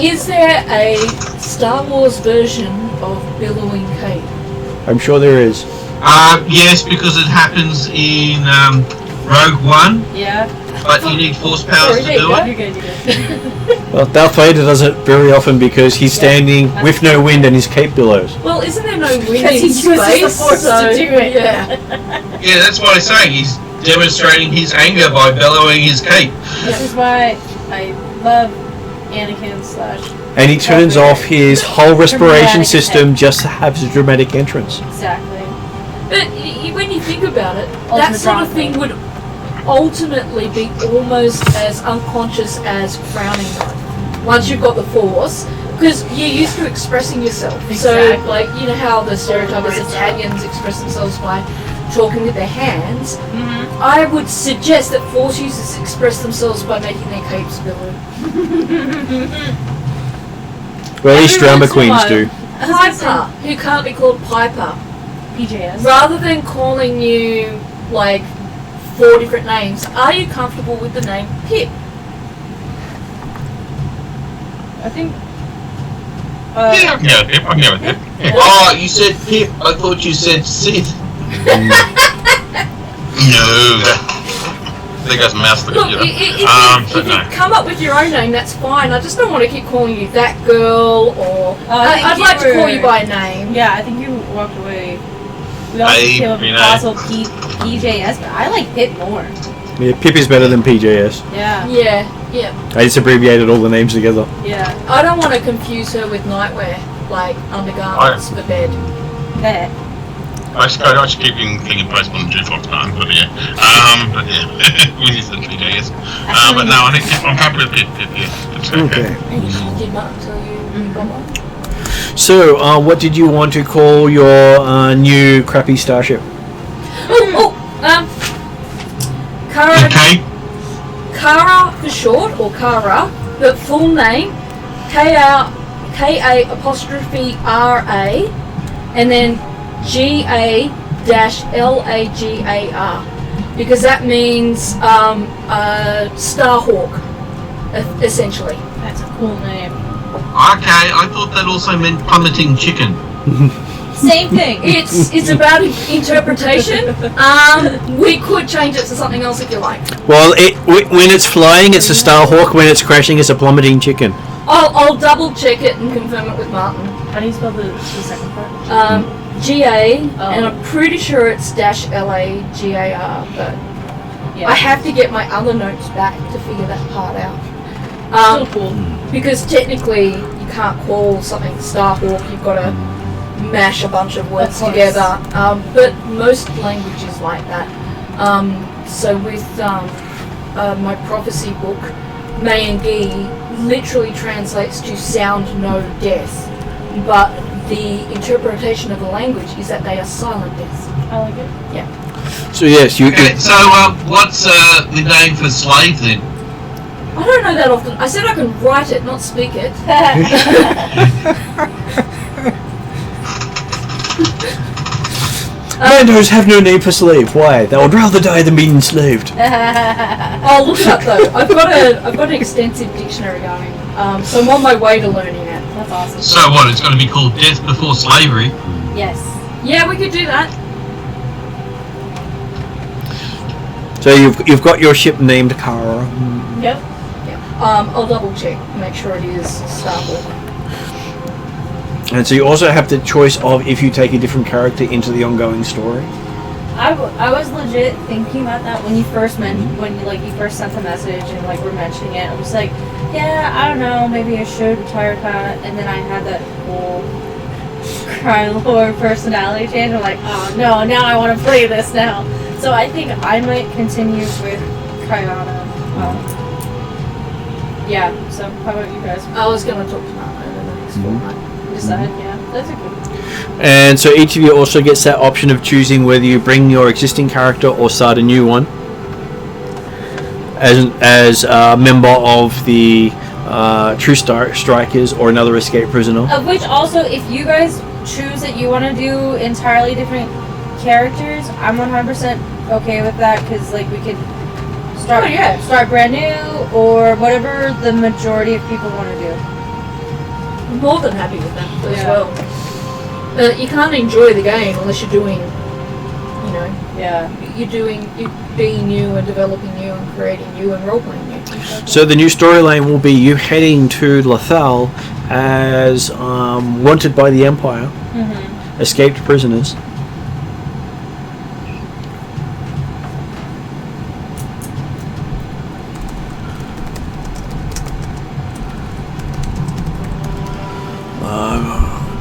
Is there a Star Wars version of Billowing Cape? I'm sure there is. Yes, because it happens in Rogue One, Yeah. but you need force powers to do it. You're good, you're good. Well, Darth Vader does it very often because he's standing with no wind and his cape billows. Well, isn't there no wind Because in he uses the space? Force to do it. Yeah. Yeah, that's what I'm saying. He's demonstrating his anger by bellowing his cape. This is why I love Anakin / And he turns off his whole respiration Dramatic system just to have his dramatic entrance. Exactly. But when you think about it, that Ultimate sort of drama. thing would ultimately be almost as unconscious as frowning mode. Once you've got the force, because you're used to expressing yourself. Exactly. So, like, you know how the stereotype is Italians express themselves by talking with their hands. Mm-hmm. I would suggest that force users express themselves by making their capes billow. Well, at least Every drama once in a queens while. do. Piper, who can't be called Piper. PJS. Rather than calling you, like, 4 different names, are you comfortable with the name Pip? I think. Yeah, I can go with Pip. I can go with Pip. Yeah. Oh, you said Pip. I thought you said Sith. No. I think that's master Look, computer. if But you no. come up with your own name, that's fine. I just don't want to keep calling you that girl, or I'd like to call you by name. Yeah, I think you walked away. We also Hey, came up with you know. possible PJS, but I like Pip more. Yeah, Pip is better than PJS. Yeah. Yeah. I just abbreviated all the names together. Yeah. I don't want to confuse her with nightwear, like undergarments for bed. That. I just keep thinking placement on Jukebox Martin, but yeah. We need some PJs. But no, I think I'm happy with Pip, yeah. It's okay. Did Martin tell you you got one? So, what did you want to call your new crappy starship? Kara. Okay. Kara for short, or Kara, the full name, K-A''RA, and then GA-LAGAR, because that means Starhawk, essentially. That's a cool name. Okay, I thought that also meant plummeting chicken. Same thing. It's about interpretation. We could change it to something else if you like. Well, when it's flying, it's a Starhawk. When it's crashing, it's a plummeting chicken. I'll double check it and confirm it with Martin. How do you spell the second part? GA, and I'm pretty sure it's -LAGAR, but Yeah. I have to get my other notes back to figure that part out. Still cool. Because technically, you can't call something Starhawk. You've got to mash a bunch of words Of course. together. But most languages like that. So with my prophecy book, Mayangi literally translates to sound no death, but the interpretation of the language is that they are silent deaths. I like it. So yes, you. Okay, so what's the name for slave then? I don't know that often. I said I can write it, not speak it. Mandos have no name for slave. Why? They would rather die than be enslaved. I'll look it up though. I've got an extensive dictionary going, so I'm on my way to learning it. That's awesome. So what? It's going to be called Death Before Slavery. Yes. Yeah, we could do that. So you've got your ship named Kara. Yep. I'll double check, make sure it is Starhawk. And so you also have the choice of if you take a different character into the ongoing story. I was legit thinking about that when you first you first sent the message and like were mentioning it. I was like, yeah, I don't know, maybe I should retire Pat, and then I had that whole Krylor personality change. I'm like, oh no, now I want to play this now. So I think I might continue with Kryana. Yeah. So how about you guys? I was going to talk to Matt over the next fortnight. Decide. Yeah, that's a good. And so each of you also gets that option of choosing whether you bring your existing character or start a new one as a member of the True Strikers or another escaped prisoner. Of which also, if you guys choose that you want to do entirely different characters, I'm 100% okay with that, because like we could start brand new or whatever the majority of people want to do. I'm more than happy with that as Yeah. well. You can't enjoy the game unless you're doing, Yeah. you're being new and developing new and creating new and role-playing new. So the new storyline will be you heading to Lothal as wanted by the Empire, escaped prisoners.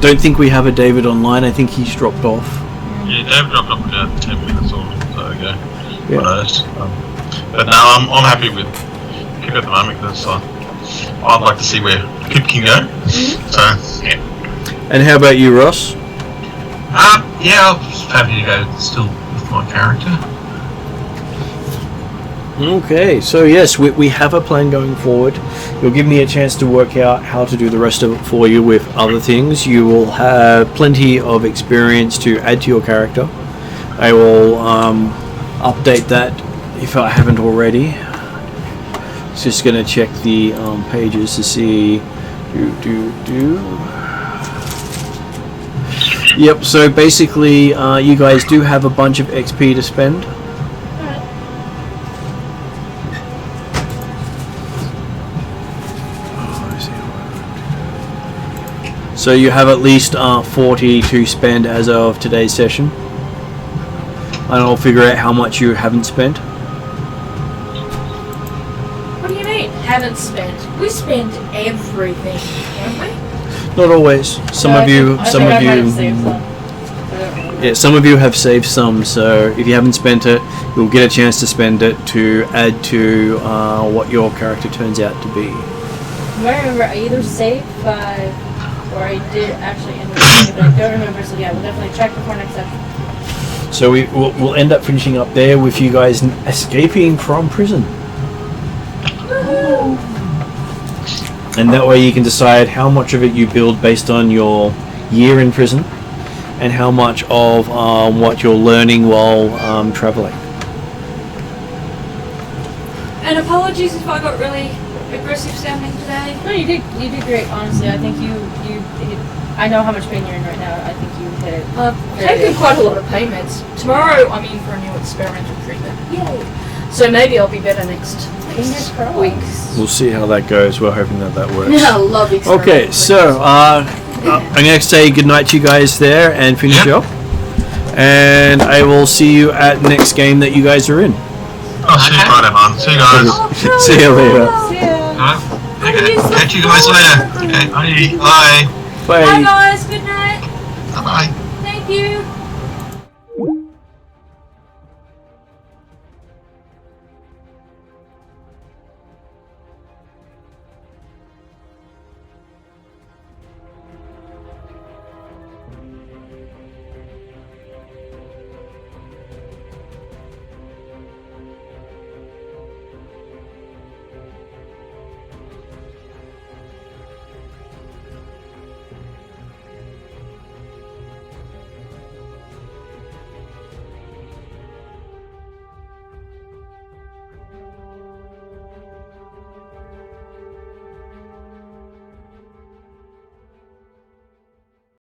Don't think we have a David online. I think he's dropped off. Yeah, Dave dropped off about 10 minutes or so ago. Yeah. But now I'm happy with Kip at the moment, because I'd like to see where Kip can go. So, yeah. And how about you, Ross? Yeah, I'm just happy to go still with my character. Okay, so yes, we have a plan going forward. You'll give me a chance to work out how to do the rest of it for you with other things. You will have plenty of experience to add to your character. I will update that if I haven't already. Just going to check the pages to see. Yep, so basically you guys do have a bunch of XP to spend. So you have at least 40 to spend as of today's session. And I'll figure out how much you haven't spent. What do you mean, haven't spent? We spend everything, don't we? Not always. Some of you have saved some, so if you haven't spent it, you'll get a chance to spend it to add to what your character turns out to be. I remember I either saved 5 or I did actually end up doing it, but I don't remember, so yeah, we'll definitely check before next session. So we'll end up finishing up there with you guys escaping from prison. And that way you can decide how much of it you build based on your year in prison and how much of what you're learning while traveling. And apologies if I got really aggressive sounding today. No, you did great, honestly. I think you I know how much pain you're in right now. I think you hit it. I've taken quite a lot of payments. Tomorrow I'm in for a new experimental treatment. Yay! So maybe I'll be better next week. We'll see how that goes. We're hoping that works. Yeah, I love experimental Okay, so I'm going to say goodnight to you guys there and finish up. And I will see you at next game that you guys are in. Oh, see you Friday, man. See you guys. See you later. See ya. Okay. Catch you guys later. Okay. Bye. Bye. Bye Bye. guys, good night. Bye. Thank you.